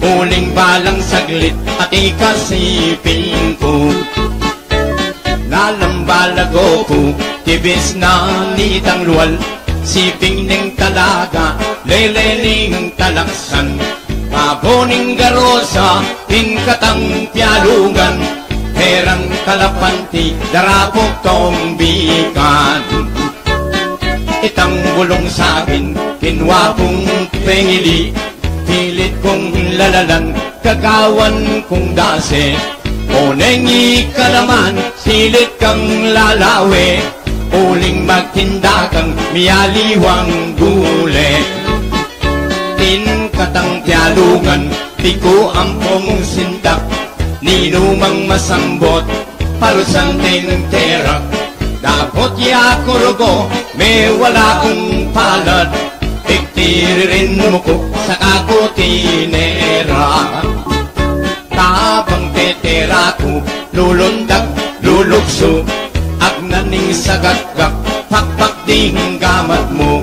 Huling balang saglit at ikasipin ko. Nalambalago ko, tibis na nitang luwal. Siping ning talaga, lelening talaksan. Paboning garosa, tingkatang pialungan. Herang kalapanti, darapok tong bikan. Itang bulong sa'kin, kinwa kong pengili. Pilit kong lalalan, kagawan kong dase. O nengi ka naman, silit kang lalawe. Uling magtinda kang miyaliwang gule. Tinkatang tialungan, di ko ampong sindak. Ninumang masambot, parusan ting terak. Dapot ya kurugo, may wala kong palad. Iktiririn mo ko sa ako tinera. Tabang tetera ko, lulundag, lulukso. Agnaning sagagak, pakpak ding gamat mo.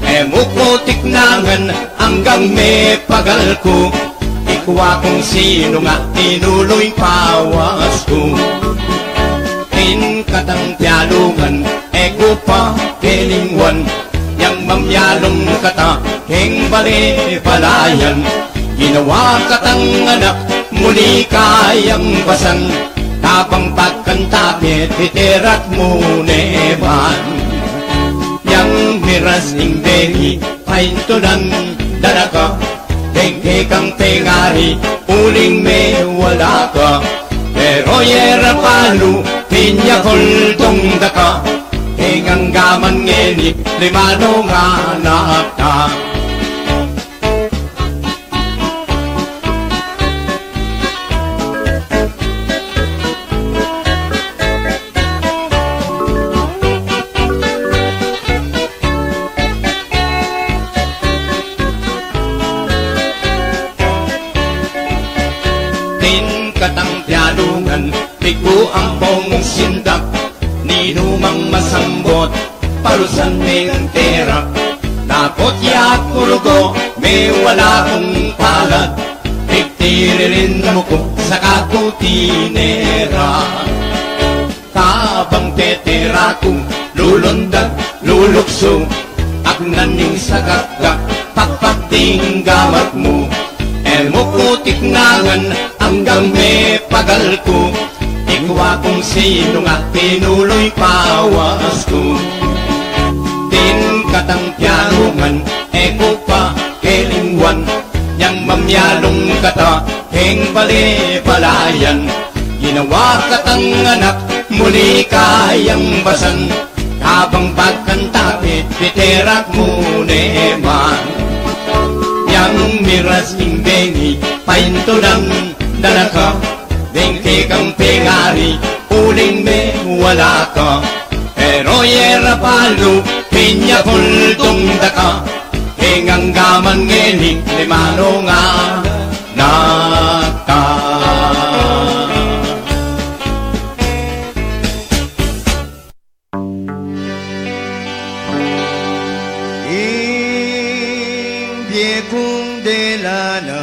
Emukotik nangan hanggang may pagal ko. Ikuha kung sino nga tinuloy pawas ko. Tinkatang tialungan, eko pa kelingwan. Yang mamyalong kata, heng bali palayan. Ginawa katang anak, muli kayang basan. Tapang pagkantapit, iterat mo neban. Yang miras ning behi, paintunan dalaka. Hengke kang pengari, uling may wala ka. Pero yera palu, pinya kultong daka. Hengang gaman ngeni, limanong anak ka. Tinkatang tialungan, piku ang pong sindak. Ninumang masambot, parusan ng terak. Napot ya kurugo, may wala kong palad. Iktiririn mo ko sa kakutinera. Tabang tetera ko, lulundag, lulukso. Agnaning sagagak, pakpak ding gamat mo. Emukutik nangan hanggang may pagal ko. Ikuha kung sino nga tinuloy pawas ko. Tinkatang tialungan, eko pa kelingwan. Yang mamyalong kata, heng bali palayan. Ginawa katang anak, muli kayang basan. Habang pagkantapit, piterak mo neman. Yang miras ning bengi, painto ng dalaka. Bengke kang pengari, uling may wala ka. Pero yera palu, pinya kultong daka. Hengang gaman ngeling, limano nga naka. Hindi kong delana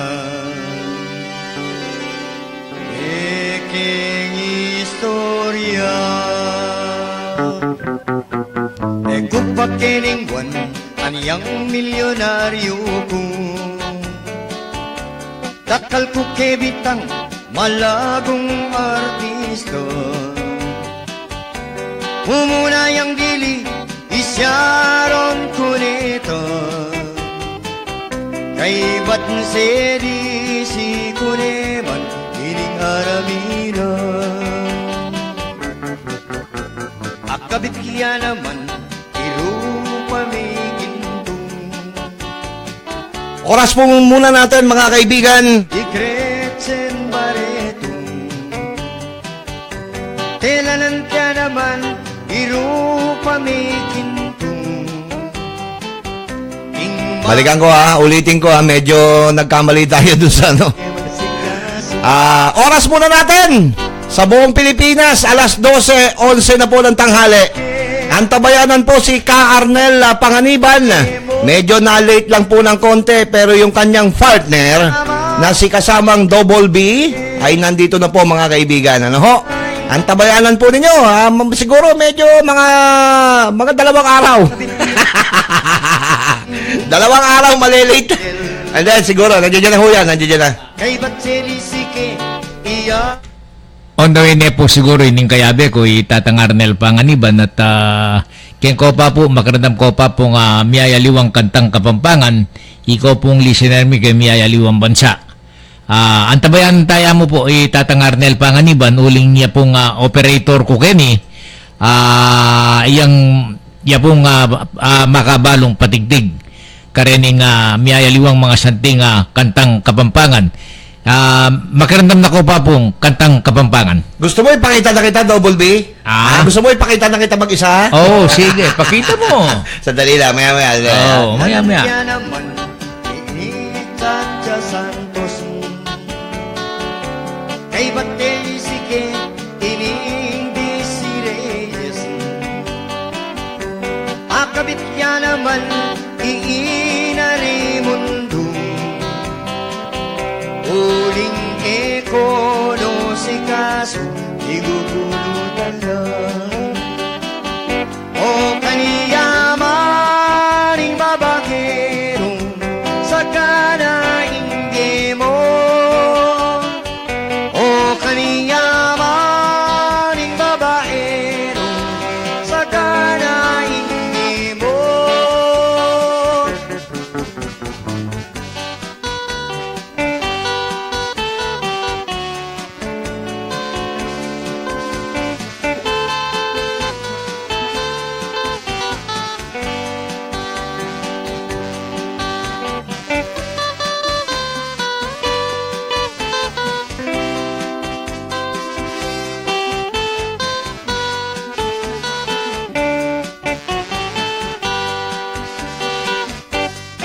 istorya. Nagkupakiningwan aniyang milyonaryo ko. Takal ko kebitang malagong artista. Umuna yang dili isyaron ko nito. Kay ba't sedi si kuneman ining aramina. Akabit kiya naman irupa may gintong. Oras po muna natin mga kaibigan. Ikretsen baretong telanan kya naman irupa may gintong. Balikan ko ulitin ko medyo nagkamali tayo dun sa ano. Oras muna natin sa buong Pilipinas, alas 12:11 na po ng tanghali. Antabayanan po si Ka Arnel Panganiban. Medyo na-late lang po ng konti pero yung kanyang partner na si kasamang Double B ay nandito na po mga kaibigan. Ano ho? Ang tabayanan po ninyo, siguro medyo mga dalawang araw. Dalawang araw malilate. And then siguro, nandiyan na ho yan, nandiyan na. Kay Batseli Sike, iya. On the way na po siguro ining kayabe ko itatangarnel panganiban at ken ko pa po makaramdam ko pa pong miyayaliwang kantang Kapampangan ikaw pong listener mi kay miyayaliwang bansa. Antabayan tayo mo po itatangarnel panganiban uling niya pong operator ko keni iya pong makabalong patigdig karening miyayaliwang mga santing kantang Kapampangan. Makaramdam na ko pa pong kantang Kapampangan. Gusto mo ipakita na kita, Double B? Gusto mo ipakita na kita mag-isa? Oh, sige, pakita mo. Sandali lang, maya-maya. Oh, maya-maya. Yan naman, iitan siya Santos. Kay Batseli Sike, inindi si Reyes. Akabit yan naman, iinari mundo. Uling ekono si kaso, igugulutan lang. O kaniyamaning babakerong sa kanaingge mo. O kaniyamaning babakerong sa kanaingge mo.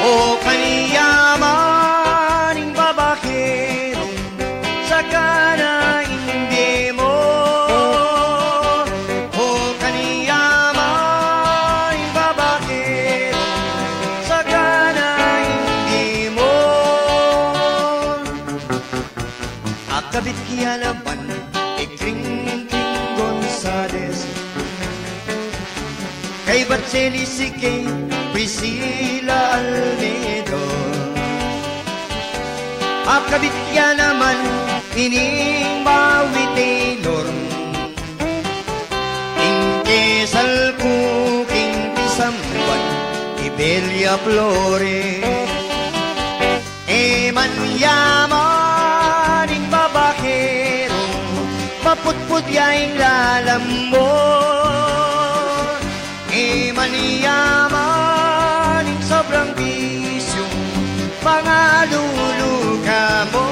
O kaniyamaning babakerong sa kanaingge mo. O kaniyamaning babakerong sa kanaingge mo. Akabit kiya naman, ikring-kring Gonzales. Kay Batseli Sike, Priscilla Almedo. Akabit yan naman, ining Maui Taylor. Inkesal kuking pisamban, Ibelia Flores. Eman yamaning babakero, maputput yaing lalam mo. Maniyaman sobrang bisyo, mga luluka mo.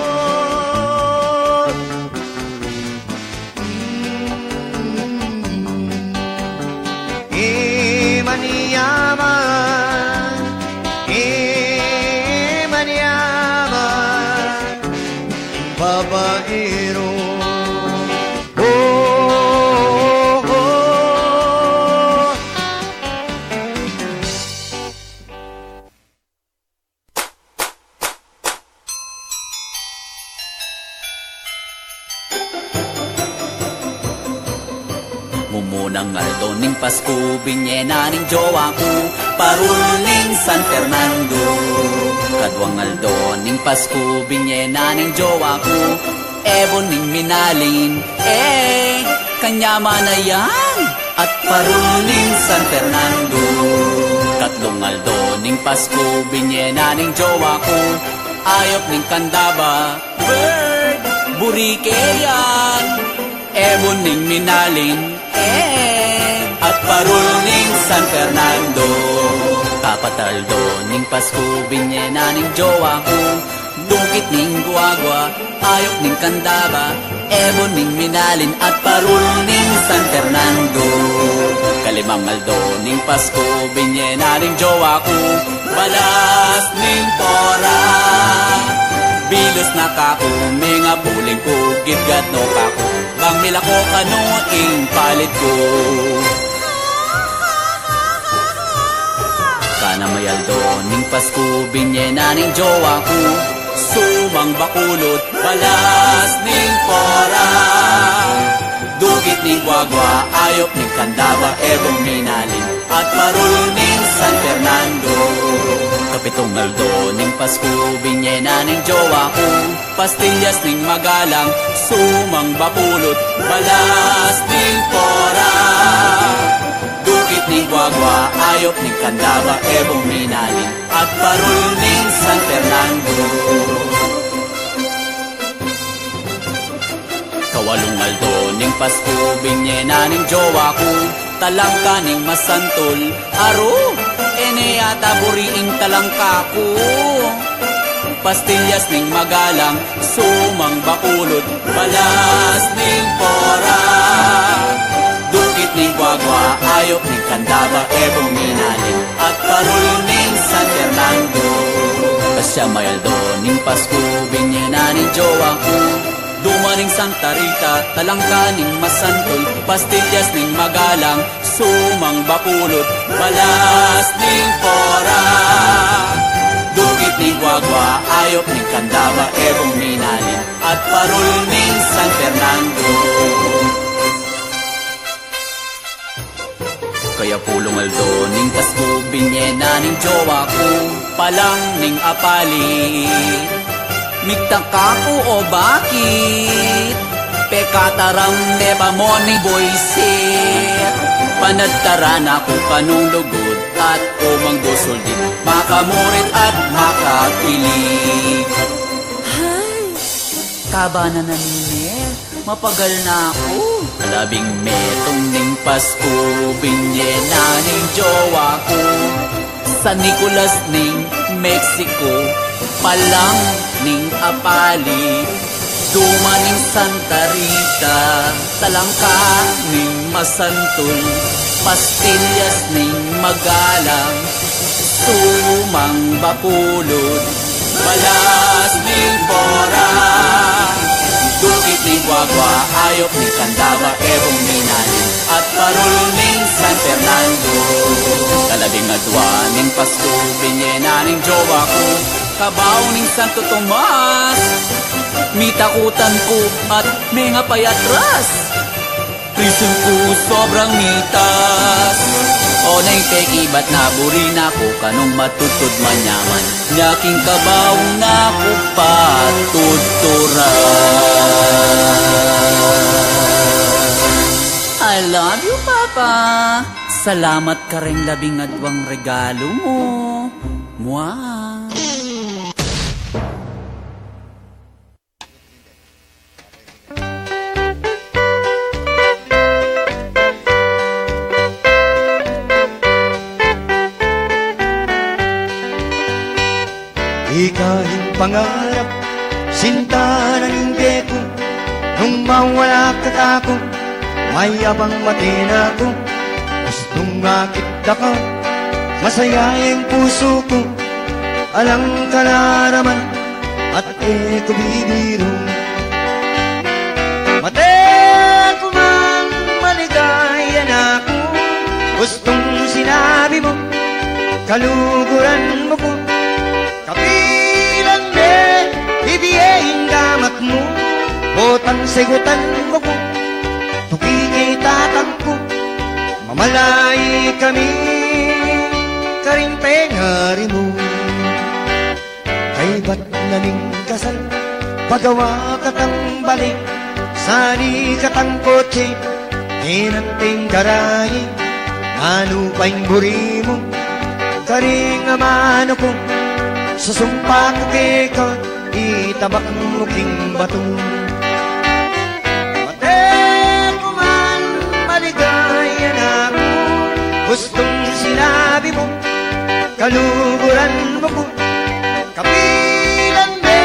Maniyaman, babaero. Mumunang aldo ning Pasko, binyena ning jowa ko, parul ning San Fernando. Kadwang aldo ning Pasko, binyena ning jowa ko, ebon ning minalin, kanya manayan, at parul ning San Fernando. Katlong aldo ning Pasko, binyena ning jowa ko, ayop ning Candaba, bird, burikeyan, ebon ning minalin, at parul ning San Fernando. Kapataldo ning Pasko, binyena ning jowa ko, dukit ning guagwa, ayok ning Candaba, ebon ning minalin, at parul ning San Fernando. Kalimang aldo ning Pasko, binyena ning jowa ko, balas ning pora. Bilos na kako, mga buling ko, gitgat no kako, bang mila ko kano ing palit ko. Kana mayaldo ning Pasko, binyena ning jowa ko, sumang bakulod, balas ning pora. Dugit ning gwagwa, ayop ning Candaba, ebong minalin, at parol ning San Fernando. Kapitong Aldo ning Pasko, binyena ning jowa ko, pastillas ning magalang, sumang bakulod, balas ning pora. Dugit ning gwagwa, ayop ning Candaba, ebong minalin, at parol ning San Fernando. Kawalong Aldo ning Pasko, binyena ning jowa ko, talangka ning masantol, aro, ene yata buriing talangka ko. Pastillas ning magalang, sumang bakulod, balas ning pora. Dugit ning gwagwa, ayop ning Candaba, ebong minalin, at parol ning San Fernando. Kasya may Aldo ning Pasko, binyena ning jowa ko, dumaning Santa Rita, talangka ning masantol, pastillas ning magalang, sumang bakulod, balas ning pora. Dugit ning gwagwa, ayop ning Candaba, ebong minalin, at parol ning San Fernando. Kaya pulong Aldo ning Pasko, binyena ning jowa ko, palang ning apalit. Migtaka ko o bakit? Pekataram neba mo ni boyset. Panadtaran ako kanong lugod at umang dusol din, makamurit at makakilig. Hay, kabana na nini, mapagal na ako. Labing metong ning Pasko, binyena ning jowa ko, San Nicolas ning Mexico, palang ning apali, dumaning Santa Rita, talangka ning masantol, pastillas ning magalang, sumang bakulod, balas ning pora. Dugit ning gwagwa, ayop ning Candaba, ebong minalin, at parol ning San Fernando. Kalabing adwa ning Pasko, binyena ning jowa ko, kabaw ning Santo Tomas, mitakutan ko at mga payatras. Prison ko sobrang mitas, o na'y pekibat na burin ako, kanong matutod manyaman, nyaking kabaw na ko patuturan. I love you, Papa. Salamat ka rin labing adwang regalo mo. Mwah. Ikahing pangarap, sinta ng hindi ko, nung mawala ka ako, may abang matina ko. Gustong makita ka, masaya yung puso ko, alang ka na naman, at eko bibiro. Mate ko mang maligaya na ako, gustong sinabi mo, kaluguran mo ko. Kapilan de, ibiyahin gamat mo, botang segutan mo ko, tukingay tatang ko, mamalay kami, karing pengari mo. Kay ba't naning kasal, pagawa katang balik, sani katang kotse, hinanting garahe, manupay buri mo, karing amano ko, susumpa ko kay ka, itabak mo king bato. Mate ko man maligaya na ako, gustong sinabi mo, kaluguran mo ko. Kapilan de,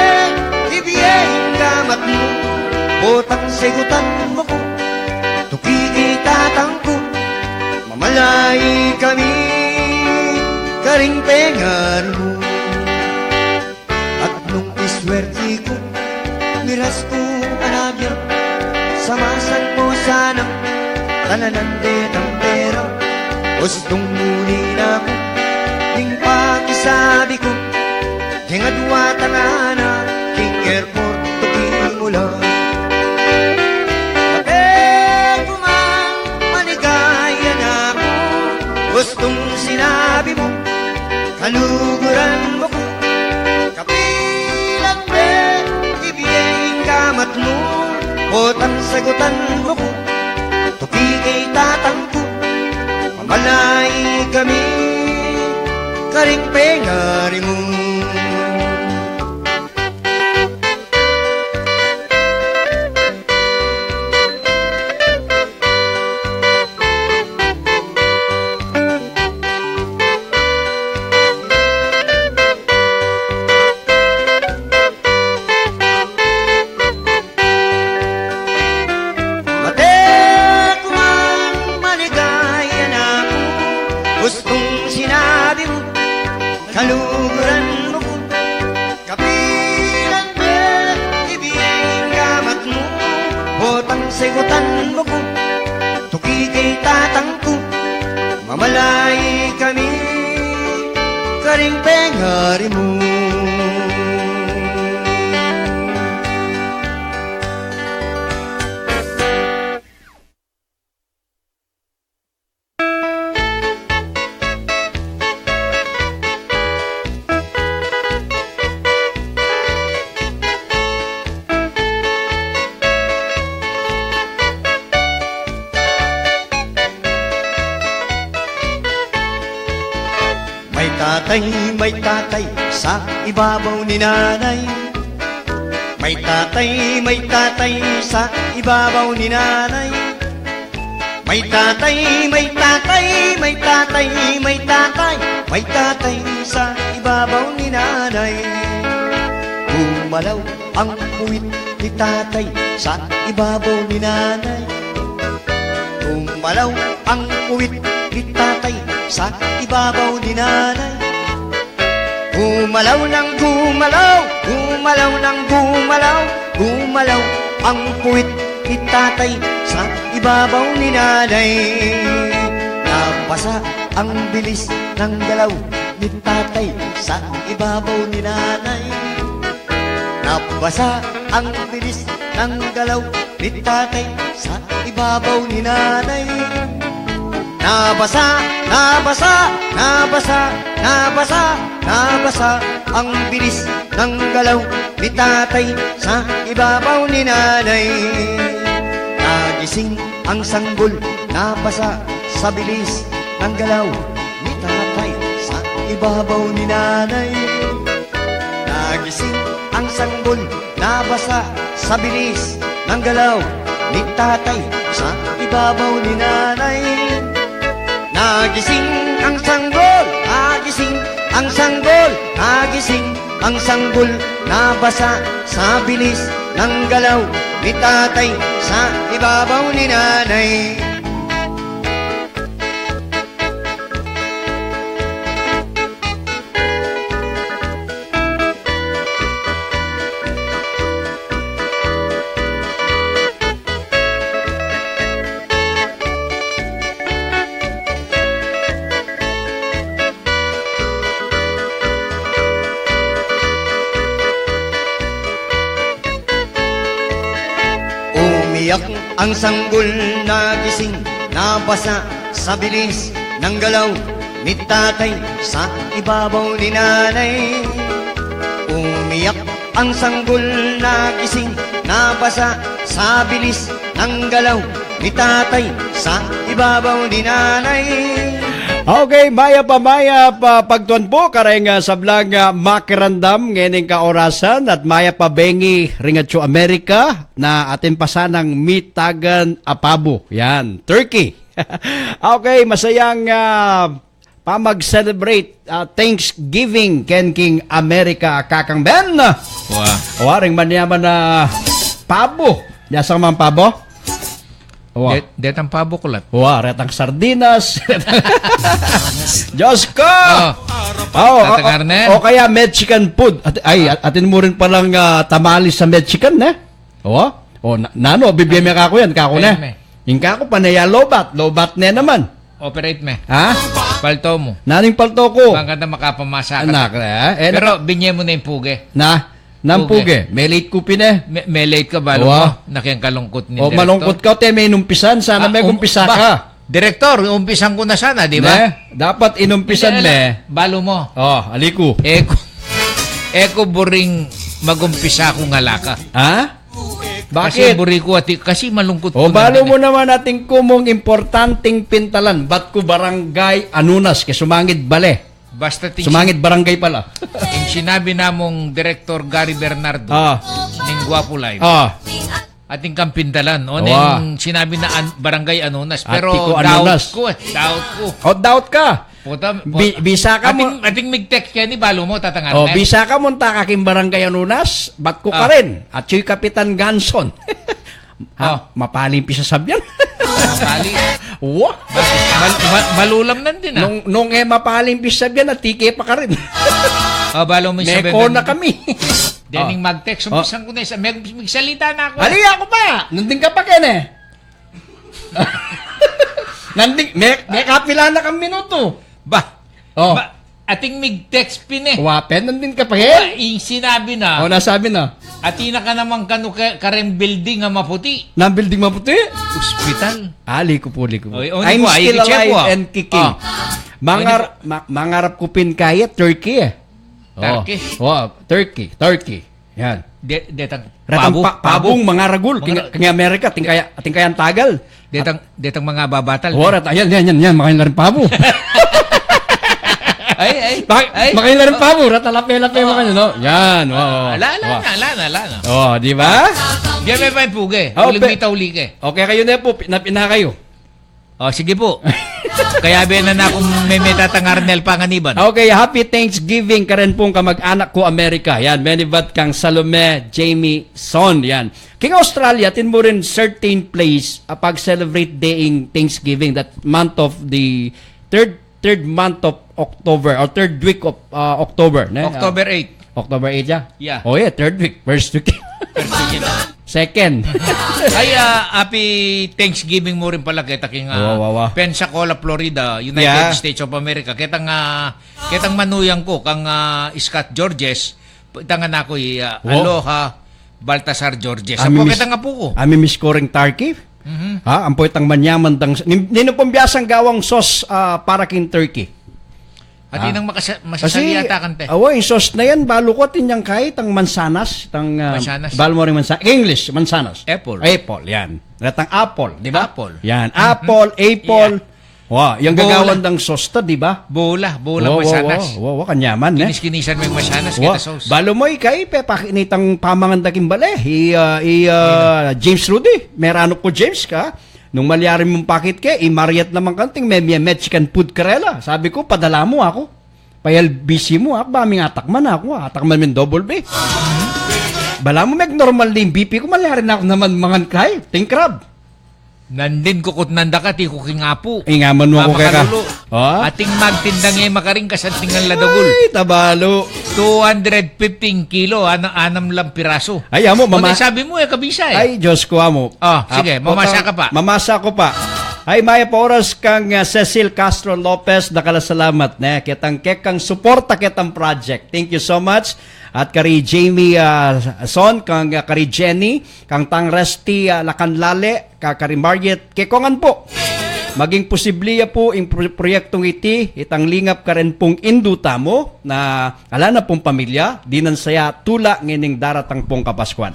ibiyahin gamat mo, botang segutan mo ko, tukiki tatang ko, mamalay kami, karing pengar mo. Swerte ko, miras ko anabya, samasan mo sana, tananan detang pera, gustong muli na ko, ting pakisabi ko, Nga duwata nga na King Airport tuking mula Ate kumang maligaya na ako Gustong sinabi mo Kaluguran mo ko Kapilang be Ibigay kamat mo Botang sagutan mo ko Tuki kay tatang ko Mamalay kami Karing pengari mo Gustong sinabi mo, kaluguran mo ko Kapilan be, ibigay kamat mo Botang segutan mo ko, tuki kay tatang ko Mamalay kami, karing pengari mo May tatay sa ibabaw ni nanay May tatay sa ibabaw ni nanay May tatay sa ibabaw ni nanay Gumalaw ang puwit ni tatay sa ibabaw ni nanay Gumalaw ang puwit ni tatay sa ibabaw ni nanay Gumalaw ng gumalaw, gumalaw ng gumalaw Gumalaw ang puwit ni tatay sa ibabaw ni nanay Nabasa ang bilis ng galaw ni tatay sa ibabaw ni nanay Nabasa ang bilis ng galaw ni tatay sa ibabaw ni nanay Nabasa ang bilis ng galaw ni tatay sa ibabaw ni nanay Nagising ang sanggol, nabasa sa bilis ng galaw ni tatay sa ibabaw ni nanay Nagising ang sanggol, nabasa sa bilis ng galaw ni tatay sa ibabaw ni nanay Nagising ang sanggol, nagising ang sanggol, nagising ang sanggol Nabasa sa bilis ng galaw ni tatay sa ibabaw ni nanay Umiyak ang sanggol nagising Nabasa sa bilis ng galaw ni tatay sa ibabaw ni nanay Umiyak ang sanggol nagising Nabasa sa bilis ng galaw ni tatay sa ibabaw ni nanay Okay, maya pa pagtuan po kareng sablang makirandam ngening kaorasan at maya pa bengi ringatso Amerika na atin pasanang mitagan apabo. Yan, Turkey. Okay, masayang pamag-celebrate Thanksgiving ken King Amerika kakang Ben. Waring manyaman na pabo. Yasang man pabo? Detang pabo kulat. Retang sardinas. Diyos ko! Tatang Arnel. O kaya Mexican food. Atin mo rin palang tamales sa Mexican, ne? Nano, bibiyame ka ko yan, kako na. Yung kako, panaya lobat. Lobat na naman. Operate me. Ha? Palto mo. Naning palto ko. Maganda makapamasa ka. Anak, Pero binye mo na yung puge. Nampuge. May late kupin eh. May late ka ba? Nakiyang kalungkot ni Director. Malungkot ka, te. May inumpisan. Sana may umpisa ka. Director, umpisan ko na sana, di ba? Dapat inumpisan me. Balo mo. Aliko. Eko buring magumpisa ko nga laka. Ha? Kasi Bakit? buri ko kasi malungkot ko. Balo mo naman natin kumong importanteng pintalan. Ba't ko barangay Anunas? Kaya sumangit bale. Basta Sumangit barangay pala. yung sinabi namong Director Gary Bernardo ng Guapo Live. Ating kampindalan. O ning sinabi na barangay Anunas. Pero Atiko doubt Anunas. ko. Doubt ko. Doubt ka. Puta, Bisa ka mo. Ating mig-text kaya ni Balo mo tatangan. Bisa ka mo kaking barangay Anunas. Ba't ko ka rin? At yung Kapitan Ganson. Mapalimpi sa sabyan. Mapali. Wah! Malulam nandin Nung mapalimpi sa sabyan, natike pa ka rin. Balo mo yung Meko na kami. Dening mag-text. Umpisan ko na isa. May salita na ako. Ali ako pa! Nanding ka pa ken eh. May kapila na kang minuto. Ating mig-text pin eh. Wapen, nandin ka pa ken? Sinabi na. Nasabi na. Atina ka naman kareng building nga maputi. Nang building maputi? Hospital. Ali ko po. Oy, I'm po, still i-check alive po. and kicking. Mangarap ko pin kaya, Turkey eh. Turkey? Turkey. Yan. Detang Pabong mga ragul. Kaya Amerika, ating kaya tagal. Detang mga babatal. Yan. Makain na rin pabo. Makain na rin pabo. Ratalape-lape makain. No? Yan. Ala. Di ba? Diyan may pa yung puge. Uling bitaw-uli ke. Okay kayo na po. Pinapina kayo. Sige po. Kaya na akong may metatangarnel panganiban. Okay, happy Thanksgiving ka rin pong kamag-anak ko Amerika. Yan, menibat kang Salome Jamie Son. Yan. King Australia, tin mo rin certain place pag-celebrate daying Thanksgiving, that month of the third month of October or third week of October. October 8. October 8 ya? Yeah. Oh yeah, third week. First week. Second. Ay, happy Thanksgiving mo rin pala kita king Pensacola, Florida, United States of America. Kitang manuyang ko kang Scott Georges. Itangan ako Aloha Baltasar Georges. Apo kitang apo ko. Ami miskoring turkey. Ampo itang manyaman tang nino pambiasang gawang sauce para king turkey. At inang masasaliata kan te. Yung sauce na yan, balo ko tinyang kahit ang mansanas, mansanas. Balo mo rin mansanas. English, mansanas. Apple, yan. Ratang apple, di ba? Apple. Yan, apple. Yung gagawan ng sauce to, di ba? Bola mansanas. Kanyaman, Kinis-kinisan mo yung mansanas kita sauce. Balo mo ikay, pakinitang pamangandaking bale. James Rudy, merano ko James ka. Nung malyarin mong pakit ke, Mariat naman kanting, may Mexican food karela. Sabi ko, padala mo ako. Payal busy mo, baming atakman ako. Atakman min double B. Bala mo, normal din BP ko, malyarin ako naman mga kay, ting crab. Nandin kukot nanda ka, ti kuking apo. Ingaman mo ako kaya ka. Ating magtindang makaring kasantingan ladagul. Ay, tabalo. 215 kilo, anam lang piraso. Ay, amo, sabi mo kabisa eh. Ay, Diyos ko, amo. Sige, mamasa ka pa. Mamasa ko pa. Ay, maya pa oras kang Cecil Castro Lopez, nakalasalamat na. Kitang suporta kitang project. Thank you so much. At kari Jamie Son, kang kari Jenny, kang tang Resti Lakanlale, kari Margaret Kekongan po. Maging posibliya po yung proyektong iti, itang lingap ka rin pong induta mo na ala na pong pamilya, dinan saya tula ngining daratang pong kapaskuan.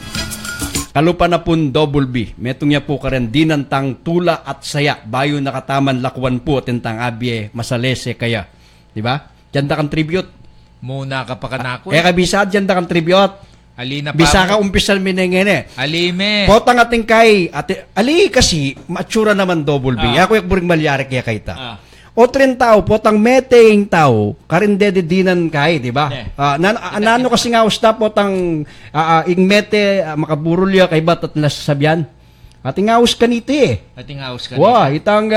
Kalupa na pong double B, metong niya po ka rin dinantang tula at saya, bayo nakataman lakwan po tentang abye masalese kaya. Diba? Diyan da kang tribute. Muna ka pa kanako. Kabisa diyan da kang tribute. Alina pa. Bisa ka umpisal minengene. Alime. Potang ating kay, ali kasi, matsura naman double B. Ako yung buring malyari kaya kaita. O tren tao, potang meteng tao, karindedidinan kay, di ba? Nano kasi nga usta potang ing mete, makaburulya kay batat nasasabihan. Ating aus kaniti eh. Ating aus kaniti. Wow, itang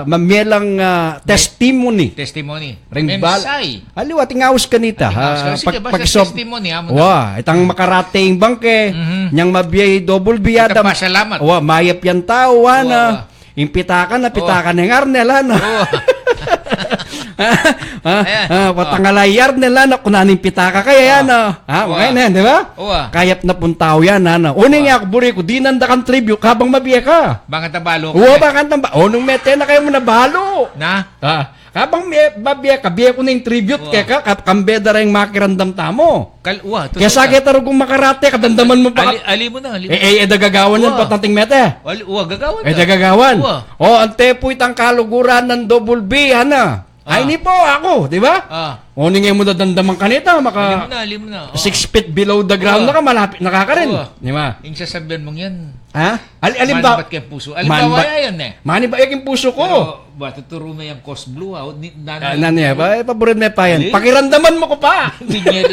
mamielang testimony. Testimony. Ringbal. Aliw, ating aus kanita. Sige, basta testimony. Wow, itang makarating bangke. Niyang mabiyay double biyada. Ito pa, salamat. Wow, mayap yan tao, na. Impitakan na, pitakan ng Arnel, Ayan. Patangalayar nila na kunaning pitaka kaya yan. Okay na yan, di ba? Oo. Kayap na puntaw yan. Uning ako, buri ko, di nanda kang tribute habang mabiya ka. Bakit tabalo Oo, bakit nang ba? Nung mete na kayo mo nabalo. Na? Habang mabiya ka, biya ko na yung tribute kaya ka, kambeda rin makirandam tamo. Kaya sa kita rin kung makarate, kadandaman mo pa. Ali mo na, ali mo. Dagagawan yan patanting mete. Gagawan Dagagawan. Ante po itang kaluguran ng double B, hana. Ay, ni po ako, di ba? Uning mo na dandaman kanita, Ali mo na. 6 feet below the ground na ka, malapit na ka rin. Di ba? Yung sasabihan mong yan. Alin ba? Manbat kay puso. Alin ba yan eh? Mani ba yung puso ko? Pero, tuturo mo yung Cos Blue, Nani, paborin mo pa yan. Pakiramdaman mo ko pa.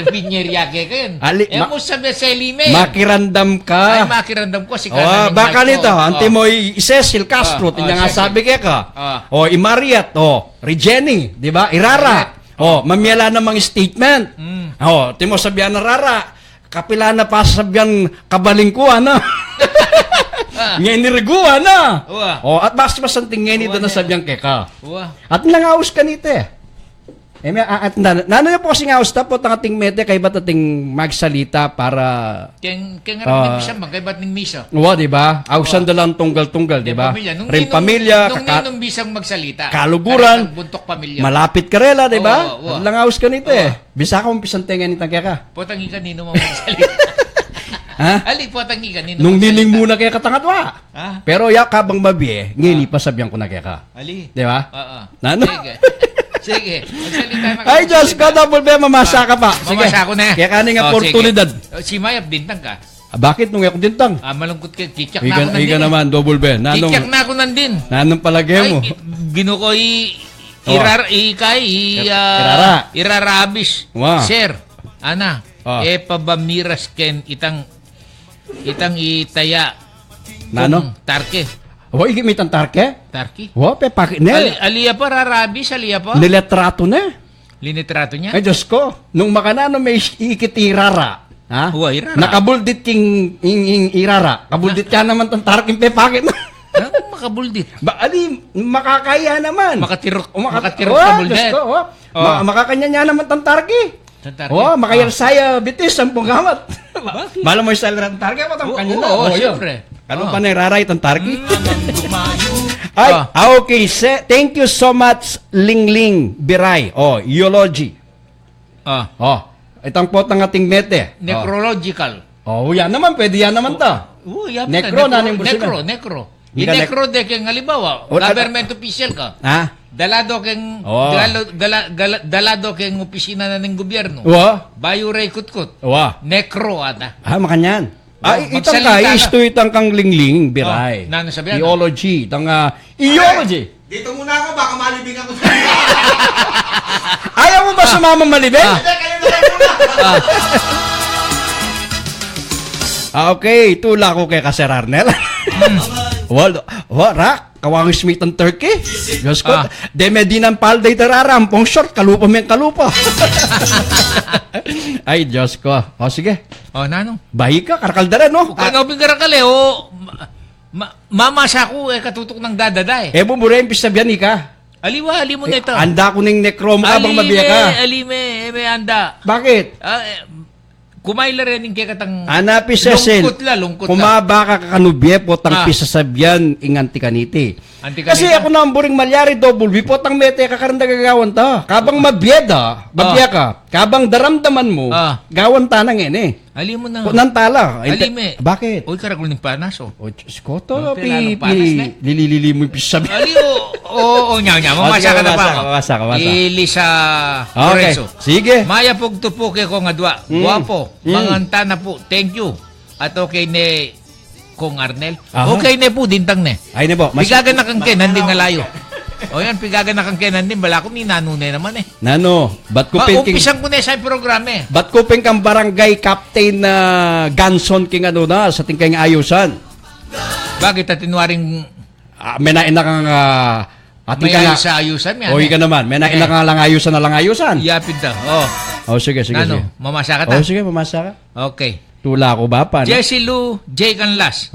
Binyeryake ka yan. Mo sabi sa Elime. Makirandam ka. Ay, makirandam ko. Si Baka nito, ante mo Cecil Castro, tinya nga sabi ka. Imariat, Regeni, di ba? Irara. Mamiyala ng mga statement. Timo sabihan na Rara. Kapila na pa sabihan kabalingkuhan na. Ngayon niriguan na. At mas anting ngayon ito na sabihan keka. At nangaus ka nito eh. Nano niya po kasi ngaus tapos ang ating mete kay ba't ating magsalita para... Kaya nga rin siya, magkaibat ng misa. Di ba? Ausan dalang tunggal-tunggal, di ba? Rin pamilya, nung bisang magsalita. Kaluguran, buntok pamilya. malapit ka rela, di ba? Langaus ka nito eh. Bisa ka umpisan tenga nitang kaya ka. Potang kanino mo magsalita. Ali, potang kanino Nung niling muna kaya katangatwa. Pero yakabang mabi ngayon ipasabihan ko na kaya ka. Ali. Di ba? Nano? Sige, magsalita na. Ay, Diyos ko, double B, mamasa ka pa. Sige. Mamasa ko na. Kaya kaning oportunidad. Si Mayap dintang ka. Bakit nung ako dintang? Malungkot ka. Kikyak na ako nandin. Iga naman, double B. Kikyak na ako nandin. Nanong palagay mo? Ay, ginuko irarabis. Wow. Sir, ana, pabamiras ken itang itaya. Nano? Tarke. Igimitan tarke? Tarki? Pe pakit na. Aliya pa, rarabis, aliya pa. Niletrato na. Linitrato niya? Ay, Diyos ko. Nung makanano may ikitirara. Irara. Nakabuldit king irara. Kabuldit ka naman tang tarking pe pakit na. Makabuldit. Makakaya naman. Makatirok kabuldit. Diyos ko. Makakanya niya naman tang tarki. Makayal saya bitis ang punggamat. Malam mo yung salaran tarki. Kanya na. Siyempre. Ano pa na iraray itong targi? Okay. Thank you so much, Lingling Biray. Eulogy. Itang pot ng ating mete. Necrological. Yan naman. Pwede yan naman ta. Necro na ng busina. Necro. Necro de keng halimbawa, government official ka. Dalado keng opisina na ng gobyerno. Bayo ray kutkut. Necro ata. Makanyan. Itang itang kang Lingling Biray. Nano sabihan? Eulogy. Eulogy. Dito muna ako, baka malibing ako sa Ayaw mo ba sumama malibing? Kayo na lang muna. Okay, tula ko kay Sir Arnel. Rak, kawangis meat ang turkey. Diyos ko, de medinan palday tararam, pong short, kalupa men kalupa. Ay, Diyos ko. Sige. Nano? Bahi ka, karkaldaran, no? Kanobing karakale, mamasa ko, katutok ng dadada eh. Bubura yung pisabihan, ka. Aliwa, ali mo na ito. Anda ko ning nekrom ka bang mabiya ka. Alime, anda. Bakit? Kumaila rin kaya katang Anapi Cecil. Lungkot Kumaba ka kanubye po tang pisasabyan inganti kaniti. Kasi ako na ang buring malyari double B po tang mete ka karanda gagawan ta. Kabang mabieda, babya ka. Kabang daramdaman mo, gawan ta nang ene. Ali mo na. Nantala. Alime. Bakit? Oy, karagol ng panas, Skoto, lilili mo yung pisabi. Ali, nya. Mamasa ka na pa. Mamasa. Ilisa Okay, Lorenzo. sige. Maya pugtupuke ko nga dua. Guwapo. Manganta na po. Thank you. At okay ne Kong Arnel. Okay ne po, dintang ne. Ay na po. Pigagan na kang kenan din ngalayo. Yan, pigagan na kang kenan din. Bala ko ni nanunay naman eh. Nano, ba't ko pinking... Umpisang ko na sa programa eh. Ba't ko kang barangay captain na Ganson king ano na sa tingkay nga ayusan? Bakit atinwaring... May naina kang... may ayos sa ayusan yan. Ka naman. May naina kang lang ayusan. Yapid ta. Sige. Nano, mamasa ka ta? Sige, mamasa ka. Okay. Tula ko ba pa? Jessie Lou, Jake Canlas.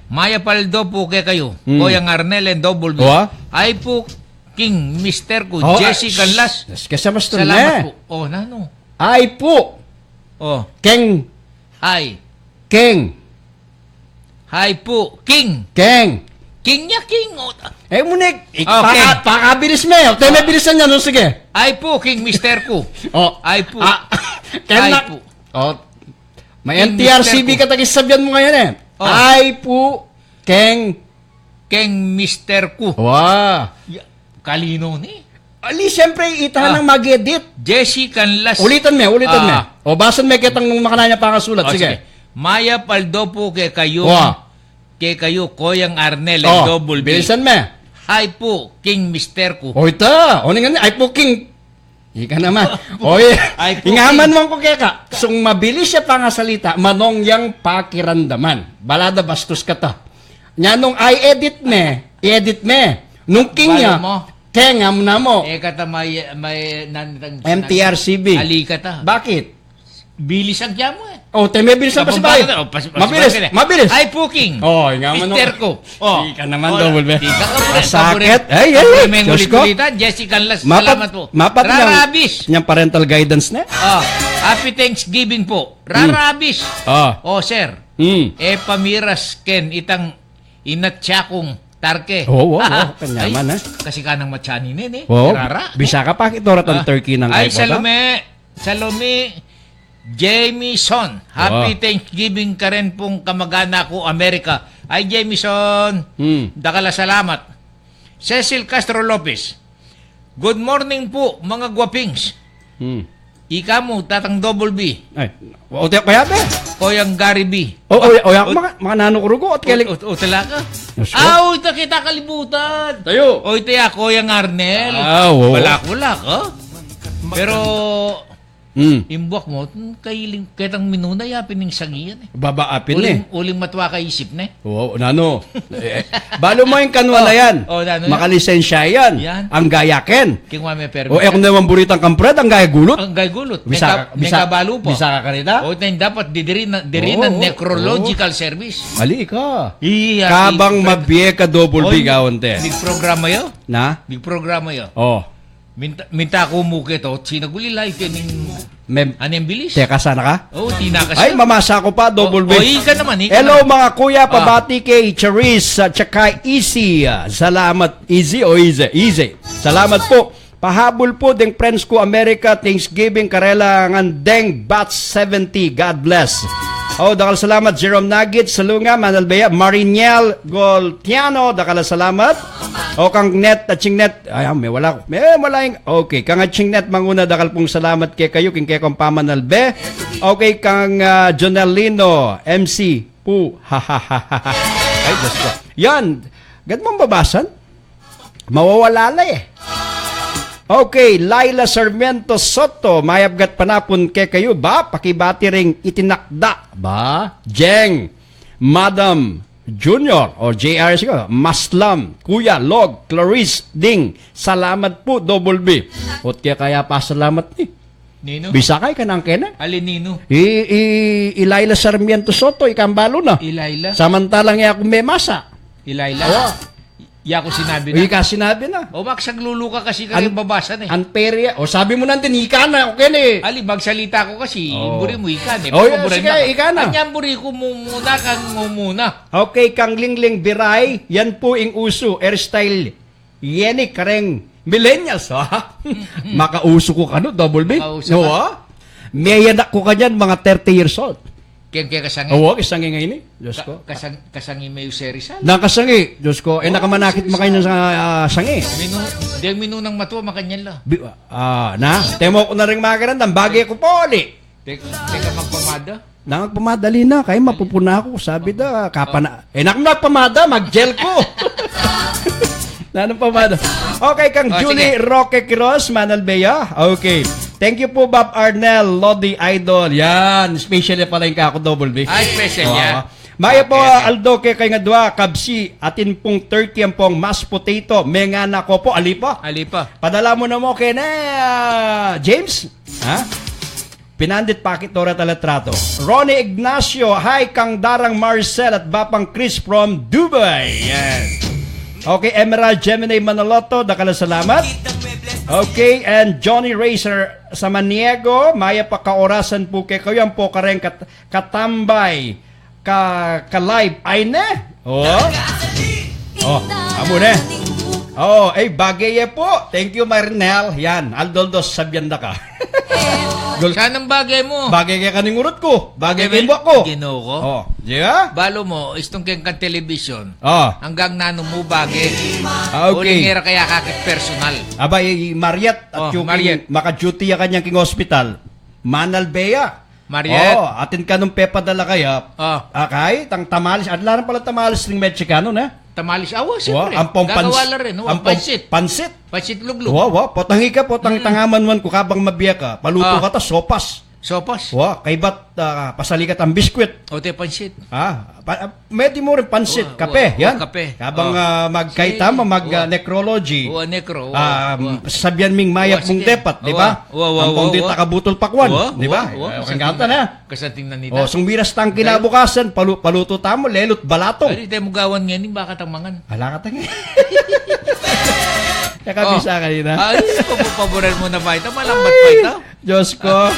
Maya Paldo po kayo. Koyang Arnel and Double B. Ay po King, Mister ko, Oh, Jesse Canlas. Kasama sa Salamat po. Oh, nano? Ay po. Oh, Keng. hi. Keng. Hi po, King. Keng. King niya, King. Oh, Munik. Okay. Pakabilis mo eh. Tayo may bilisan niya. No, sige. hi po, King, Mister ko. Oh. Hi po. Keng Hi na. po. Oh. May King NTRCB Mister ka tagisabyan mo ngayon eh. Oh. Ay po. Keng. King, Mister ko. Wow. Kalino ni. Ali, siyempre, itahan ng mag-edit. Jesse Canlas. Ulitan mo. Ah. O, basan may kitang nung makananya pangasulat. Oh, Sige. Maya Paldo po kay kayo. Wow. Kay kayo, Koyang Arnel, Oh, double B. bilisan mo. Hi po, King Mister ko. O, ita. O, nga ay po, King. Ika naman. O, Ay po, ingaman mo ko keka. Sung mabilis siya pangasalita, manong yang pakirandaman. Balada bastos ka ta. Nya nung i-edit me, i-edit me. Nung King niya, Balo mo. kengam na mo. Kata may nanitang MTRCB. Ali ka ta. Bakit? Bilis ang kya mo eh. O, may bilis na pasibayo. Mabilis. Hi po, King. Oh, ingaman mo. Mister ko. Oh. Di ka naman daw, Bulbe. Di ka kaburin. Masakit. Ay. May Diyos ko. ulit-ulitan. Jessica Canlas. Salamat po. Mapat Rarabis. niyang parental guidance na. Oh, happy Thanksgiving po. Rarabis. Ah. Oh, sir. Pamiras ken itang inatsakong tarke. Oo, kanyaman, Ay, kasi kanang matyanin eh. Oh, Rara. bisa ka pa kitorat ang turkey ng Ay, iPod. Salome Jamieson. Happy Thanksgiving ka rin pong kamag-anak ko, Amerika. Ay, Jamieson. Dakala salamat. Cecil Castro Lopez. Good morning po, mga gwapings. Ika mo, tatang double B. Ay, o tiyak kaya be? Koyang Gary B. Mga nanukurugo at kelik. O talaga? Yes, Uy, kita kalibutan. Tayo. O ito ya, Koyang Arnel. Oo. Wala, Pero, imbuak mo, kitang minuna yapin ng sagiyan eh. Babaapin eh. Uling matwa ka isip na eh. Oo, nano. Balo mo yung kanwa na yan. Nano yan. Makalisensya yan. Yan. Ang gayaken. Kingwa may permit. O, kung naman buritang kampred, ang gaya gulot. Ang gay gulot. Bisa balo po. Bisa ka kanita? O, ito yung dapat diri na necrological service. Mali ka. Iya. Kabang mabiye ka double big awante. Big programa yo. Na? Big programa yo. Oh. Minta ko mo kito, sinagulilay kining anong bilis. Teka, sana ka? Oh, tinakas Ay, mamasa ko pa, double Oh, big. ika naman. Hello mga kuya, pabati kay Charis at saka Easy. Salamat, Easy o Easy? Easy. Salamat po. Pahabol po ding friends ko America, Thanksgiving, Karela, Deng, Bats 70. God bless. Oh, dakal salamat, Jerome Nagit, Salunga, Manalbea, Mariniel, Goltiano, dakal salamat. O, kang net, at ching net, ay, may wala ko. May wala yung, okay, kang at ching net, manguna, dakal pong salamat kay kayo, king kay kong pamanalbe. Okay, kang Jonelino, MC, pu, ha. Ay, Diyos ko. Yan, gad mong babasan? Mawawala eh. Okay, Laila Sarmiento Soto, mayabgat panapon kay kayo ba? Pakibati ring itinakda ba? Jeng, Madam Junior o JR siguro, Maslam, Kuya Log, Clarice Ding, salamat po, Double B. Ot kaya pa salamat ni. Nino? Bisakay ka nang kena? Alin Nino? Laila Sarmiento Soto, ikambalo na. Ilayla? Samantalang iya akong may masa. Ilayla? Oo. Iya ko sinabi Uy, na. ka sinabi na. O magsaglulu ka kasi kayo babasan eh. Unfair. O sabi mo nantin, ika na, okay na eh. Ali, magsalita ko kasi, buri mo ikan eh. Oh, Papaboran sige, na. ika na. Anyang buri ko muna kang muna. Okay, kang Lingling Biray, yan po ing uso, hairstyle. Yenik, kareng millennials, ha? Makauso ko ka no, double B. Makauso ka. Oo, may yanak ko ka dyan, mga 30 years old. Kaya kasangi. Oo, kasangi ngayon eh. Diyos ko. Kasangi may userisal. Nakasangi, Diyos ko. Nakamanakit mo kayo sa sangi. Di ang minunang matuwa, makanyan la. Temo ko na rin makarandam, bagay ko po ulit. Teka magpamada. Nagpamadali na, kayo mapupuna ako. Sabi da, kapana. Nagpamada, mag-gel ko. Nanong pamada. Okay, kang Julie sige. Roque Quiroz, Manalbea. Okay. Thank you po, Bob Arnel, Lodi Idol. Yan, special pala yung kako double B. Ay, special yan. Maya po, Okay. Aldo, kay nga dua, kabsi, atin pong turkey ang pong mashed potato. May nga na ko po, alipa. Alipa. Padala mo na mo kay na James. Ha? Pinandit pakit tora talatrato. Ronnie Ignacio, hi kang Darang Marcel at Bapang Chris from Dubai. Yes. Okay, Emerald Gemini Manoloto, dakala salamat. Okay, and Johnny Racer sa Maniego, maya pa kaorasan po kay kayo po kareng katambay ka-live ay ne. Amo ne. Bagay po. Thank you, Marinel. Yan, Aldoldos, sabyanda ka. Saan ang bagay mo? Bagay kaya kaning urot ko. Bagay kay mo ko. Ginoo ko. Yeah? Balo mo, istong keng kan television. Hanggang Hanggang nano mo bagay. Okay. Uling kaya kakit personal. Abay, Mariat at yung Mariat. maka-duty ya kanyang king hospital. Manal Bea. Mariat. Atin ka nung pepadala kaya. Akay, tang tamalis. Adlaran pala tamalis ng Mexicano na. Tamalis awa, siyempre. Ampong Gagawala rin. pansit. Pansit. Pansit luglug. Potangi ka, tangaman ko kabang mabiya ka. Paluto ka ta, sopas. Sopas. Kay ba't pasalikat ang biskwit. O te pansit. Medyo mo rin pansit, kape. Yan. Kape. Kabang magkaitama, mag-necrology. Necro. Sabihan ming mayap mong depat, di ba? Ang pondit nakabutol pakwan, di ba? Ang ganta na. Kasanting na nita. Sungbiras tang kinabukasan, paluto tamo, lelot balatong. Ay, tayo mo gawan ngayon, bakit ang mangan? Ala ka tangi. Nakabisa kanina. Ay, paboran mo na ba ito? Malambat pa ito? Diyos ko.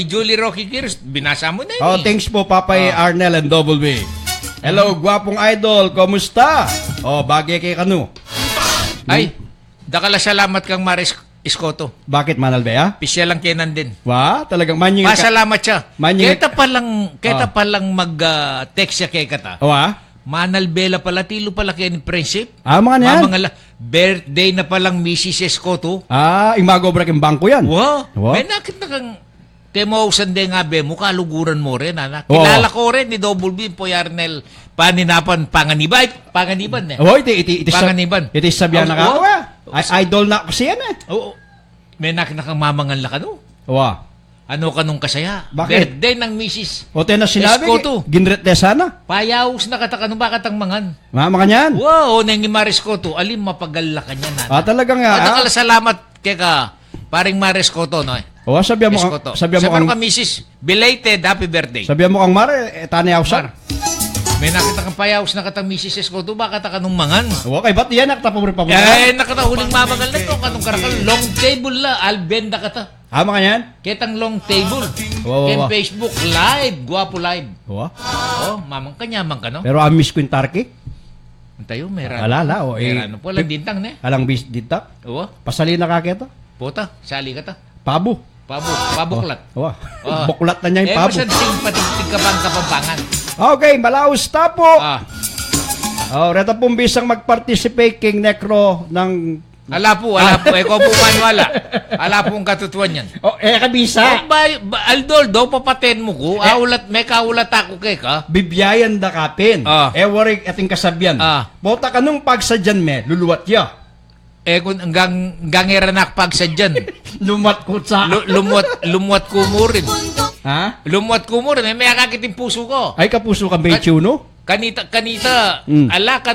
Julie Rocky Gears, binasa mo na yun. Thanks po, Papay Arnel and Double B. Hello, gwapong idol. Kumusta? Bagay kay kanu. Ay, dakala salamat kang Maris Iskoto. Bakit, Manal Bea? Pisya lang kenan din. Talagang manying Pasalamat siya. Manying- Keta palang mag-text siya kay kata. Manal Bela pala, tilo pala kaya ni Prinsip. Mga niyan? Birthday na palang Mrs. Escoto. Imago bra kang bangko yan. May nakita kang Temausan de nga be, mukha luguran mo rin, anak. Kilala ko rin ni Double B, Poyarnel, paninapan, panganiban, eh. Panganiban. Iti sabihan na ka. Idol na ko siya na. May nakita kang mamangan la ka, no? Ano ka nung kasaya? Bakit? Birthday ng Mrs. Na sinabi, Escoto. ginret de sana. Payaws na kata ka nung bakit ang mangan. Mga niyan. Nengi Mariscoto, alim mapagalla ka niya, na. Talagang nga. Salamat kay ka, paring Mariscoto, no? Sabihan mo ka, Mrs. Belated, happy birthday. Sabihan mo kang Mare, tanayaw sa. May nakita kang payaws na katang Mrs. Escoto, bakit ka nung mangan? Kay ba't yan, nakatapabri pa mo? Nakatahuling mamangal na ito, kanong karakal, long table la, albenda kata. Mga yan? Ketang long table. Ken Facebook live, guwapo live. Mamang kanyaman ka, no? Pero amis ko yung tarki. Antayo, meron. Alala, Meron po, lang dintang, ne? Alang bis dita. Pasali na kaketa. Puta, sali ka ta. Pabuklat. Pabuklat. Buklat na niya yung pabo. Masan tingpating kabang kapampangan. Okay, malaos ta po. Reta pong bisang mag-participate king necro ng... Ala po. Ikaw po maniwala. Ala po ang katutuan yan. Kabisa. Aldol, daw papaten mo ko. May kaulat ako kay ka. Bibiyayan da kapin. Warig ating kasabyan. Bota ka nung pagsadyan me, luluwat ya. Kung gangeranak pagsadyan. Lumat ko sa... Lumuat ko mo rin. Lumuat ko mo rin. May akakitin puso ko. Ay, kapuso ka becho, no? Kanita, ala ka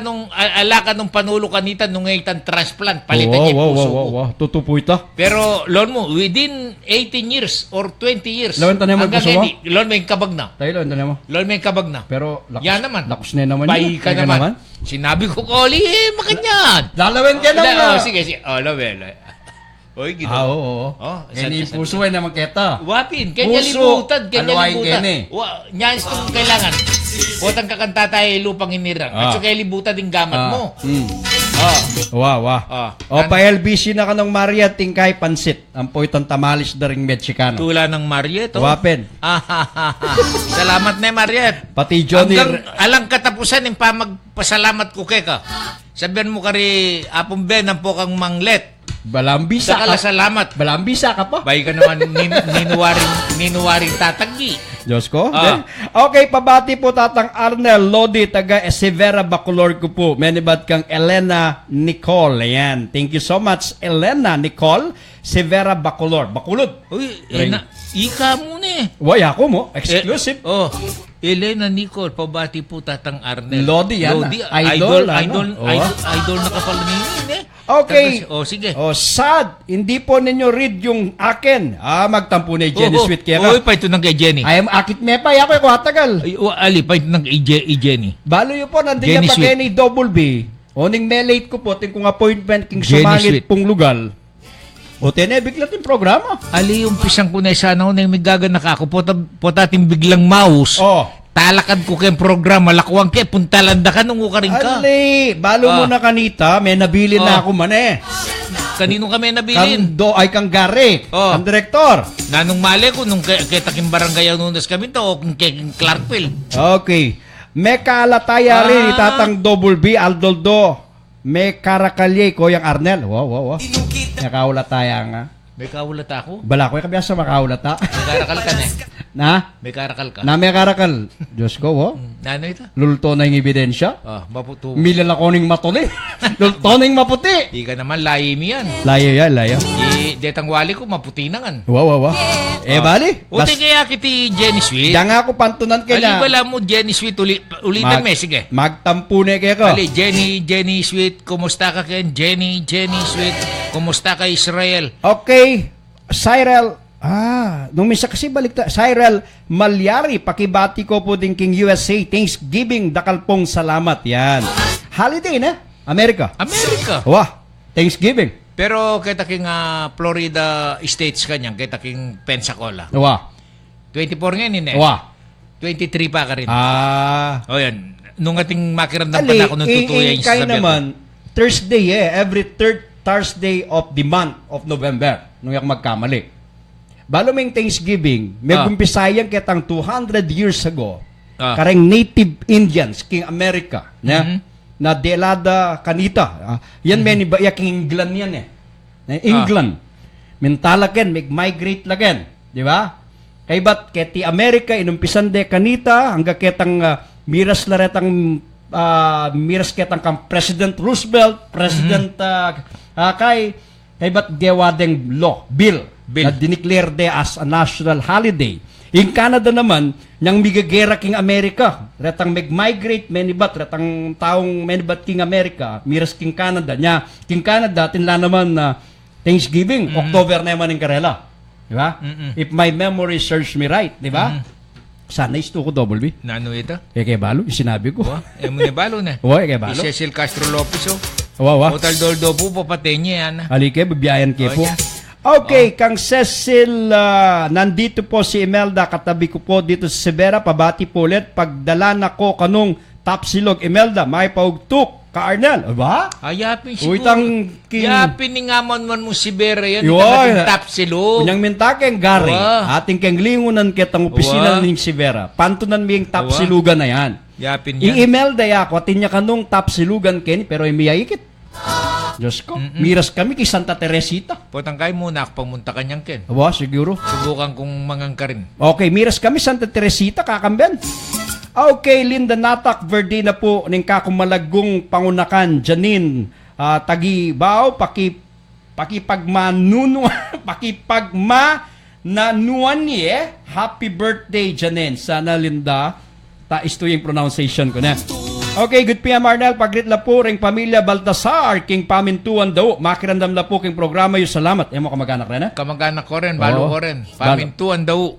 nung panulo kanita nung ngayon transplant, palitan niya yung puso ko. Tutupo ito. Pero, lon mo, within 18 years or 20 years, Lawan tanay mo yung puso mo? lon mo yung kabag na. Tayo, tanay mo. Lon mo yung kabag na. Pero, yan naman. lakus na naman Bay ka naman. Sinabi ko, Koli, makanyan. Lalawin ka naman. Sige. Lawel. Oy, gito. Yan yung puso ay naman kita. Wapin, kanya libutan. Kene. Nyan itong kailangan. Potang kakanta tayo lupang inirang. At so kaya libutan din gamat mo. Pa LBC na ka ng Maria tingkay pansit. Ang po itong tamalis na ring Mexicano. Tula ng Mariet. Wapin. Salamat na Mariet. Pati Johnny. Alang katapusan yung pamagpasalamat ko kay ka. Sabihan mo kari apong Ben ang po kang manglet. Balambisa ka. Salamat. Balambisa ka pa. Bay ka naman ninuwaring tatagi. Diyos ko. Okay, pabati po tatang Arnel Lodi, taga Severa Bacolod ko po. Menibad kang Elena Nicole. Ayan. Thank you so much, Elena Nicole, Severa Bacolod. Bacolod. Uy, ika mo na ni. Waya ko mo, exclusive. Elena Nicole, pabati po Tatang Arnel. Lodi yan, idol, ano? idol na kapal ni. Okay. Sige. Sad, hindi po ninyo read yung akin. Magtampo na Jenny Sweet kaya ka. Pa ito ng kay Jenny. I am akit mepay ako hatagal. Ali, pa ito ng Jenny. Balo yun po, nandiyan Jenny pa Sweet. kayo ni Double B. Oning melate ko po, ting kong appointment, king Jenny sumangit Sweet. pong lugal. O tinebig lang yung programa. Ali, yung pisang ko na sana ko na yung may gaganak ako. Po tating biglang mouse. Talakad ko kayong programa, lakwang kayo, puntalanda ka, nung ka rin ka. Ali, balo mo na kanita, may nabili na ako man eh. Kanino kami nabilin? Kang Gary, kang direktor. Nanong mali ko, nung kita king barangay nunas kami to, o kung king Clarkville. Okay. May kaalataya rin, itatang Double B, Aldoldo. May karakalye ko yung Arnel. Wow. May kaulataya nga. May kaulat ako? Bala ko yung kabiyasa makaulata. May karakal ka na eh. Na? May karakal ka. Na may karakal. Diyos ko, Ano ito? Lulto na yung ebidensya. Maputo. Milala ko ning matuli. Lulto na yung maputi. Di ka naman, layi mi yan. Layo. Detang wali ko, maputi na nga. Wow. Bali. Uti kaya kiti Jenny Sweet. Diyan nga ako pantunan Ali, kaya. wala mo Jenny Sweet, ulitan me, sige. Magtampo na kaya ko. Ali, Jenny Sweet, kumusta ka Ken? Jenny Sweet, kumusta ka Israel? Okay. Cyril. Nung misa kasi balik Cyril Malyari, pakibati ko po din king USA. Thanksgiving, dakal pong salamat. Yan. Holiday na. Amerika. Wah. Thanksgiving. Pero kita king Florida States kanyang, kita king Pensacola. Wah. 24 ngayon eh. Wah. 23 pa ka rin. O yan. Nung ating makiramdam pa na ako nung tutuya yung kayo sasabihan ko. naman, Thursday every third Thursday of the month of November. Nung yung magkamali. Balo may Thanksgiving, may gumpisayang kitang 200 years ago, kareng native Indians, king America, na delada kanita. Yan may iba, king England yan eh. England. Mintalaken, migrate lagen. Di ba? Kay ba't keti Amerika, inumpisan de kanita, hanggang ketang miras ketang kang President Roosevelt, President kay ba't gewadeng bill. Na dineclare de as a national holiday. In Canada naman, nang migagera king Amerika, retang migrate menibat, retang taong menibat king Amerika, miras king Canada. Nya, king Canada, tinla naman na Thanksgiving, October naman yung karela. Di ba? If my memory serves me right, di ba? Sana isto ko double B. Nano ito? Kay balo, sinabi ko. Mo ni balo na. Kay balo. Cecil Castro Lopez Hotel Doldo po, papatenye yan. Halike, bibiyayan ke po. Okay, Kang Cecil, nandito po si Imelda, katabi ko po dito sa Severa, pabati po ulit, pagdala na ko kanong Tapsilog. Imelda, may paugtuk, ka Arnel, ba? Yapin siguro. Yapin ni nga man mo si Vera yan, ikating Tapsilog. Kunyang mintakeng Gary, ating keng lingunan kitang opisina ng Severa, pantunan miyang Tapsilugan na yan. Yapin yan. I-Imelda ya, kwatin niya kanong Tapsilugan ken, pero imiyayikit. Diyos ko, miras kami kay Santa Teresita. Potang kayo muna ako pamunta kanyang ken. Siguro. Subukan kong mangangka rin. Okay, miras kami Santa Teresita, kakamben. Okay, Linda Natak, Verdina po, ning kakumalagong pangunakan, Janine, Tagibaw, pakipagmanuan niye. Happy birthday, Janine. Sana, Linda, isto yung pronunciation ko na. Okay, good PM Arnel, pagrit la po ring pamilya Baltasar, king pamintuan daw, makirandam la po king programa yung salamat. Mo kamag-anak rin, Kamag-anak ko rin, balo ko rin. Pamintuan daw.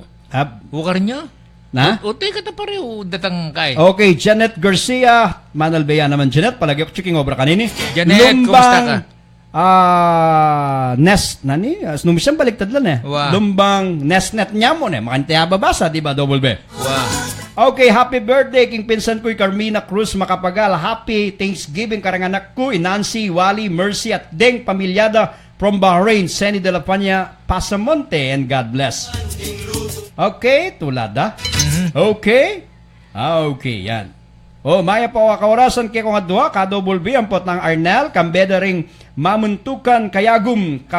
Bukar niya? Na? Uti ka ta pareho, datang kay. Okay, Janet Garcia, Manal Bea naman Janet, palagi ako checking obra kanini. Janet, kumusta ka? Nani? Numisang baliktad lang eh. Wow. Lumbang Nestnet niya mo makantaya babasa, di ba, Double B? Wow. Okay, happy birthday king pinsan ko Carmina Cruz Makapagal. Happy Thanksgiving karanganak ko Nancy, Wally, Mercy at Deng pamilyada from Bahrain, Seni de la Panya, Pasamonte, and God bless. Okay, tulada. Okay. Okay, yan. Maya pa kaorasan kay kong adwa, ka Double B ang pot ng Arnel, kambeda ring mamuntukan kayagum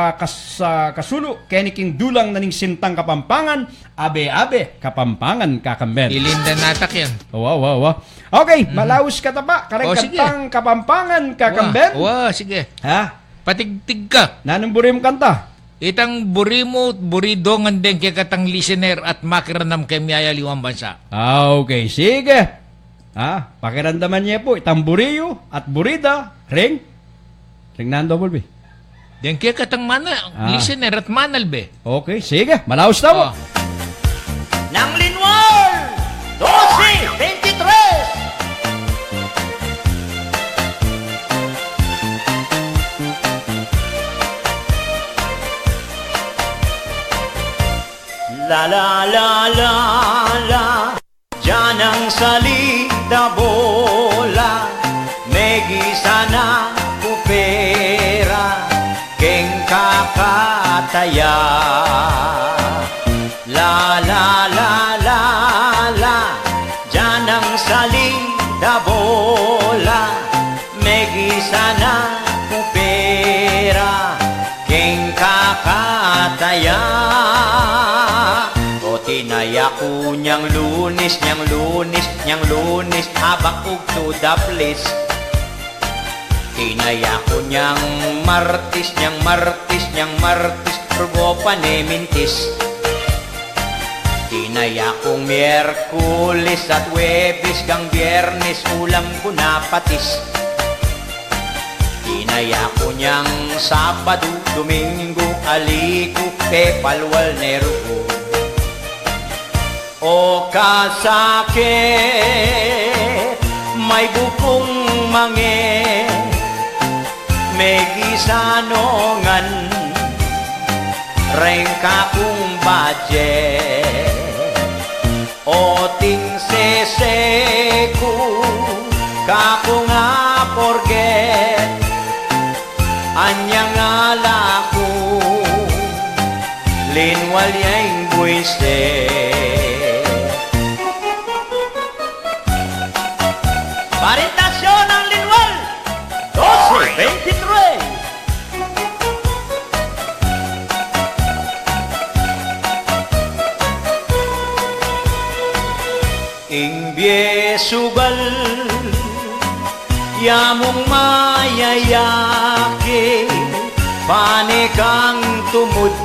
kasulo keniking dulang naning sintang Kapampangan, abe-abe Kapampangan kakamben. Ilinda natak yan. Wow. Okay, malawis ka taba, kareng kantang Kapampangan kakamben. Sige. Ha? Patigtig ka. Nanong burim kanta? Itang burimo, buridongan din kay katang listener at makiranam kay miyaya liwang bansa. Okay, sige. Pakiramdaman niya po, itang buriyo at burida, ring Nando Bolby. Den kay katang listener at manal be. Okay, sige, malaos na mo. Oh. Nang Linwal 12-23. La la la la la, dyan ang salida bola, megi sana kupera, keng kakataya. La la la la la, dyan ang salida bola, megi sana kupera, keng kakataya. O tinaya ko niyang lunis, habang ugto da place. Tinaya ko niyang martis, rugo panemintis. Tinaya kong Miyerkules at Webes gang Biyernes, ulam ko na patis. Tinaya ko niyang Sabado, Domingo, Aliko, Pepalwal, Nerugo. O kasakit, may bukong mange, may gisanongan, rengka kong budget. O ting seseko, kako nga forget, anyang alako, linwal yaing buwiste. Parentasyon ng Linwal 12-23. Ingbye subal, yamong mayayaki, panikang tumud,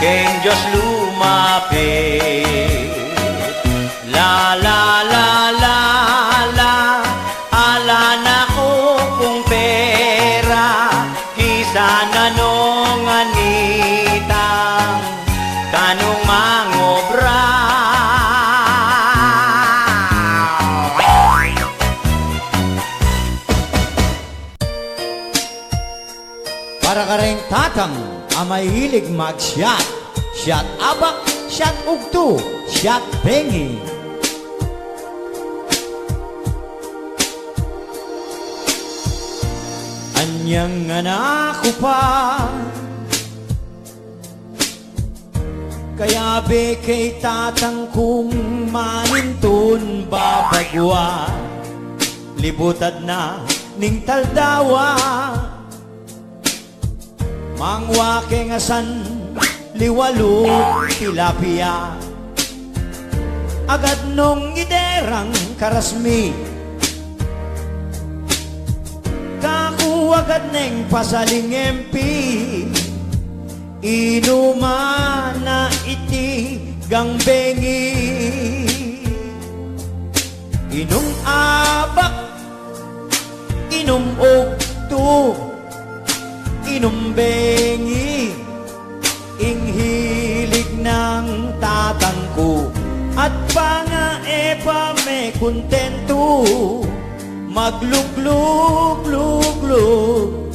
keng Diyos lumapit. La la la la la, ala na ko kung pera, kisa na nung anitang kanong mangobra. Para ka rin tatang amay hilig mag-shot, shot abak, shot ugto, shot bengi. Anyang anak ko pa, kaya be kay tatang kong manintun babagwa, libutad na ning taldawa, mangwa keng asan liwalo tilapia, agad nung iderang karasmi, agad neng pasaling MP, inuman na iti gangbengi, inum abak, inum ugto, inum bengi, inghilig ng tatang ko, at pangaepa may kontento, magluglug-luglug,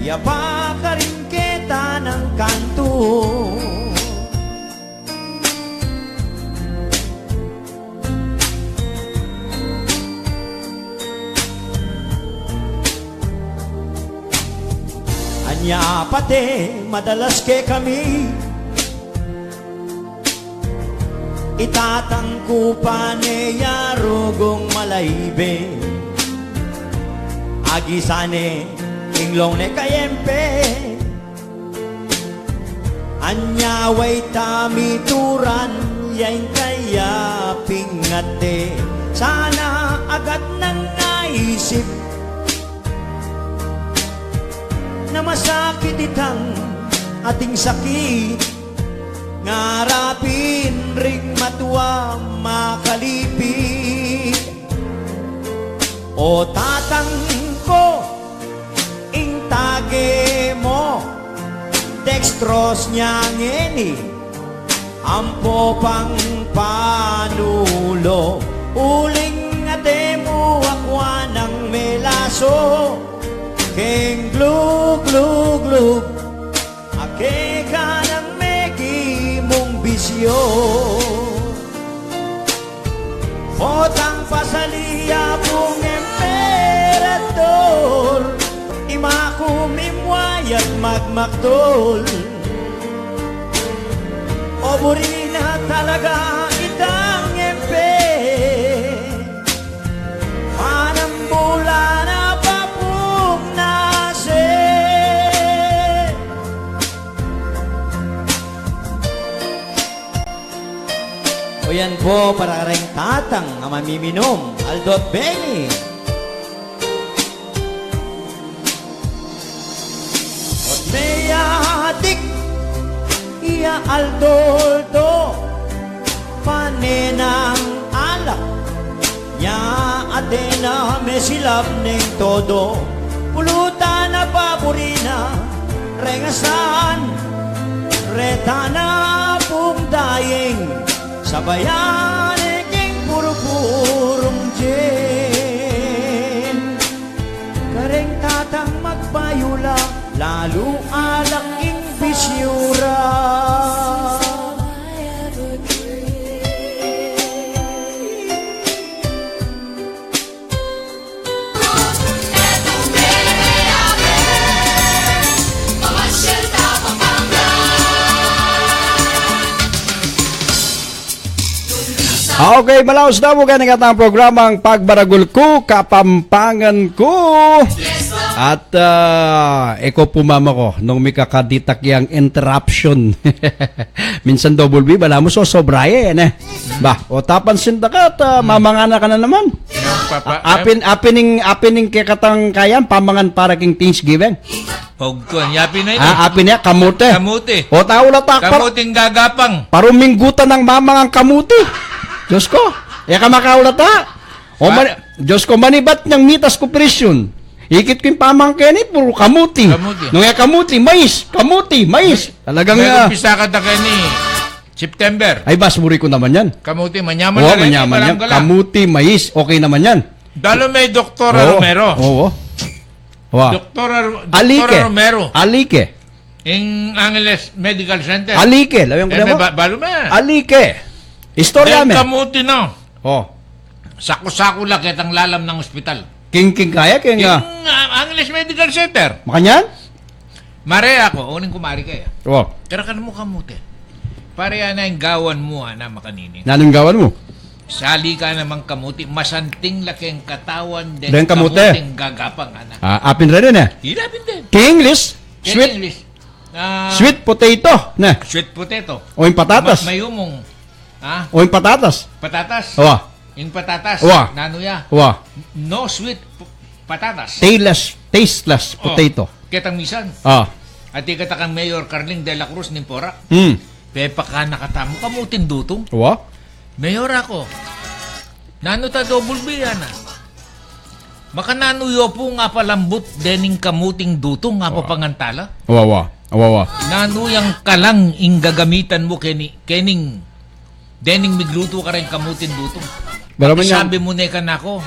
yapa ka rin kita ng kanto. Anya pate, madalas ke kami, itatang ko pa niya rugong malaybe, agisane inglong ne kayempe, anyaway tamituran yang kaya pingate, sana agad nang naisip, na masakit itang ating sakit. Ngarapin ring matuwa makalipit. O tatang ko, ing tage mo, dextros niya ngeni, ampo pang panulo. Uling ate mo akwa ng melaso, keng glug glug glug, ake ka ng megi mong bisyo. Otang pasaliya pong emperador, imakum imwayat magmaktol. O buri na talaga itang empe, panambula na papung nase. O yan po para ring tatang ang mamiminom, Aldo at Benny. At may adik, iya Aldoldo, panenang alak, nya adena mesilap ning todo. Pulutan na paborina, rengasan, retana pong dayeng, sabayan iking puro-purong jen. Kareng tatang magbayula, lalo alak ing bisyura. Okay, malaos na mo ganang atang programang Pagbaragul ko, Kapampangan ko. At eko pumama ko nung may kakaditak yang interruption. Minsan double B, bala mo so sobraye yan eh. Ba, o tapan sindakat, mamangana ka na naman. Apining kekatang kayan, pamangan para king Thanksgiving. Pagkuhan, yapi na ito. Apin niya, kamote. Kamuti. O tao latak, Kamuting gagapang. paruminggutan ng mamangang kamuti. Diyos ko, ka makaulat ha. Diyos ko, manibat niyang mitas ko presyon. Ikit ko yung pamangkin eh, puro kamuti. Kamuti. Nung kamuti, mais. Kamuti, mais. Talagang May umpisa ka na ni September. ay basburi ko naman yan. Kamuti, manyaman Oo, na rin. manyaman yan. Walang gala. Kamuti, mais, okay naman yan. Dalo may Dr. Oo, Romero. Oo. Wow. Dr. Alike. Romero. Alike. In Angeles Medical Center. Alike. Lawang ko na mo? Balo na. Alike. Istorya Dahil me. kamuti na. Oh. Sako-sako lang kitang lalam ng ospital. King kaya, king In Angeles Medical Center. makanyan? Mare ako, uning kumari kaya. Oh. Pero ka mo kamuti. Pare na yung gawan mo na makanini. Nanong gawan mo? Sali ka namang kamuti, masanting laki ang katawan din. Den kamuti. Kamuting gagapang anak. Apin rin eh. Hilapin din. King English. In Sweet. English. Sweet potato. Na. Sweet potato. O yung patatas. May umong. Ha? O yung patatas. Patatas. Owa. Yung patatas. Owa. Nanuya. Owa. No sweet patatas. Tasteless potato. Kitang misan. Ah. At ikatakang Mayor Carling de la Cruz ng Pora. Pepa ka nakatamo kamutin dutong. Owa. Mayor ako. Nano ta double B yan ah. Makananuyo po nga palambot dening kamuting dutong nga pa pangantala. Owa. Nanuyang kalang ing gagamitan mo kening dening migluto ka rin kamutin dutong. Baraman yan. Sabi mo na ka nako.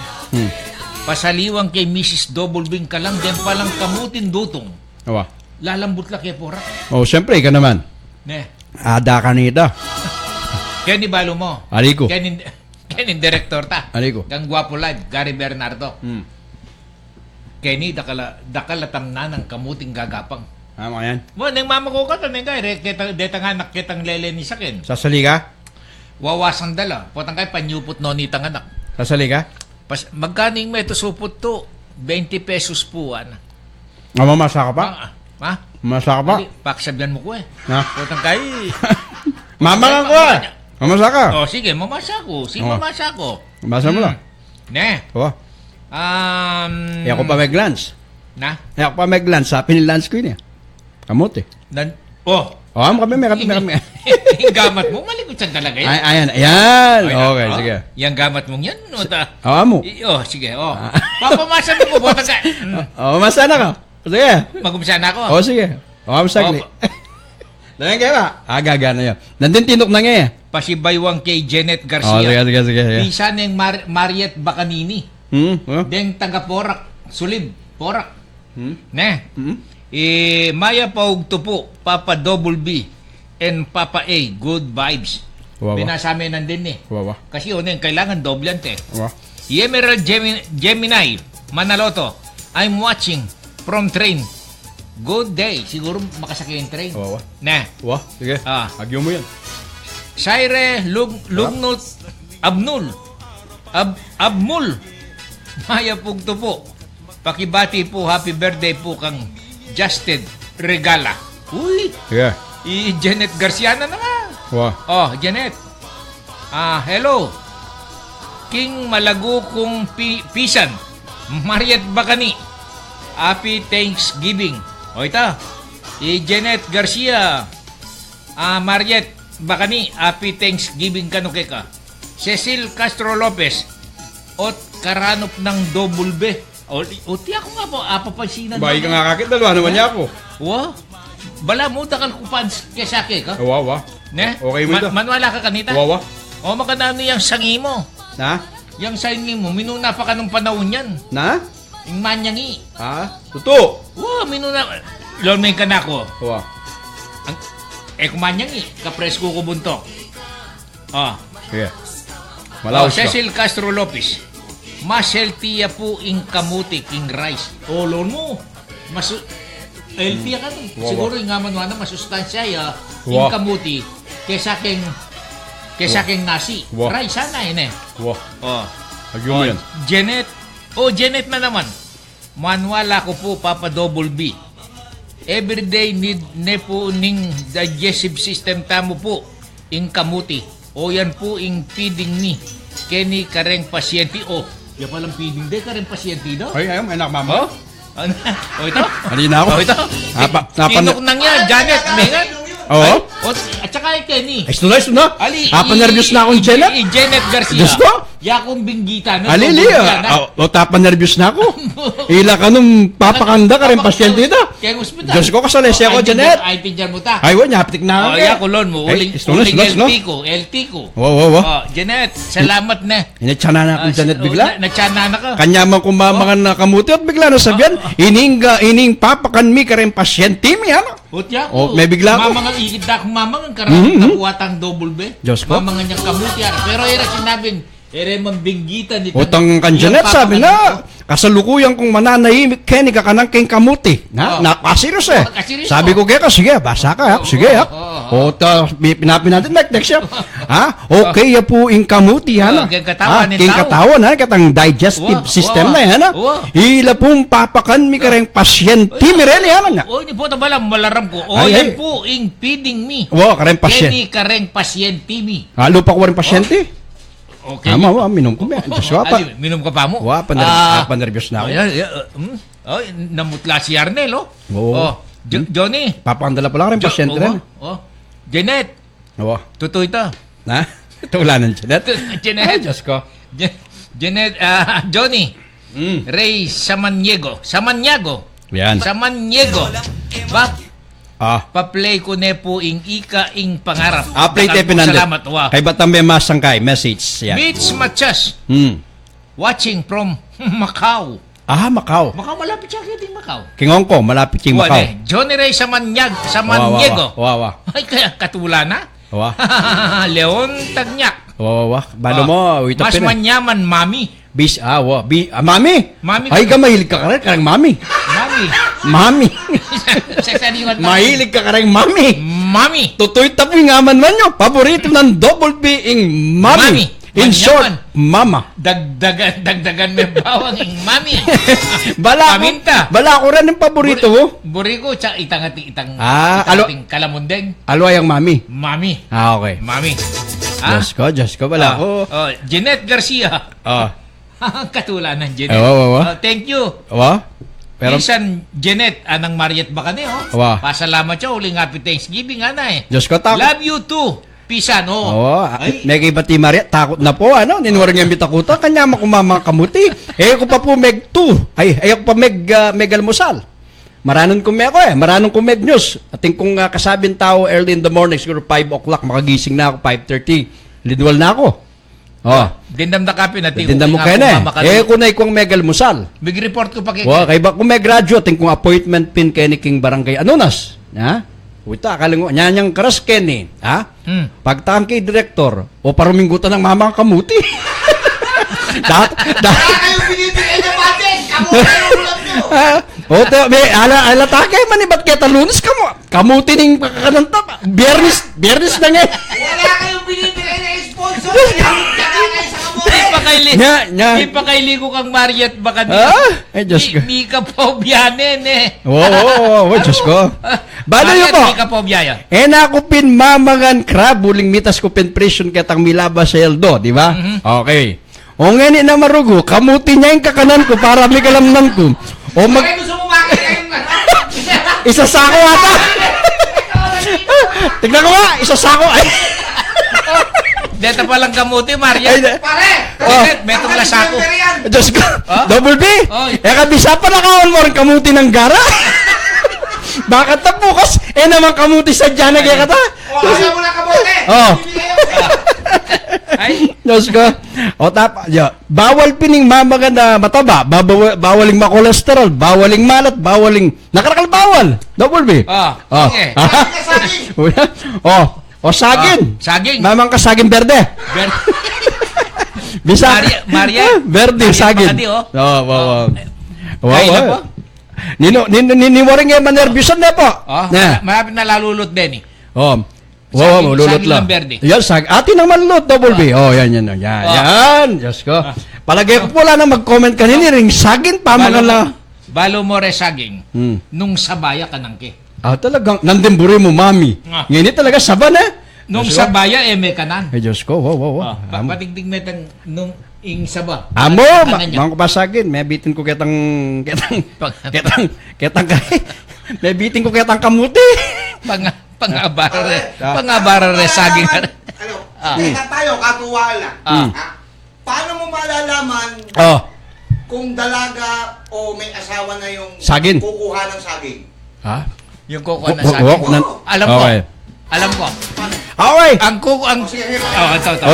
Pasaliwang kay Mrs. Double Bing ka lang, den palang kamutin dutong. Owa. Lalambot la kay Pora. O, siyempre, ka naman. Ne. Ada ka nita. Kaya ni balo mo. Aliko. Kaya ni director ta. Aliko. Kang Guapo Live, Gary Bernardo. Kaya ni dakalatam na ng kamuting gagapang. Tama yan. Mo, nang mama ko ka, taneng ka, deta nga nakitang lele ni sakin. Sasali ka? Wawasang dala. Potang kay panyupot no ni tanganak. Sasali ka? Magkaning meto supot to? 20 pesos po, Mamasa ka pa? Ha? Mamasa ka pa? Paksabihan mo ko eh. Ha? Potang kay... Mama lang ko eh. Mamasa ka? Oh, sige, mamasa ko. Mamasa ko. Mamasa mo lang. Ne. Owa. Ako pa may glance. Na? Ayak pa may glance, sa pinilance ko yun eh. Kamote. Kami, may kami. Yung gamat mo, malikot siya talaga yan. Ayan. Okay, sige. Yung gamat mong yan, no? Mo. Sige, Papamasan mo po, bota ka. Masana ka. Sige. Mag-umisa na ako. Sige. Sagli. Dahil kayo ba? Gagana yun. Nandun tinok na nga eh. Pasibaywang kay Janet Garcia. Sige. Bisa ng Mariet Bacanini. Deng taga Porac. Sulib. Porac. Ne? Maya Paug Tupo, Papa Double B, and Papa A, good vibes. Binasami nandun eh. Kasi yun kailangan doblante. Emerald Gemini, Manaloto, I'm watching from train. Good day. Siguro makasakay yung train. Ne? Sige. Agyo mo yan. Saire Lugnut Abnul Maya Paug Tupo, pakibati po, happy birthday po kang Justin Regala. Uy! Sige. Janet Garcia na naman. Janet. Hello. King Malago kong Pisan. Mariet Bacani. Happy Thanksgiving. Ito. Janet Garcia. Mariet Bacani. Happy Thanksgiving kanukeka. Cecil Castro Lopez. Ot karanop ng double B. Ti ako nga po, papansinan. Bahay ka nga kakit, dalawa naman niya ako. Bala mo, dakal ko pa kesake ka. Ne? Okay mo ito. Manwala ka kanita. Makadano yung sangi mo. Na? Yung sangi mo, minuna pa ka nung panahon yan. Na? Yung manyangi. Tuto. Minuna. Lon may ka na ko. Kumanyangi, kapresko ko buntok. Sige. Malaos ka. Cecil Castro Lopez. Mas healthy po in kamuti, king rice. Lon mo. Mas healthy ka to. Siguro yung nga manwana, masustansya in kamuti kesa king nasi. Rice sana yun eh. Agyo mo yan. Janet. Janet na naman. Manwala ko po, Papa Double B. Everyday need ne po ning digestive system tamo po in kamuti. Yan po in feeding me. Kenny kareng pasyente. Yan palang feeding day kareng pasyente daw. Ay, may nakmama. Ito? Halina ako. Ito? Tinok nang yan, Janet. Mengan. At saka Kenny. Ay, na. Nervous na akong Janet. Janet Garcia. Diyos ko? Yakong binggita. Alili. Nervous na ako. Ila ka nung papakanda ka rin pasyente ito. Kaya hospital. Diyos ko, kasalesi ako, Janet. Ay, pinjan mo ta. Ay, naptik na ako. Yakulon mo. Uling LT ko. Janet, salamat na. Inatsana na akong Janet bigla. Natsana na ka. Kanyaman kumamangan na kamuti at bigla na sabihan, ining papakan mi ka rin pasyente mi, ano? May bigla ko. Mamangang ikit na kung mamangang karamang kapuatang double B. Diyos ko. Mamangang niyang kamuti. Pero sinabing, mambinggitan nito. Utang kan Janet, sabi na, kasalukuyan kong mananahimik, Kenny ka kanang keng kamuti. Nakasiros eh. Sabi ko, kaya sige, basa ka, sige, pinapin natin, next siya. Okay, po in kamuti, king katawan, katang digestive system na, hila pong papakan mi kareng pasyente, mireli, nga. Hindi po tabalang malaram ko. Yan po in feeding me. Kareng pasyente. Kenny kareng pasyente mi. Lupa ko rin pasyente. Okay. Minom ko ba? Minom ka pa mo? Panervyos na ako. Namutla si Arnel, Johnny. Papakandala pala ka rin pasyente rin. Janet. Totoo ito. Ito ng Janet. Janet. Diyos ko. Janet, Johnny. Ray Samaniego. Yan. Samaniego. Pa-play ko na po ing pangarap. Play tape pinandit. Salamat. Kay Batambe Masangkay, message. Yan. Mitch Machas. Watching from Macau. Macau. Macau, malapit siya kaya din Macau. King Hong Kong, malapit King Macau. Johnny Ray Samaniego. Ay, kaya katula na. Leon Tagnak. Balo mo, mas manyaman, Mami. Mami. Ay, mahilig ka rin, karang Mami. Mami. Mahilig ka karang Mami. Tutoy tapoy nga man nyo. Paborito ng double being Mami. In short, Mama. Dagdagan may bawang yung Mami. Bala ko rin yung paborito mo. Buriko, itang kalamundeng. Aloy ang Mami. Okay. Mami. Diyos ko, bala ko. Janet Garcia. Katula ng Janet. Thank you. Pero, Minsan, Janet, anang Mariet Bacane, oh. Wa. Pasalamat siya, uling happy Thanksgiving, ana eh. Diyos ko, takot. Love you too. Pisan, oh. Oo, may iba ti Maria, takot na po, ano, ninuwar nga bitakuta, kanya makumama kamuti. Ko pa po meg 2, ko pa meg almusal. Maranon kumeg ako maranon kumeg news. Ating kung kasabing tao early in the morning, siguro 5 o'clock, makagising na ako, 5:30, lidwal na ako. Oh, Dindam na kape na tindam mo kayo na kunay kong meg almusal. Big report ko pa kay. Kay ba kung may graduate, ating kung appointment pin kay ni King Barangay Anonas. Ha? Uta, akaling nyanyang karas Kenny, ha? Pagtaan kay director, o paruminggutan ng mamang kamuti. Kayo binibigay na budget! O, may ala takay man ba't kita lunes kamuti ning pagkakananta. Biyernes na nga. Wala kayong binibigay na sponsor! Kaya sa kamote! Nya. Ipakailigo kang Mariet Bacane. Ay, Diyos ko. Mika Pobianen eh. Oo, Diyos ko. Balo yun po. Mika Pobiaya. Nakupin mamangan crab, uling mitas ko pin presyon ketang milaba sa eldo, di ba? Okay. O nga na marugo, kamuti niya yung kakanan ko para may kalamnan ko. O Bakit gusto mo makakaya yung isasako ata. Tignan ko nga, isasako. Ay. Dito pa lang kamuti, Mariet. Pare! Metong lasako. Diyos ko, double B. Oy. Kabisa pa nakaon mo rin kamuti ng gara. Bakit na bukas? Naman kamuti sa dyan na kaya kata. Kaya mo na kamote! Oh. Bibigay ako. Ay, Diyos ko. Bawal pining mamaga na mataba. Bawaling makolesterol. Bawaling malat. Bawaling nakarakal bawal. Double B. sige. Saging. Saging. Mamang ka saging berde. Bisa. Maria. Verde, saging. Bacane, oh. Wow, na po? Niwaring nga manervyusan na po. Malapit na lalulot din eh. Wow, lulot saging lang. ng berde. Yan, atin ang malulot, double B. Yan. Diyos ko. Palagay ko wala na mag-comment kanina ring saging pa mga la. Balo mo re saging. Nung sabaya ka nang ke. Talagang nandimburi mo, mami. Ngayon talaga saban Nung sabaya may kanan. Ay, Diyos ko, wow. Patigdig metang nung ing saba. Amo, Kanan niya. mga pasagin, may bitin ko ketang may bitin ko ketang kamuti. Pangabara re saging. Teka tayo, katuwaan lang. Paano mo malalaman kung dalaga o may asawa na yung Saging. kukuha ng saging? Ha? Yung kukuha na saging. Alam ko. Okay. Alam ko. Okay.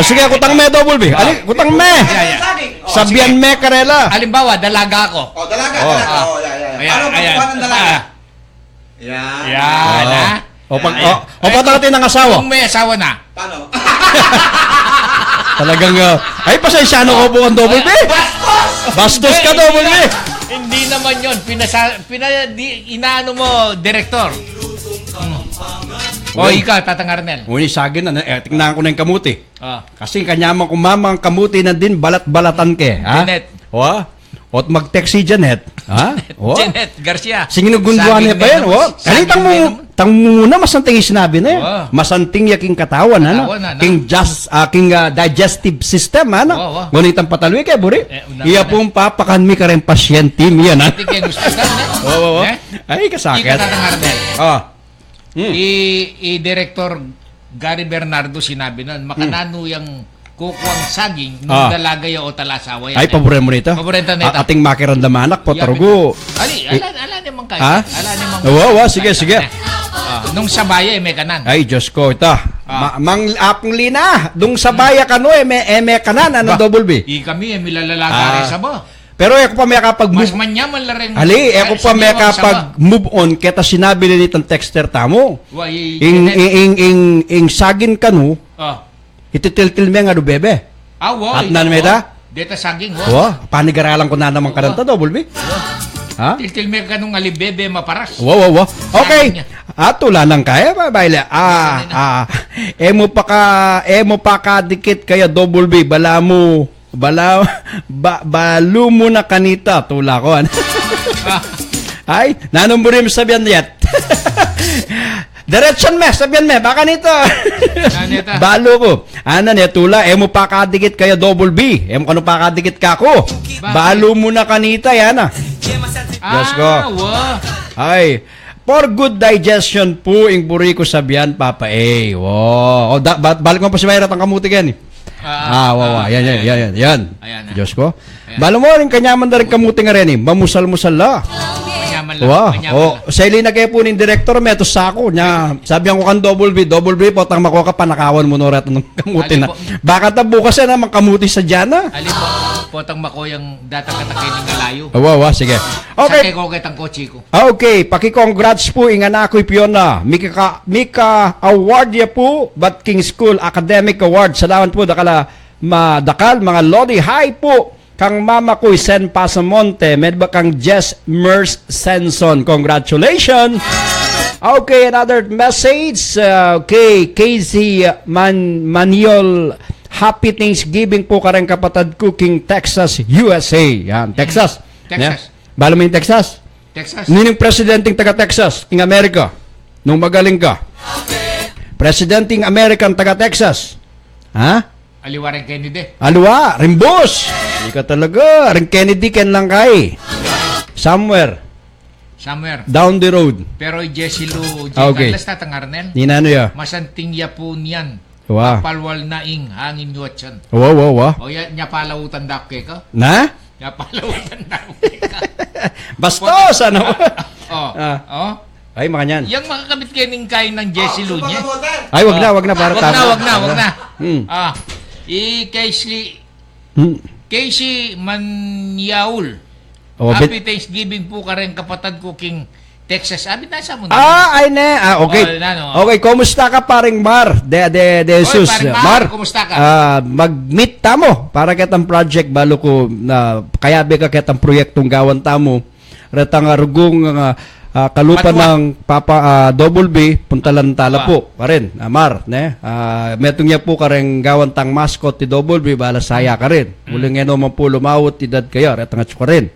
Sige, kutang me double B. Ali, kutang me. Saging. Sabihan me karela. Halimbawa, dalaga ako. Dalaga. Ayan, Paano ayan. kukuha ng dalaga? Yan, ha? Patalatin ng asawa. Kung may asawa na. Paano? Talagang, pasensyano ko po ang double B. Bastos ka double B. Hindi naman yun. Inaano mo, direktor. Ikaw, Tatang Arnel. Uni sagin na, tingnan ko na yung kamuti. Kasi kanyamang kumamang kamuti na din balat-balatan ke. Janet. Ot mag-text si Janet. Janet Garcia. Singinugunduan niya ba yan? Kalitang mo, tang muna masanting sinabi na yan. Masanting yaking katawan, King digestive system, Ngunit ang pataloy kay Buri. Iya pong papakan mi ka rin pasyente mi yan, Ay, kasakit. Ika, Tatang Arnel. I-Director Gary Bernardo sinabi na, makanano yung kukuang saging nung dalaga o talasawa yan. Ay, paborito mo nito? Paborito nito. Ating makirandamanak po, tarugo. Ala naman kayo. Ala naman. Sige. Nung sabaya, may kanan. Ay, Diyos ko, ito. Mang apong lina. Dung sabaya kano, may kanan, double B. Kami, milalalaga rin saba. Pero ako pa may kapag-move. Mas manyaman la rin. Ako pa may kapag-move on, kita sinabi na nitong texter tamo. Ing sagin kanu, ititil-til me nga do bebe. At nanmeda? Deta saging, panigaralan ko na naman karanta, double B. Til-til me kanong alibebe maparas. Wow. Okay. Tula nang kaya, babayle. Emo pa ka dikit kaya double B, balo mo na kanita, tula ko. Ay, nanumburim sabihan niyat. Diretsyon me, sabihan me, baka nito. Balo ko. Niya, tula, mo pa kadikit kaya double B. Kano pa kadikit ka ko. Balo mo na kanita, yan Diyos ko. Wow. Ay, for good digestion po, ing buri ko sabihan, Papa A. Wow. O, balik mo pa si Mayrat ang kamuti yan. Wow. Yan. Ayan. Diyos ko. Balo mo rin, kanyaman na rin kamuti nga rin. Mamusal-musal la. Manyaman lang. Wow. Manyaman lang. Sa ili na kayo po ng director, meto sa ako. Sabi ko kan double B po, tang makuha ka, panakawan mo norat ng kamuti na. Po. Baka ta bukas na naman kamuti sa dyan, Ali po, potang makoyang datang katakiling ngalayo. Wow, sige. Okay. Okay. Sakay ko kitang kotse ko. Okay, paki-congrats po ingan ako'y Piona. Mika award ya po, Bat King School Academic Award. Salamat po dakala madakal mga Lodi High po. Kang mama ko'y Sen Pasamonte, medba kang Jess Mers Senson. Congratulations. Okay, another message. Okay, Casey Maniol. Happy Thanksgiving po karang kapatid ko King Texas, USA. Yan, Texas. Texas. Yeah. Balo mo yung Texas? Texas. Nining presidenting taga Texas, King America. Nung magaling ka. Presidenting American taga Texas. Ha? Aliwa rin Kennedy. Alwa, Rimbos. Hindi ka talaga. Ring Kennedy ken lang kay. Somewhere down the road. Pero Jesse Lou, Okay. Carlos tatangarnel. Ni nano ya? Masanting ya po niyan. Wow. Palwal na ing hangin yuatsan. Wow. O ya, nya palawutan dakke ka. Na? Nya palawutan dakke ka. Bastos ano? Oh. Ay makanyan. Yang makakabit kayo kain ng Jesse Lou niya. Ay wag na para Wag na. Hmm. Casey Manyaul. Oh, Happy Thanksgiving po ka rin kapatid ko King Texas. Abi na sa mo na. Ay ne. Okay. Oh, nano. Okay, kumusta ka paring Mar? De Jesus. paring Mar, kumusta ka? Mag-meet tamo para kitang project balo ko na kaya be ka kitang proyektong gawan tamo. Retang rugong kalupa Patwa. ng Papa Double B puntalan tala po parin Mar ne metong niya po kareng gawan tang mascot ti Double B bala saya ka rin muling ngeno man po lumawot tidad kayo retang at ka rin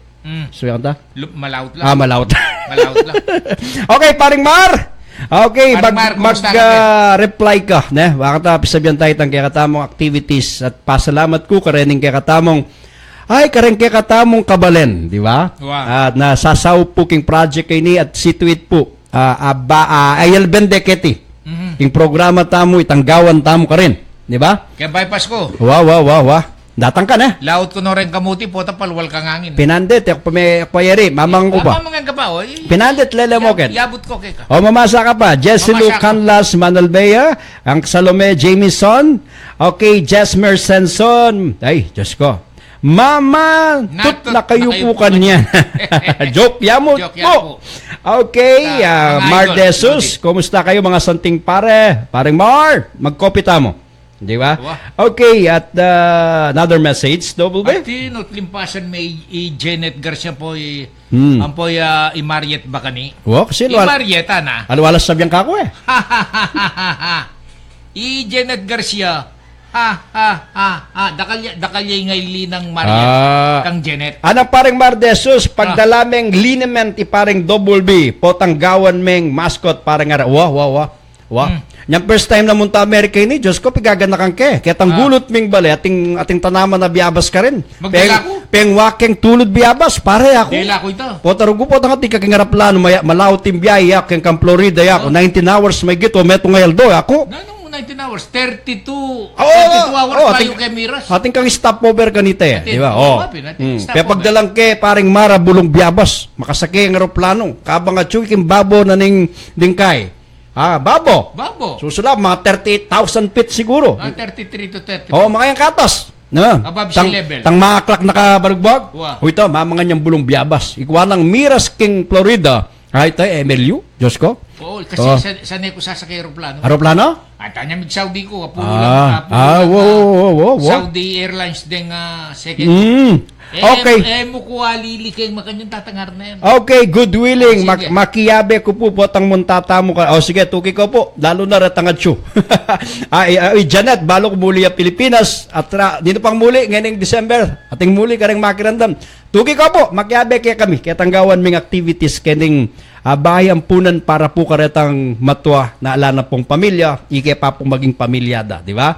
so yan ta Malaut lang. malawt Malaut lang. okay paring Mar okay Paring Mar, kumusta ka, reply ka ne baka ta sabihan tayo tang kaya katamong activities at pasalamat ko karening kaya katamong ay, kareng kaya katamong kabalen, di ba? Wow. At nasasaw po king project kay ni at situate po. Ayel Bendeketi. King programa tamo, itanggawan tamo ka rin. Di ba? Kaya bypass ko. Wow. Datang ka na. Laut ko no rin kamuti, pota palwal kang hangin. Pinandit, ako payari, mamang ko ba? Mamang ka pa, oy. Pinandit, lele mo ken. Yabot ko kay ka. O mamasa ka pa, Jessilu Mamasa ka. Canlas Manalbea, ang Salome Jamieson, okay, Jesmer Senson, ay, Diyos ko. Mama, tut na kayo po kanyan. Joke yamo Joke po. yamo. Okay, Mga Mar idol, Desus, kumusta kayo mga santing pare? Paring Mar, magkopita mo. Di ba? Okay, at another message, Double At B. limpasan may Janet Garcia po ang po Mariet Bakani. Wow, kasi Marieta na. alwalas sabyang kako eh. Janet Garcia. Dakalya ngay ng Mariet kang Janet. Anak paring Mar Desus, pagdalameng liniment iparing Double B, potang gawan meng mascot paring ara. Wow. Yang first time na munta Amerika ini, Diyos ko, pigagana kang ke. Kaya tang gulot ming bali, ating tanaman na biyabas ka rin. Magdala ko. Pengwakeng tulod biyabas, pare ako. Dela ko ito. Potarugo po tang ating kakingarap plano, malaw timbiyaya, keng kang Florida ya, 19 hours may gito, meto ngayaldo, ako. Nanong 19 hours? 32 hours tayo kay Miras. Ating kang stopover kanita eh. Di ba? Stopover. Kaya pagdalang ke, paring Mara, bulong biyabas, makasakay ang aeroplano, kabang at chuking babo na ning dingkay. Babo. Susulab, mga 38,000 feet siguro. 33 to 30. Makayang katas. Above sea level. Tang maaklak nakabarugbag. Wow. Ito, mamangan niyang bulong biyabas. Ikuha ng Miras King, Florida. Ito, MLU, Diyos ko. Oo, kasi sanay ko sasakay aeroplano. Aeroplano? At tanya mig Saudi ko, apulo lang. Wow. Saudi Airlines din second. Okay. Mo ko alili kay makanyang tatangar na yan. Okay, good willing. Sige. Makiyabe ko po potang muntata mo ka. Sige, tuki ko po. Lalo na ratangad siyo. Janet, balo ko muli ang Pilipinas. At dito pang muli, ngayong December. Ating muli ka rin makirandam. Tuki ko po. Makiyabe kaya kami. Kaya tanggawan ming activities kening bahay ampunan para po karetang matwa na alana pong pamilya. Ike pa pong maging pamilyada. Di ba?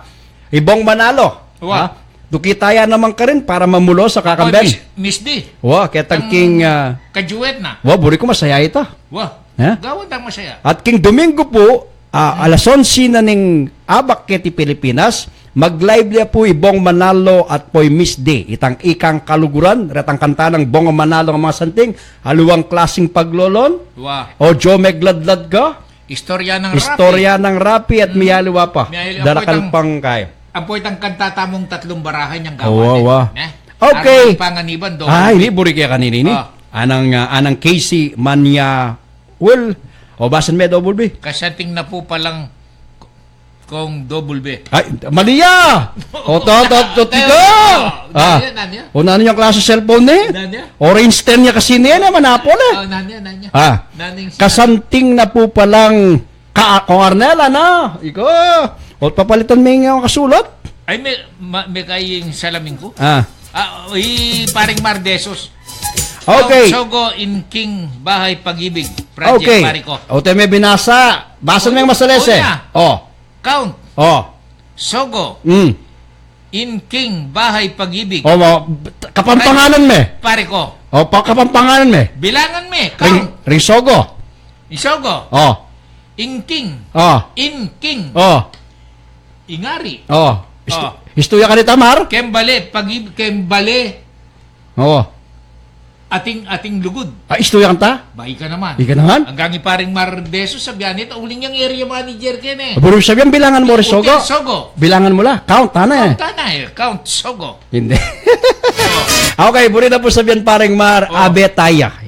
Ibong Manalo. Wow. Tukitaya naman ka rin para mamulo sa kakamben. Miss D. Wow, kaya tangking Kajuet na. Wa, buri ko masaya ita. Wah, Ha? gawad ang masaya. At king Domingo po, alas 11 na ning abak keti Pilipinas, mag-live liya po ibong Manalo at po'y Miss Day. Itang ikang kaluguran, retang kanta ng Bong Manalo ng mga santing, haluang klaseng paglolon, Wah, o Joe Megladlad ka, istorya ng istorya ng rapi at miyaliwa pa. Miyaliwa, Darakal ang pang kay. Ang poitang kanta tamong tatlong barahan niyang Wow, gawain. wow. Okay. Arang panganiban do. Ay, hindi buri kaya kanina ini. Ah. Anang Casey Manya, well, o basan me double B. Kasating na po palang kong double B. Ay, maliya! O, tito! Ah, Nanya? o nano yung klase cellphone ni? Nanya? Orange 10 niya kasi niya na, manapol eh. Oh, nanya. Ah, Naning kasanting na po palang kung Arnela na. Iko, o papalitan mo yung kasulat. Ay, may kaying salamin ko. Ah, Paring Mardesos. okay. Sogo in King Bahay Pag-ibig. Project Okay. pare ko. O, te may binasa. Basa mo yung masalese. Una. Oh, Count. oh, Sogo in King Bahay Pag-ibig. O, kapampangalan me. Pare ko. O, kapampangalan me. Bilangan me. Count. Risogo. Isogo. Oh, In King. oh, In King. oh, Ingari. oh. Oh. Istuya ka ni Tamar? Kembale. Pag-ibig. Kembale. Oo. Ating lugod. Istuya ka ta? Bayi ka naman. Ika naman? Hanggang iparing Mardesos sabihan ito, uling yung area manager ka na eh. Buro sabihan, bilangan mo rin Sogo. Okay, Sogo. Bilangan mo la. Count, ano eh. Count na eh. Count, Sogo. Hindi. Okay, buri na po sabihan paring Mar, abetaya.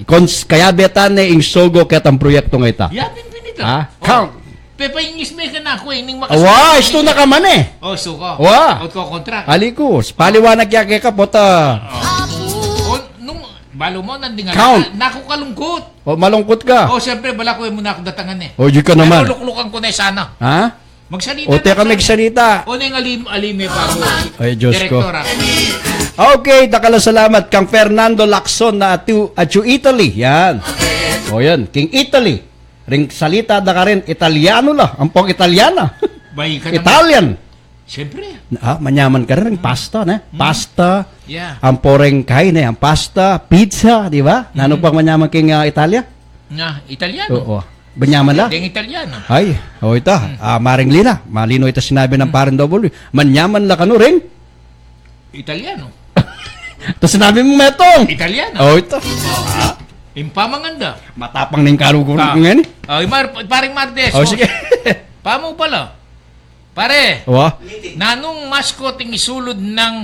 Kaya betan na yung Sogo ket ang proyekto nga ita. Yapin pinito. Ah, count. Pepaingis me ka na ako eh. Ning Awa, isto na ka man eh. Oh, suko. Wa. Out ko contract. Alikos, paliwanag kaya kaya ka pota. Oh, nung balo mo, nanding Count. Naku kalungkot. O, malungkot ka. Oh, siyempre, bala ko muna ako datangan eh. O, di ka naman. Pero luklukan ko na sana. Ha? Magsalita O, teka na sana. magsalita. O, nang alime pa ako. Ay, Diyos ko. Direktora. Okay, takala salamat kang Fernando Lacson na at Italy. Yan. O yan, King Italy. Ring salita da ka rin, Italiano la. Ang pong Italiana. Bayi ka naman. Italian. Siyempre. Manyaman ka rin, pasta na. Pasta. Yeah. Ang poreng kain na, ang pasta, pizza, di ba? Nano pang manyaman king Italia? Nga, Italiano. Oo. Banyaman la. Deng Italiano. Ay, o ito. Maring Lina. Malino ito sinabi ng parang double. Manyaman la ka no ring. Italiano. Ito sinabi mo metong. Italiano. O ito. Impamanganda. Matapang na yung kaluguran ko ngayon. Oh, paring Mardes. O sige. Pamo pala. Pare, Awa. nanong mascoting isulod ng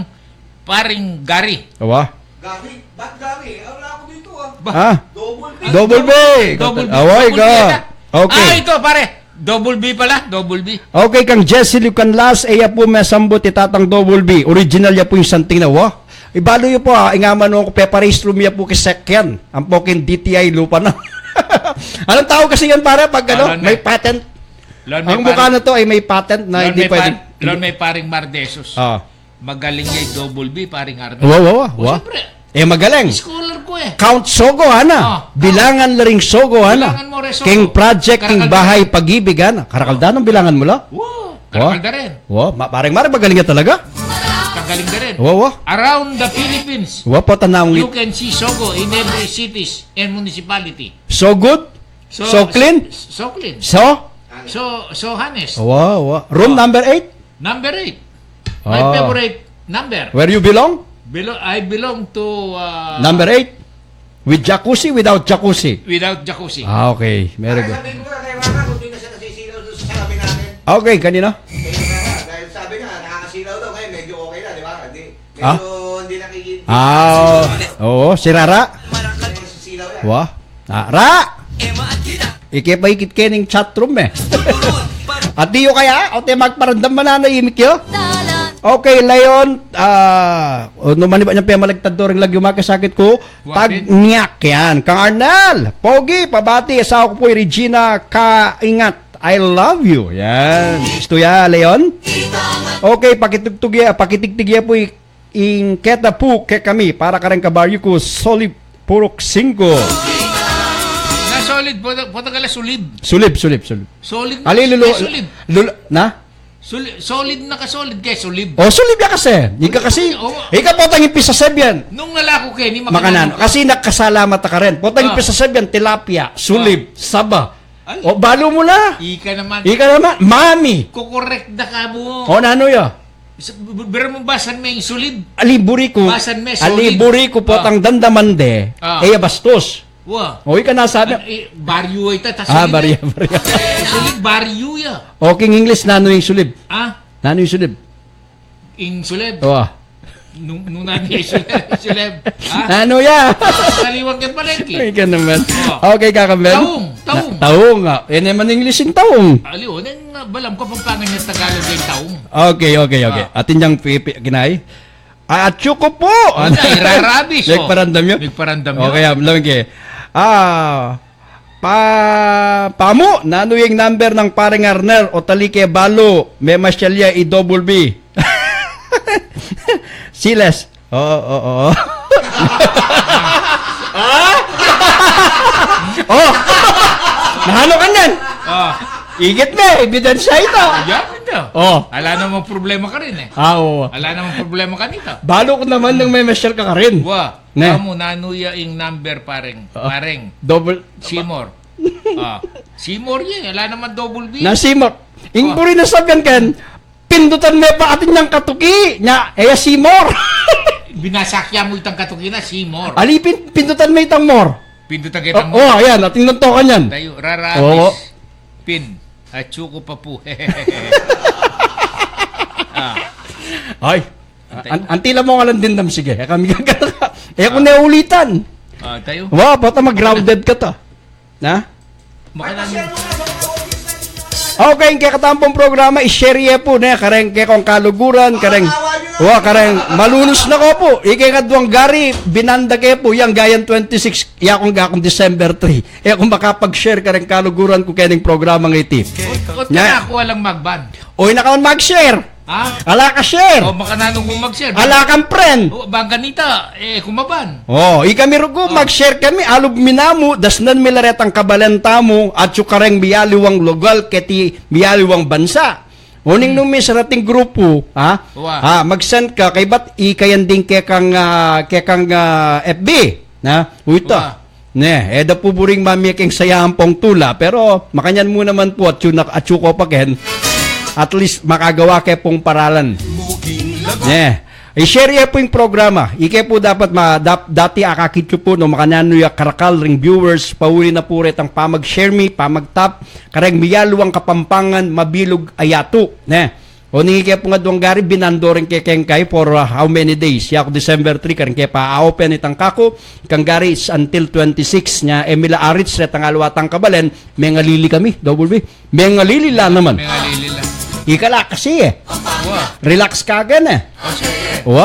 paring Gary? Awa. Gary, ba't Gary? Wala ako dito ah. Ah. Double B. Double B. Double B. Away Double B ka. yata. Okay. Ah, ito pare. Double B pala. Double B. Okay, kang Jesse Lucanlas, iya po may sambot itatang double B. Original ya po yung santing na, wa? Ibalo yun po, ingaman mo ko, peparistrum ya po kisekyan. Ang pokin DTI lupa na. Anong tawag kasi yan para pag ano, Lon, may patent? Lon, Ang mukha na to ay may patent na hindi pwede. Lon may paring Mardesos. Ah. Magaling niya yung double B, paring Arnold. Wa. Siyempre, Magaling. scholar ko eh. Count Sogo, hana. Bilangan na ring Sogo, hana. Bilangan mo rin, Sogo. King Project, King Karakalda. Bahay, Pag-ibig, hana. Karakalda ng bilangan mo la? Wow, karakalda rin. Parang magaling ka talaga? Kagaling na rin. Wa. Around the Philippines, Wa po tanawang you can see Sogo in every cities and municipality. So good? So clean? So clean. So? So honest. Wow. Room number 8? Number 8. My Ah. favorite number. Where you belong? I belong to Number 8? With jacuzzi, without jacuzzi? without jacuzzi. Okay. Very good. Sabihin ko na kay Mama kung di na siya nasisilaw doon sa salamin natin. Okay, kanina? Kaya nga, dahil sabi nga, nakakasilaw daw ngayon, medyo okay na, di ba? Ah? Medyo hindi nakikita. Oo, si Rara. Nasisilaw yan. Wa? Ra! Ikipahikit kening chatroom eh. At di yo kaya? O te magparandam mananayimik yo? Okay, Leon, naman ba niya piyamalagtad do rin lagi umakasakit ko? Tagniak yan. Kang Arnal, Pogi, pabati, asawa ko po Regina, kaingat. I love you. Yan. Gusto ya, Leon? Okay, pakitigtigya po ingketa po ke kami para ka rin kabaryo ko, solid purok 5. Na solid po tagala sulib. Sulib. Solid. Ali, Sulib. na? Solid na ka-solid kay solid. O, sulib ya kasi. Ika kasi, ika potang impisa sebyan. Nung nalako kay ni Makanan. Kasi nakasalamat ka rin. Potang impisa sebyan, tilapia, sulib, saba. O, balo mo na. Ika naman. Mami. Kukorek na ka mo. O, nano ya? Biro mo basan may solid. Aliburi ko. Basan may solid. Aliburi ko potang dandamande. Eya bastos. Wa. O, ika nasabi. Baryo ita. Barya. Solid baryo ya. Okay, English, nano yung sulib? Nano yung sulib? In sulib. O. Nung nano yung sulib. Nano ya? Kaliwag ka palengke. Ika naman. Okay, kakamben. Taong nga. Eh naman English yung taong. Aliw, nang balam ko pagpangan niya Tagalog yung taong. Okay. Atin yung kinay. Atsuko po! Irarabis. Nagparandam yun? Nagparandam yun. Okay, lamang kayo. Pamo, nano yung number ng paring Arner o talike balo, may masyalya i-double B. Siles. Oo. Nahalo ka yan? Igit na, ebidensya ito. Yan ito. Ala namang problema ka rin eh. Oo. Ala namang problema ka nito. Balo ko naman ng may masyal ka rin. Ne. Kamu nanuya yung number pareng. Double. Seymour. Seymour yan. Ala naman double B. Na Seymour. Ingpuri na sabyan kan, pindutan mo pa atin niyang katuki. Nya, Seymour. Binasakya mo itang katuki na Seymour. Alipin, pindutan mo itang more. Pindutan kitang Ayan, ating nantokan yan. Tayo, rarabis. Pin. Atsuko pa po. Ay. Antila mo nga lang din dam, sige. Kami gagana. Kung naulitan. Tayo. Wow, pata mag-grounded ka to. Na? Okay, kaya katampong programa, i-share po na. Kareng kaya kong kaluguran, kareng malunos na ko po. Ikay kadwang gari, binanda kayo po, yung gayan 26, yakong December 3. Kung makapag-share kareng kaluguran ko kaya ng programa ng itif. O ako walang magban. Oy, nakaon mag-share. Ala ka share. Baka nanong kung mag-share. Ala kang friend. Bang ganita, kumaban. Ikami rugo, mag-share kami. Alog minamu, dasnan milaretang kabalenta mo, at sukareng biyaliwang lugal, keti biyaliwang bansa. Uning nung may sarating grupo, mag-send ka, kay ba't ikayan din kekang FB, na? Uita. Da po buring mamiyaking sayahan pong tula, pero makanyan mo naman po at ko pa ken. At least makagawa kayo pong paralan. I-share po yung programa. Ike po dapat dati akakityo po no makanano yung karakal ring viewers pauli na po rin ang pamag-share me, pamag-tap, kareng miyaluang kapampangan, mabilog ayato. O ningike po nga doang gari, binando rin kekeng kay for how many days? Yak December 3, kareng kaya pa-open itang kako, kang gari is until 26 niya, Emila Arits, retang alwatang kabalen, may ngalili kami, double B. May ngalili la naman. May ngalili la. Ikala kasi relax ka agad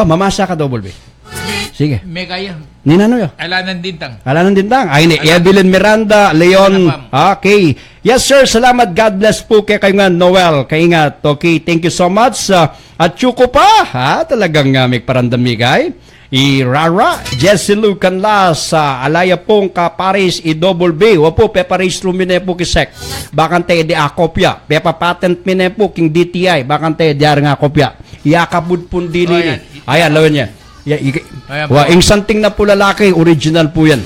mamasa ka double B. Sige. May kaya. Ninano yo? Alanan dintang. Ay, ni Evelyn Miranda, Leon. Okay. Yes, sir. Salamat. God bless po kay nga Noel. Kaingat. Okay. Thank you so much. At Chuko pa. Talagang may parandamigay. Rara, Jessie Lou Canlas, alaya pong kaparis i-double B. Wapo, peparis lumine po kisek. Bakante di akopya. Pepa patent mine po king DTI. Bakante di nga kopya. Iakabud pun dili. Ayan, lawan niya. Ing santing na po lalaki, original po yan.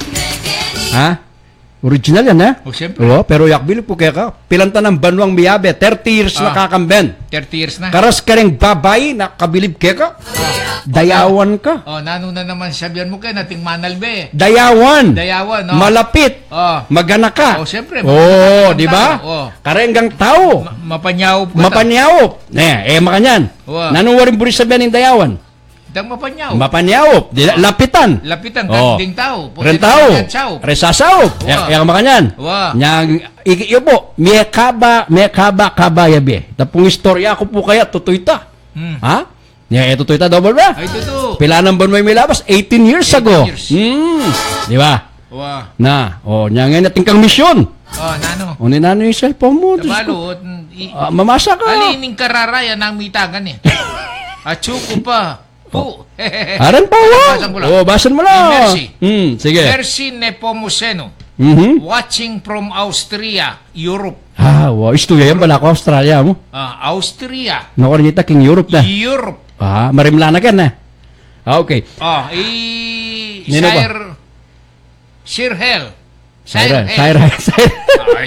Original yan, siyempre. Pero yakbil po kaya ka. Pilanta ng banwang miyabe. 30 years na kakamben. 30 years na. Karas ka rin babay na kabilib kaya ka. Dayawan ka. Nano na naman sabihan mo kaya nating manalbe. Dayawan. No? Malapit. Magana ka. Siyempre. Di ba? Karenggang tao. Mapanyawop ka. Mapanyawop. Makanyan. Nanong waring buri sabihan ng dayawan? Dang mapanyawop. Lapitan. Kanding tao. Rentao. Resasaw. Yang makanyan. Yang ikiyo mekaba yabi. Tapong istorya ko po kaya tutoy ta. Tutoy ta double ba? Ay tuto. Pila ng banway may labas 18 years ago. Di ba? Nya ngayon nating kang misyon. Nano. Nano yung cellphone mo. Kabalo. Mamasa ka. Alining kararaya nang mitagan At Chuko pa. Aran pa Basan mo lang. basan mo lang. Mercy. Sige. Mercy Nepomuceno. Mhm. Watching from Austria, Europe. Wow, isto yan bala ko Australia mo. Austria, Nakuha kita king Europe na. Europe. Marimla na kan na. Okay. Nino ba? Sirhel. Sire.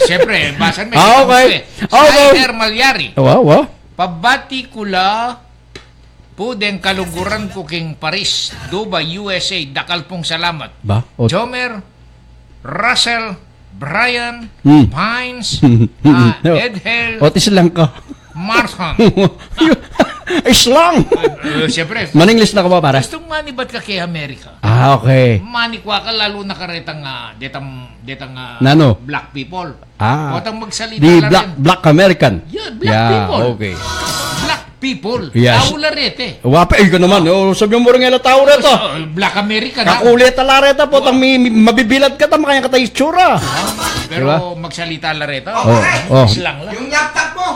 Siyempre, basan mo. Okay. Okay. Sire Malyari. Wow. Pabati kula po den kaluguran ko king Paris, Dubai, USA. Dakal pong salamat. Ba? Jomer, Russell, Brian, Hines, Edhel, Otis lang ka. Martham. Islang. Siyempre, Maninglis na ka ba para? gustong manibat ka kay Amerika. Okay. Manikwa ka lalo na karetang detang Nano? black people. Otang magsalita The la rin. black American. Yeah, black people. Okay. Black people. Yes. Tao larete. Wapa, ikaw naman. Sabi mo rin nga tao na to. Black American. ha? Kakulit lareta po, tang mabibilad ka, makanya ka tayo itsura. Pero Diba? magsalita lareta. Oh. Islang lang. Yung laptop mo,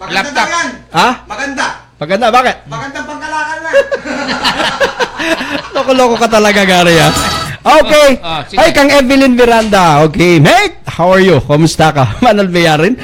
maganda Laptop. daw yan. Ha? Maganda. Paganda, bakit? Magandang pangkalakal na. Loko-loko ka talaga, Gary, ha? Okay. Sige. Ay, Kang Evelyn Miranda. Okay, mate. How are you? Kumusta ka? Manal Bea rin.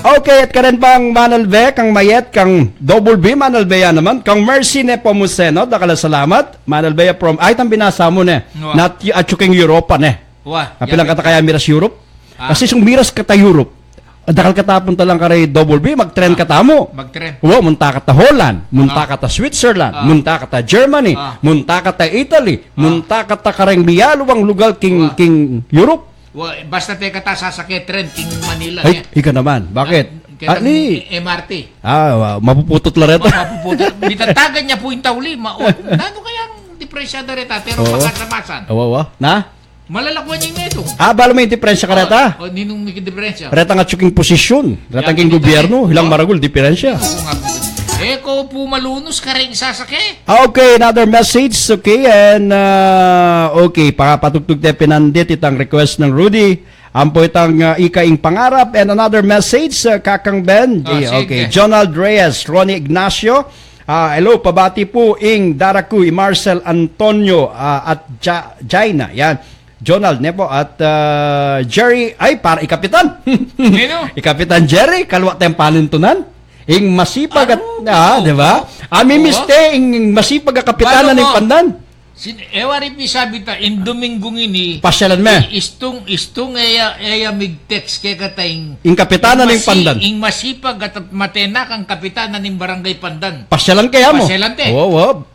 Okay, at karen pang Manal Bea, Kang Mayet, Kang Double B, Manal Bea naman. Kang Mercy Nepomuceno, dakala salamat. Manal Bea from, ay, tang binasa mo ne. Wow. Not atsuking Europa ne. Wah. Kapilang kata kaya miras Europe? Kasi kung miras kata Europe, dakal katapon talang kare Double B, mag-trend kata mo. Magtren. Wow, munta ka ta Holland, munta ka ta Switzerland, munta ka ta Germany, munta ka ta Italy, munta ka ta kareng biyaluwang lugar king Europe. Basta te kata sasakay trend king Manila. Ay, ika naman. Bakit? Ni MRT. Mapuputot la reto. Mapuputo. Bitatagan niya po yung tauli. Nano kayang depresyada reta pero makasamasan. Na? Malalakwan niya yung neto. Balo may diferensya ka reta. O, ninong may diferensya. Reta nga tsuking posisyon. Reta king gobyerno. Hilang maragul, diferensya. Eko po malunos ka rin sasakay. Okay, another message. Okay, and okay, pakapatugtog tayo pinandit itang request ng Rudy. Ang po itang ikaing pangarap. And another message, Kakang Ben. Okay, sige. Jonald Reyes, Ronnie Ignacio. Hello, pabati po ing Daraku, Marcel Antonio at Jaina. Yan. Jonald Nepo at Jerry. Ay, para ikapitan. Nino? Ikapitan Jerry, kalwa tayong panintunan. Ing masipag at, di ba? Miste, ing masipag at kapitanan ng pandan. Ewari pi sabi ta, in Dominggong ini, Pasyalan me. istong eya mig-text kay katayng Ing kapitanan ng pandan. ing masipag at matena kang kapitanan ng barangay Pandan. Pasyalan kaya mo. Pasyalan te. Oo.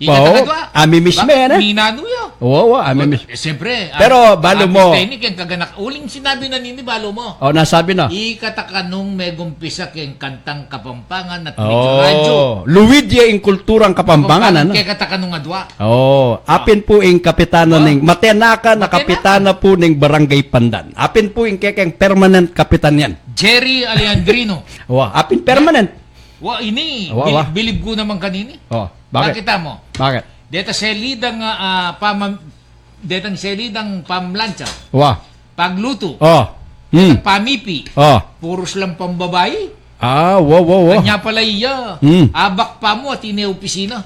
Ami misme yan eh. Minano yo. Oo, ami misme. Siyempre. Pero, balo mo. Technique yung kaganak. Uling sinabi na nini, balo mo. Nasabi na. Ikatakanong megumpisa kayong kantang Kapampangan at radyo. Luwidya ing kulturang kapampangan. Kaya katakanong adwa. Apin po ing kapitana ning matenaka na kapitana po ning barangay Pandan. Apin po ing kekeng permanent kapitan yan. Jerry Alejandrino. Apin permanent. Ini. Wa. Bilib ko naman kanini. Bakit? Bakit mo? Bakit? Deta selidang selidang pamlancha. Pagluto. Pamipi. Puros lang pambabae. Kanya pala iya. Abak pa mo at ine-opisina.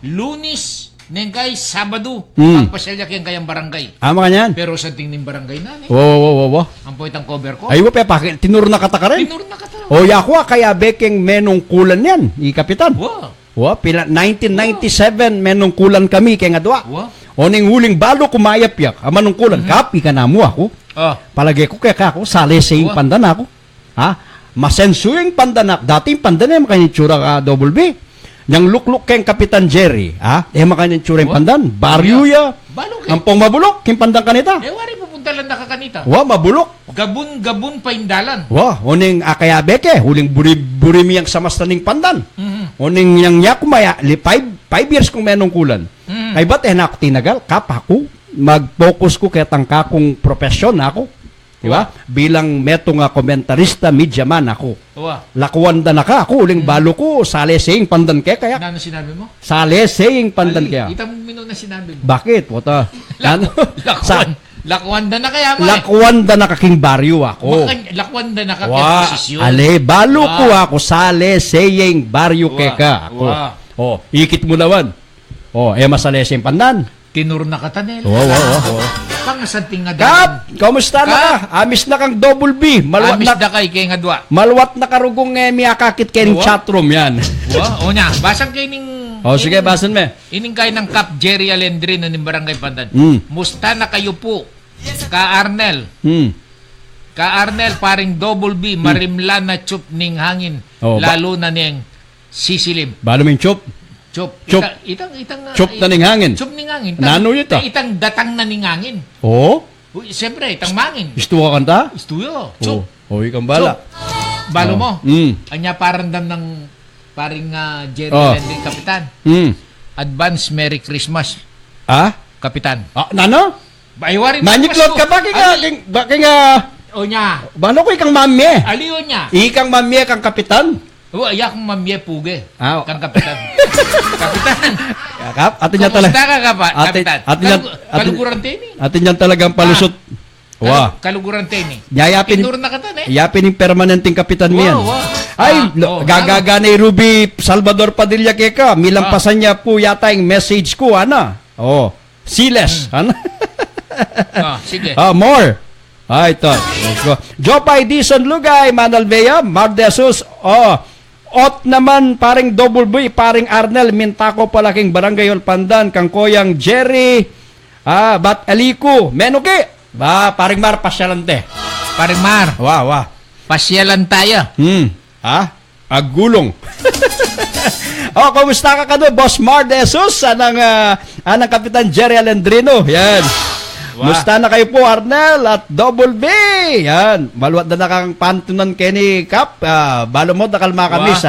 Lunis. Nengkay Sabado. Pagpasyalya kayang kayang barangay. Kanyan. Pero sa tingin barangay na. Ang po itang cover ko. Ay, pakit. Tinuro na kata ka rin. Tinuro na kata. Yakwa, kaya bekeng menong kulan yan. Kapitan. Wow. 1997 menong kulan kami kaya nga dua. Ning huling balo kumayap yak. Amanong kulan. Kapi ka na mo ako. Palagi ko kaya ako. Sali sa yung pandan ako. Masenso yung pandanak. Dating pandan yung makanyitsura ka Double B. Yang lukluk keng Kapitan Jerry. Makanyitsura yung pandan. Baryo ya. Ang pong mabulok. Yung pandan kanita. Wari pupunta lang nakakanita. Mabulok. Gabun pa indalan. Oning kaya beke. Huling burimiyang samastaning pandan. Oning yang kumaya. 5 years kung menong kulan. Ay ba't na ako tinagal? Ako. Mag-focus ko kaya tangka kong profesyon ako. Diba? Bilang metong komentarista, media man ako. Lakwanda na ka. Ako, uling balo ko, sale saying pandan kaya. Ano sinabi mo? Sale saying pandan kaya. Kita mo mino na sinabi mo. Bakit? Wata. Lakwanda na kaya mo. Lakwanda na kaking baryo ako. Lakwanda na kaking posisyon. Ale, balo ko ako, sale saying baryo kaya ako. Ikit mo naman. masale saying pandan. Tinuro na katanel. Oo. Pangasanting nga Kap, kamusta na ka? Amis na kang double B. Malwat Amis na, na kay kay nga dua. malwat na karugong miyakakit kayo ng Wow. chatroom yan. O nya, basang kay ning Sige, basan me. ining kay ng Kap Jerry Alendrino ng Barangay Pandan. Musta na kayo po? Ka Arnel. Ka Arnel paring double B marimlan na chup ning hangin. Lalo na ning sisilim. Balo ming chup. Chup. Chup. Itang Chup na ning hangin. Chup ning hangin. Nano yun ta? Itang datang na ning hangin. Oo? Uy, siyempre, itang mangin. Gusto ka kanta? Istuyo. Chup. Oo, ikang bala. Balo mo. Mm. Anya parandam ng paring Jerry Oh. Landing Kapitan. Mm. Advance Merry Christmas, Ah? Kapitan. Nano? Baywari Manyiklot ka ba? Kaya nga, O nya. balo ko ikang mamye. Aliyo niya. Ikang mamye kang kapitan. O, ayak mong mamye puge. Ah, Kang Kapitan. Kapitan. Kap, atin niya Kumusta talaga. ka, Kapitan? Atin Kaluguran tini. Atin yan talagang palusot. Wah. Kaluguran tini. Yayapin, Inur na katan eh. yapin yung permanenteng kapitan mo yan. Wow. Ay, gagaga ni Ruby Salvador Padilla keka. Milampasan niya po yata yung message ko, ana. Oh, Siles, ana. Sige. More. Ito. Let's go. Jopay Dison Lugay, Manal Vea, Mardesus. Ot naman, paring double boy, paring Arnel, Mintako palaking Barangay Olpandan, kang Koyang Jerry, Bat Aliku, Menuki. Paring Mar, pasyalante. Paring Mar, Wah. pasyalan tayo. Agulong. Kumusta ka do, Boss Mar de Jesus? Anang Kapitan Jerry Alendrino. Yan. Musta na kayo po, Arnel at Double B. Yan. Maluwat na nakang pantunan Kenny Cap. Balo mo, nakal makamis.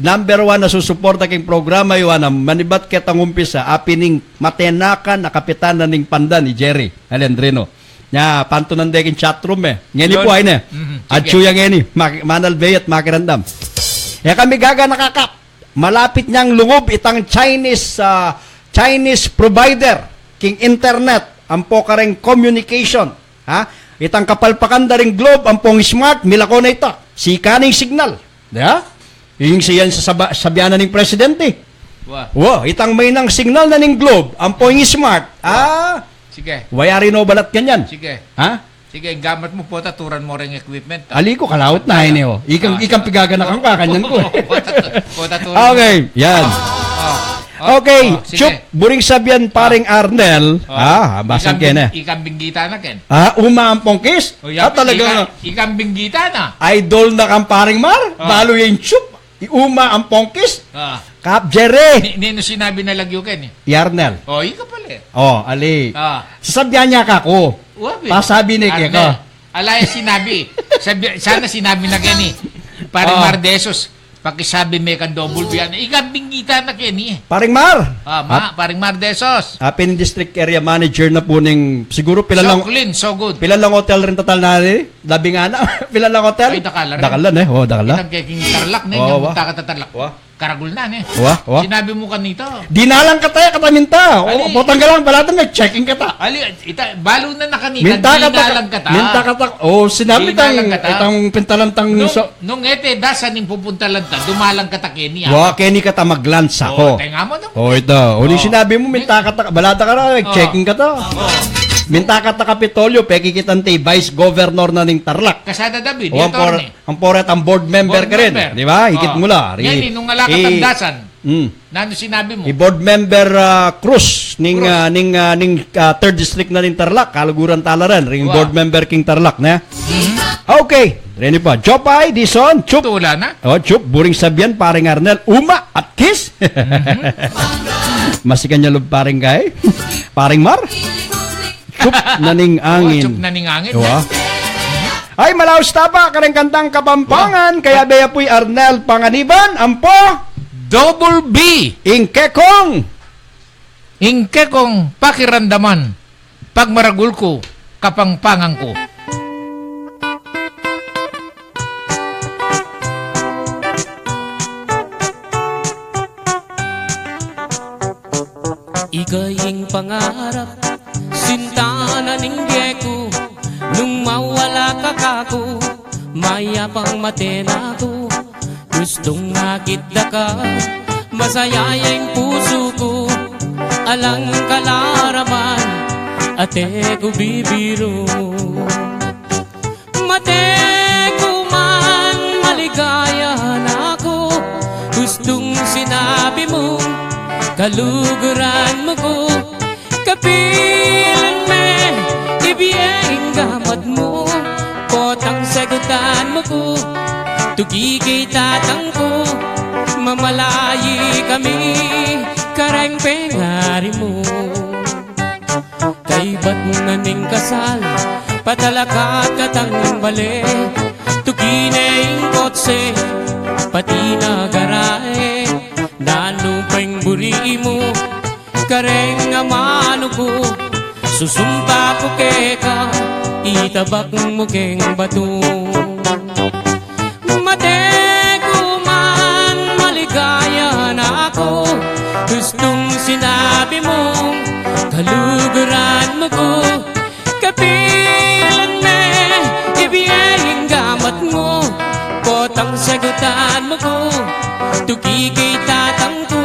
Number 1 na susuporta king programa yun. Manibat ketang umpisa. Apining matenakan na kapitan na ning pandan ni Jerry Alendrino. Nya, pantunan deking chatroom Ngeni po ay ne. At chuya ngeni. Manal Bay at makirandam. Kami gaga nakakap. Malapit niyang lungob itang Chinese provider king internet. Ampo ka rin communication. Itang kapalpakan da rin globe, ampong smart, milako na ito. Sika na yung signal. Yung siyan sa sabianan ng presidente. Itang may nang signal na ng globe, ampong smart. Sige. Wayari no balat ganyan. Sige. Sige, gamit mo po, turan mo ring equipment. Ali ko, kalaot na yun eh. Ikang pigaganak ang kakanyan ko. Okay, yan. Okay, Chup, buring sabihan paring Arnel. Basan ken Ikambing gita na ken. Umaampong kiss? Talaga Ikambing gita na. idol na kang paring Mar? Balo yung Chup. Umaampong kiss? Kap Jerry. Nino sinabi na lagyo ken Arnel. Ika pala. Ali. Sasabihan niya ka ko. Pasabi ni Keko. Alay sinabi. Sana sinabi na ken paring Mardesos. Pakisabi may kan double biyan. Ikambing gita na ken Paring Mar. paring Mardesos. Pin district area manager na po ning siguro pila lang So clean, so good. pila lang hotel rin total na labing ana. Pila lang hotel? Ay, Dakala rin. Dakalan Dakala. Itang keking tarlak na yung punta ka tatarlak. Karagul na Sinabi mo kanito. Dinalang ka tayo kataminta. Ali. Potang ka lang balatan may checking ka ta. Ali, balo na nakanita. Minta ka ta. Dinalang ka ta. Minta ka ta. Sinabi Dinalang ka ta. itang pintalantang Nung dasan yung pupunta lang ta, dumalang ka ta Kenny. Kenny ka ta maglance ako. Tenga mo nung. Ito. Sinabi mo minta ka ta. Balata ka na. Checking ka ta. Minta ka ta Kapitolyo, peki kitante Vice Governor na ning Tarlac. Kasada David, ang poret ang board member ka rin. Di ba? Higit mula. Yan, nung alakatandasan. Nano sinabi mo? I-board member Cruz ning 3rd district na ning Tarlac, kaluguran talaran, ring board member king Tarlac na. Okay, rini pa. Jopay, Dison, Chup. Wala na. Chup, buring sabihan paring Arnel, Uma at Kiss. Masikan niya loob paring kay. Paring Mar. Chup na ning angin. Chup na ning angin. Ay, malaos tapa, kareng kantang Kapampangan, kaya beya po'y Arnel Panganiban, ampo. Double B. Ingkekong Pakirandaman. Pagmaragul ko, kapangpangan ko. Ikaying pangarap, sinta na ninggay ko. Nung mawala ka kako, mayapang matena ko. Gustong nakita ka, masaya yung puso ko. Alang kalaraman, ate ko bibiro. Mate ko man maligaya na ako, gustong sinabi mo, kaluguran mo ko. Kapilan me, ibiyeng gamat mo, potang sagutan mo ko, tugigay tatang ko, mamalayi kami, kareng pengari mo. Kay ba't naning kasal, patalakat katang bale, tugineng kotse, pati nagarae, nanupeng buri mo, kareng amano ko, susumpa ko keka, itabak mo keng bato. Mate ko man maligaya na ako, gustong sinabi mo, kaluguran mo ko. Kapilan me, ibiyeng gamat mo, potang sagutan mo ko, tugigay tatang ko,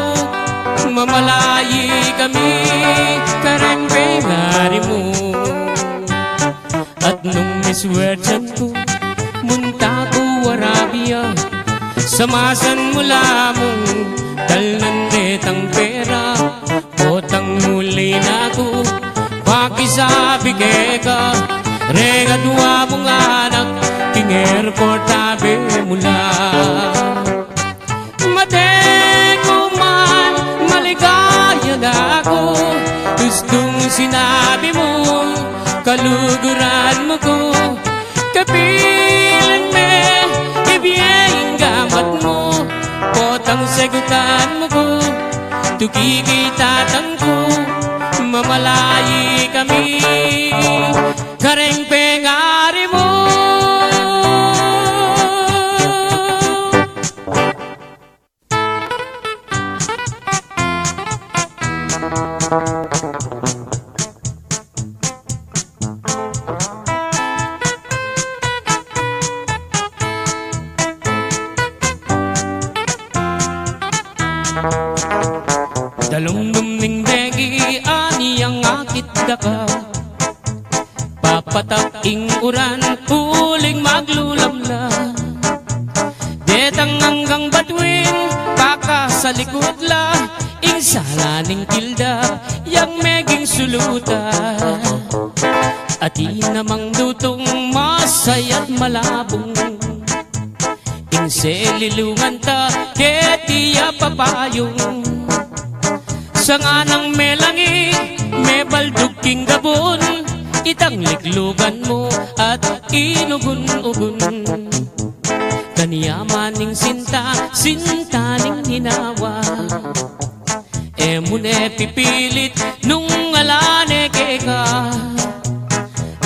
mamalayi kami, karang pengari mo. At nung miswerjan ko, munta ko Arabia, samasan mo lamang, dalnan netang pera, potang muli na ko, pakisabi ka, regadwa mong anak, king airport tabi mula. Mate ko man maligaya na ako, gustong sinabi mo, kaluguran mo ko. Kapilan me, ibiyeng gamat mo, potang sagutan mo ko, tugigay tatang ko, mamalayi kami, kareng pengari mo. Dalumdum ning degi ani ang akit daka, papatak ing uran huling maglulamla. Detang hanggang batuin paka sa likod la, ing sala ning kilda yang meging suluta. Ati namang dutong masayat malabong, ing selilungan ta ketiya papayong. Sanga ng melangi, may baldug king gabon, itang liklugan mo at inugun-ugun. Kaniyaman ning sinta, sinta ning hinawa, emune pipilit nung alane keka.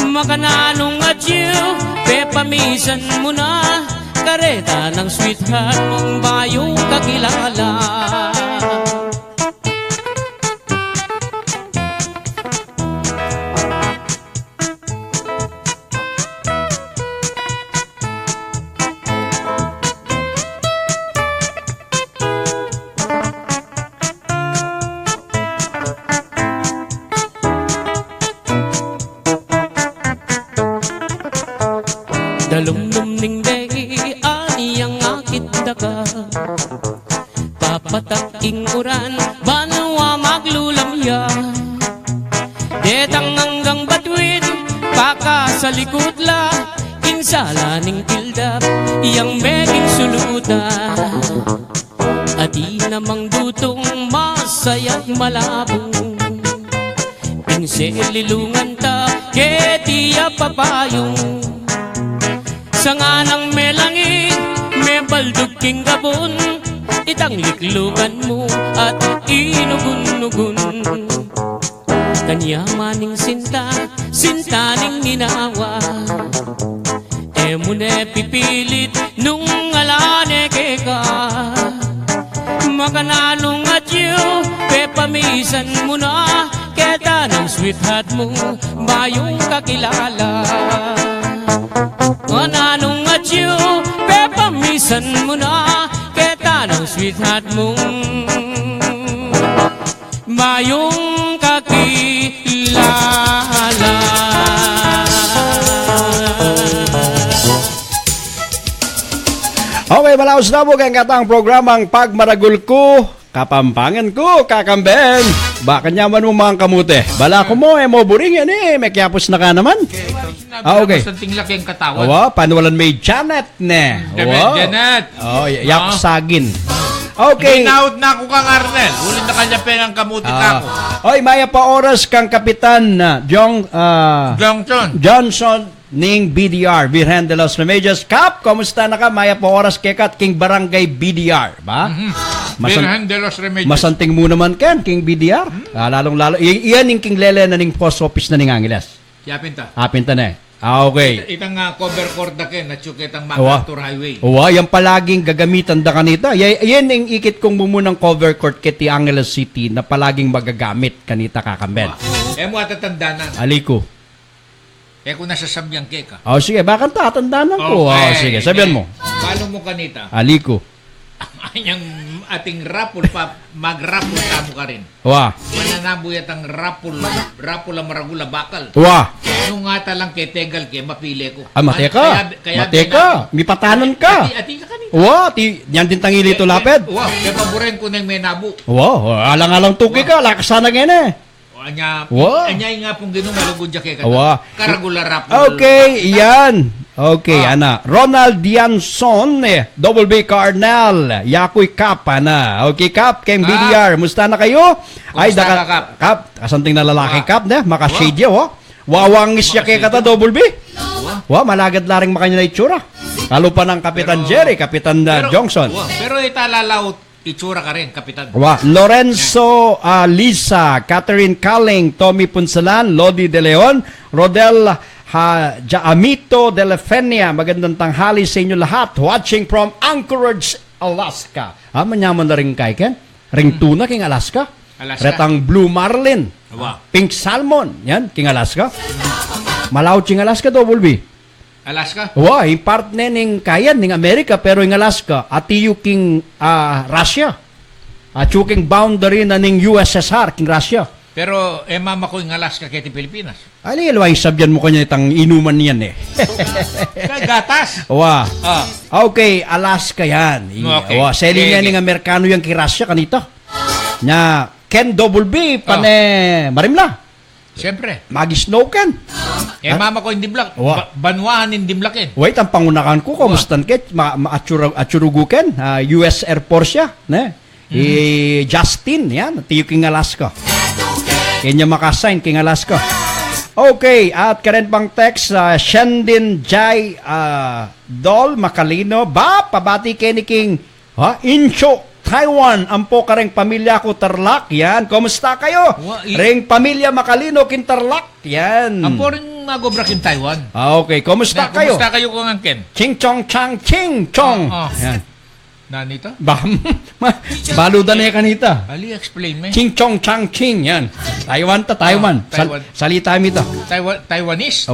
Makananong adyo, pepamisan mo na, kareta ng sweetheart mong bayong kakilala. Dalumdum ning degi ani ang akit daka, papatak ing uran banwa maglulamya. Detang hanggang batuin paka sa likod la, ing sala ning kildap iyang meging suluta. Adi namang dutong masayat malabong, ing selilungan ta ketiya papayong. Sanga ng melangi, may baldug king gabon, itang liklugan mo at inugun-ugun. Kanyamaning sinta, sinta ning ninawa, emune pipilit nung alane keka. Makananong adyo, pepamisan mo na, keta ng sweetheart mo, bayong kakilala. Mananong adyo, pepamisan mo na, keta ng sweetheart mong bayong kakilala. Okay, malaos na mo kayong katang programang Pagmaragul ko, Kapampangan ko, kakamben. Baka nyaman mo mga kamute. Bala ko mo, mo buring yan may kiapos na ka naman. Okay. Bastanting laki ang katawan. Owa, panuwalan may Janet ne. Janet. Oh, yaksagin. Okay. Ginaut na ako kang Arnel. Ulit na kanya penang kamuti na ako. Oy, maya pa oras kang Kapitan Johnson ning BDR, Virgen de los Remedios. Kap, kumusta na ka? Maya pa oras kekat king Barangay BDR, ba? Virgen de los Remedios. Masanting mo naman ken king BDR. Lalong-lalo. Iyan ning king Lele na ning post office na ning Angeles. Yapin ta. Apin ta na. Okay. Itang cover cord na ken, natsukit ang MacArthur Highway. Owa, yan palaging gagamitan da kanita. Yan ang ikit kong bumunang cover court kiti Angeles City na palaging magagamit kanita kakamben. Mo atatanda na. Aliko. Kung nasasabyang keka. Sige, baka tatandaan ko. Sige, sabihan mo. Paano mo kanita? Aliko. Anyang ating rapol pa, mag-rapol tamo ka rin. Wa. Mananabuyat ang rapol ang maragula bakal. Wa. Nung nga talang kay Tegal kay mapili ko. Mateka. Mateka. May patanan ka. Ati ka kanita. Wa. Yan din tangili to lapid. Wa. Kaya paboren ko na yung may nabu. Wa. Alang-alang tuki ka. Lakasana ngayon Anya nga pong ginong malugod dya kay Karagula rapol. Okay, yan. Okay, ana. Ronald Dianson, Double B Carnal, Yakoy Kap, ana. Okay, Kap, Kem BDR, musta na kayo? Ay, Kap, kasanting na lalaki, Kap, ne? Makashade wawangis siya kay kata Double B. Malagad laring makanya na itsura. Lalo pa ng Kapitan Jerry, Kapitan Johnson. Pero italalaut, itsura ka rin, Kapitan. Lorenzo Lisa, Catherine Kaling, Tommy Punsalan, Lodi De Leon, Rodel Jaamito de la Fenia. Magandang tanghali sa inyo lahat. Watching from Anchorage, Alaska. Manyaman na rin kay Ken. Ring tuna king Alaska. Retang Blue Marlin. Pink Salmon. Yan, king Alaska. Malaw king Alaska, Double B. Alaska? Yung partner ning kayan ning Amerika pero ing Alaska at king Russia. At yung boundary na ning USSR king Russia. Pero mama ko ing Alaska kaya Pilipinas. Ali, alaway sabyan mo kanya itang inuman niyan Kay gatas. Okay, Alaska yan. Okay. Selling yan ning Amerikano yan kay Russia kanita. Nya Ken Double B pane marimla. Siyempre. Magi-snow kan. Mama ko hindi black. Banwahan hindi blackin. Wait, ang pangunakan ko, kamustan ket, atsurugu ken, US Air Force siya, ne? Justin, yan, tiyo king Alaska. Kanya makasign king Alaska. Okay, at karen pang text, Shendin Jai Dol Makalino, pabati keni king, Incho, Taiwan, ampo kareng pamilya ko Tarlac, yan. Kumusta kayo? Ring pamilya Makalino kin Tarlac, yan. Ampo rin magobra kin Taiwan. Okay, kumusta kayo? Kumusta kayo kung ang Ken? Ching chong chang ching chong. Yan. Nanita? Baludan na kanita. Ali, explain me. Ching chong chang ching, yan. Taiwan. Salita mi to. Taiwanese?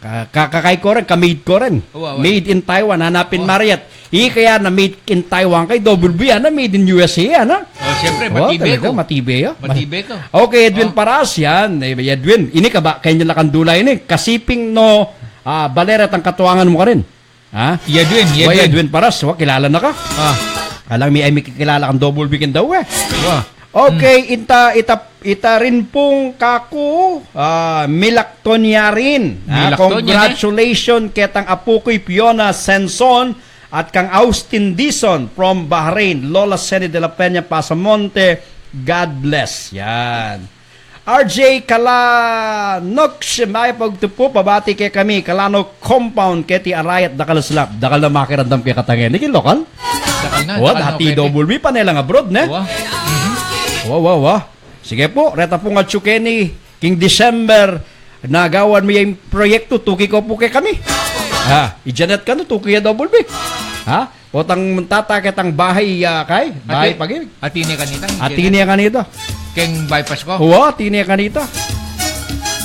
Kakakay ko rin, ka-made ko rin. Made in Taiwan, hanapin Mariat. Kaya na made in Taiwan kay Double B, na made in USA, siyempre, matibay ko. Matibay ko. Okay, Edwin Paras, yan. Edwin, ini ka ba? Kaya nila kandula ini. Kasiping no, balerat ang katuwangan mo ka rin. Edwin Paras, kilala na ka. Alang may kilala kang Double B kin daw Okay, ita rin pong kako Milaktonya rin. Congratulations ketang apo ko'y Fiona Senson at kang Austin Dison from Bahrain. Lola Seni de la Peña Pasamonte. God bless. Yan. RJ Kalanok, may pagtupo, pabati kay kami, Kalanok Compound, keti Arayat, Dakalaslap, Dakal na makirandam kay Katangin. Naging lokal? Dakal na. Dati Double B pa nilang abroad, ne? Sige po, reta po nga tsukeni, king December, nagawan mo yung proyekto, tuki ko po kay kami. I-janet ka no, tuki ya Double B. Potang tatakit ang bahay kay, bahay pag-ibig. Atini kanita. Atini kanita. Keng bypass ko? Atini kanita.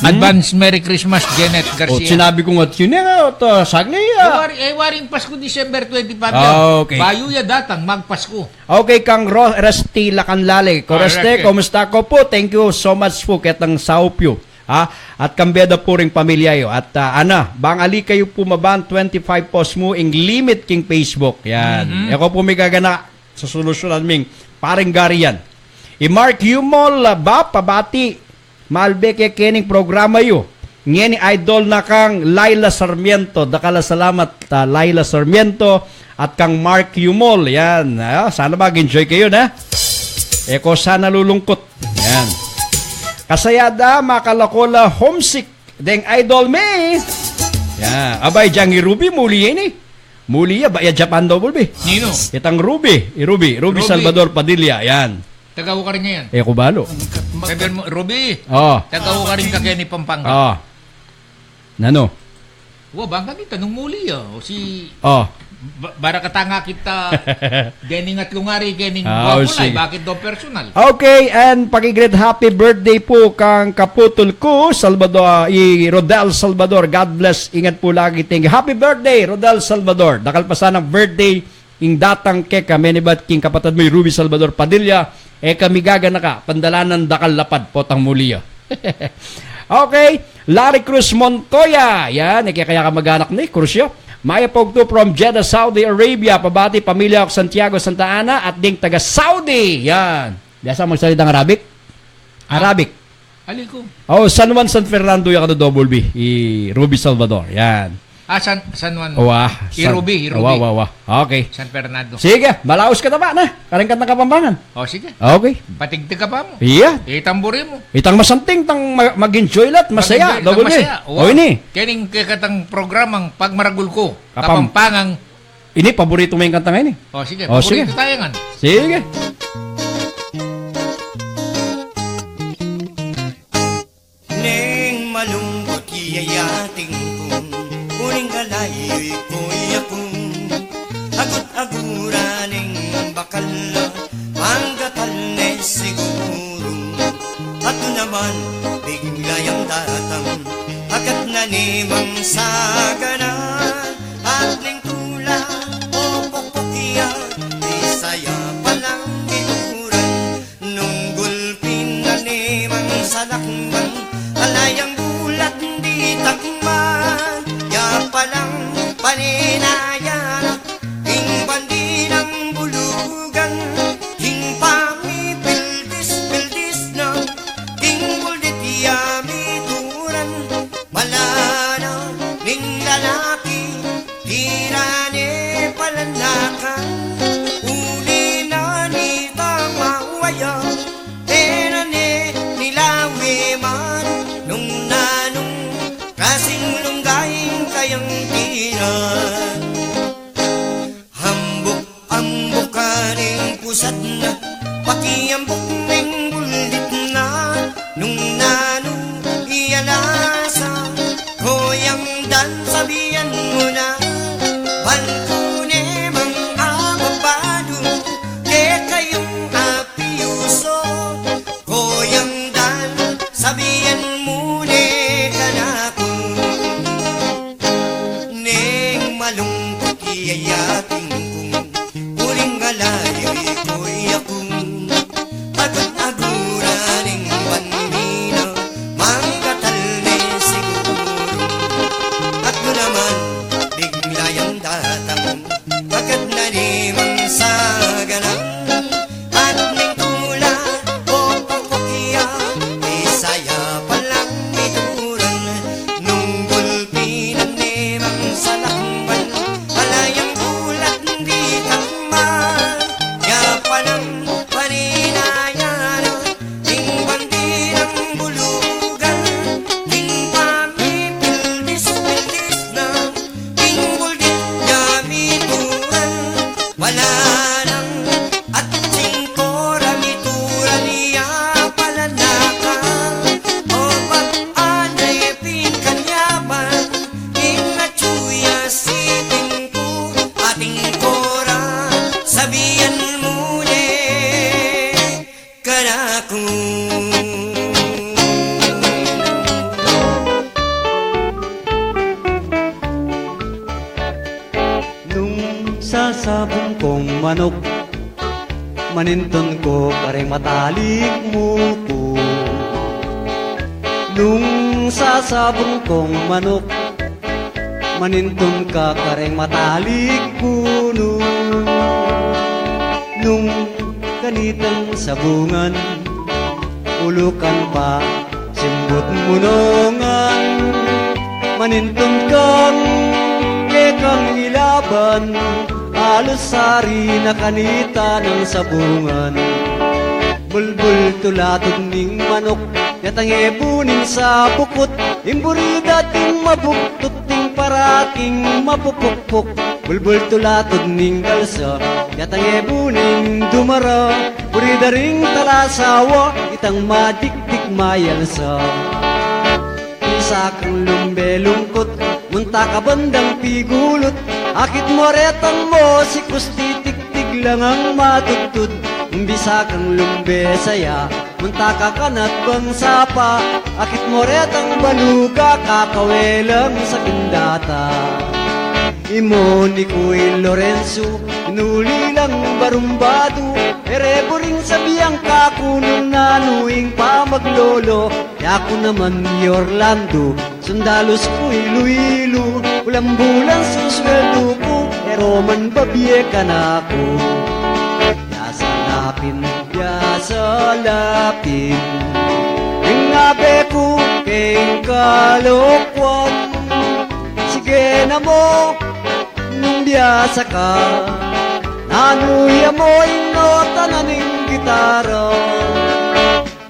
Advance Merry Christmas, Janet Garcia. Sinabi ko nga, yun sagli. Waring Pasko, December 25 Okay. Bayo ya datang, magpasko. Okay, kang Resti Lacanlale. Koreste, kumusta ko po? Thank you so much po, ketang saupyo. At kambeda po ring pamilya yo. At bang ali kayo pumaban 25 post mo ing limit king Facebook. Yan. Eko po may gagana sa solusyonan ming paring gari yan. I-mark Humol ba pabati malbeke kening programa yo. Ngeni idol na kang Laila Sarmiento. Dakala salamat Laila Sarmiento at kang Mark Humol. Yan. Sana mag-enjoy kayo na. Eko sana lulungkot. Yan. Kasayada makalakola homesick. Deng idol me. Yan. Abay Jangi Ruby muli yan eh. Muli ya ba ya Japan double be. Nino? Itang Ruby Salvador Padilla. Yan. Tagaw ka rin ngayon. Eko balo. Sabi mo, Ruby, Oh. tagaw ka rin ka Kenny Pampanga. Oh. Nano? Bangka ni tanong muli O si... Oh. Bara katanga kita gening at lungari gening Oh, wapunay. sige. Bakit do personal? Okay, and pakigreat happy birthday po kang kaputol ko, Salvador, Rodel Salvador. God bless. Ingat po lagi. Thank you. Happy birthday, Rodel Salvador. Dakal pa sana birthday ing datang keka menibat king kapatid mo Ruby Salvador Padilla. Kami gagana ka. Pandalanan dakal lapad potang muliya. Okay, Larry Cruz Montoya. Yan, kaya ka mag-anak ni Cruzyo. Maya Pogto from Jeddah, Saudi Arabia. Pabati, pamilya ko Santiago, Santa Ana at ding taga Saudi. Yan. Biasa magsalitang Arabic? Arabic. Ali ko. Oh, San Juan, San Fernando yung double B. Ruby Salvador. Yan. San Juan. Wah. Ruby. Wah. Okay. San Fernando. Sige, malaos ka na ba na? Karingkat na kapambangan. Sige. Okay. Patigtig ka pa mo. Iya. Itamburi mo. Itang masanting, tang mag-enjoy lat, masaya. Double B. O ini. Kening katang programang pagmaragul ko. Kapam- Kapampangang. Ini, paborito mo yung kanta ngayon eh. Sige. Oh, sige. Paborito tayangan. Sige. Neng malungkot iyayating kong kuning kalayo'y kuyakong agut-aguraning bakal manggatal ne siguro ato naman biglayang datang agad na nimang saganan at ning tula o pokpokya isaya palang ituran nung gulpin na nimang salakman alayang gulat di takman ya palang paninayana ing bandi ng bulugan ing pamipildis-pildis na ing buldit yamituran malana ning lalaki tirane palanakan uli na ni tamawaya tenane nilawi man nung nanong kasing lunggaing kayang tiran hambok-ambok kaning pusat na pakiambok ning bulit na nung nanong ialasa koyang dan sabihan mo na palkune mang ababado de kayong apiuso koyang dan sabihan mo ne kanako neng malungkot iyayating kong uling galayo'y kuyakong agad-aguraning bandina manggatal ne siguro at mo naman biglayang datang agad na nimang saganang at ning tula o pagpokya isaya palang ituran nung gulpinan nimang salakban alayang gulat di takman ya palang paninayana ing bandi ng bulugan ing pamipildis-pildis na ing buldit yamituran wala nang at singkora mituran niya palanakan o pag-anay pinkanyaman ing natsuya siting ko ating kora sabihan muli kanako Nung sasabong kong manok Maninton ko kareng matalik mo ko Nung nung sasabong kong manok, manintong ka kareng matalik puno. Nung kanitang sabungan, ulukan pa simbot munongan, manintong kang kekang ilaban, alos sari na kanita ng sabungan. Bulbul tulatog ning manok, yatang ebunin sa bukot, imburida ting mabuktot ting parating mapupukpok. Bulbul tulatog ning kalsa, yatang ebunin dumara, burida ring talasawa, itang madikdik mayalsa. Isa kang lumbe-lungkot, munta ka bandang pigulot, akit mo retang mo, si kustitik-tig lang ang matutod. Bisa kang lumbe saya, munta ka kanat bang sapa, akit mo retang baluga, kakawelang sa kindata. Imo ni Kuy Lorenzo, inuli lang barumbado, erebo ring sabiyang kakunong nanuing pa maglolo. Yako naman ni Orlando, sundalos ko ilu-ilu, ulang bulan susweldo ko, pero man babye ka na ko. Yasa lapin, ingabe ko keng kalokwan. Sige na mo, nung biyasa ka, nanuya mo inota na ning gitara.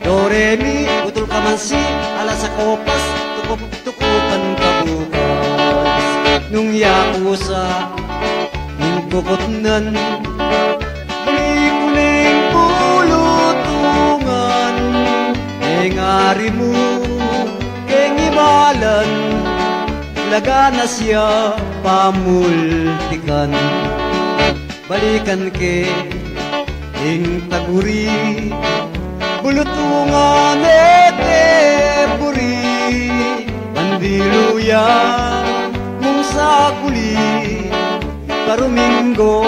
Do, re, mi, utol ka man si, alas sa kopas, tukup-tukupan ka bukas. Nung yakusa, ning kukutnan, ngari mo, keng ibalan, laga na siya pamultikan. Balikan ke, ing taguri, bulutungan ete buri, mandiluya, mong sakuli, karuminggo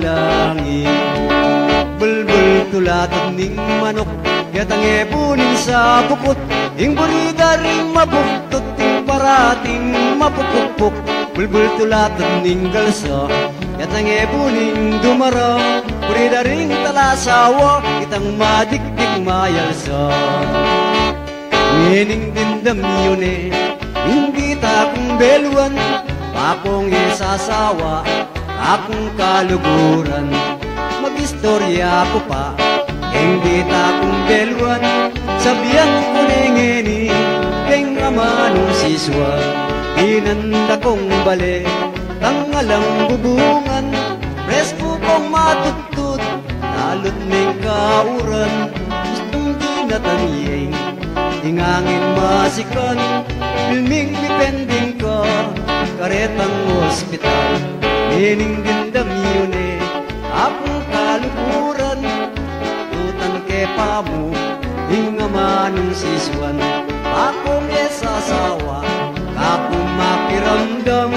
langi. Bulbul tulatag ning manok, yatang ebunin sa bukot, ing burida ring mabuktot, ting parating mapupukpok. Bulbul tulatag ning galsa, yatang ebunin dumara, burida ring talasawa, itang madikdik mayalsa. Mining dindam yun hindi takong beluan, akong isasawa, akong kaluguran. Mag-istorya ko pa, hindi takong beluan, sabihan ko nengeni, keng amanong siswa. Inanda kong bale, tangalang bubungan, presko kong matutut, lalot ng kauran, gustong dinatanyeng, ingangin masikan, filming dipending ka, karetang ospital, mening dindam yun akong kalukuran, utan ke pamo, hinga manong siswan, akong esasawa, akong makiramdam,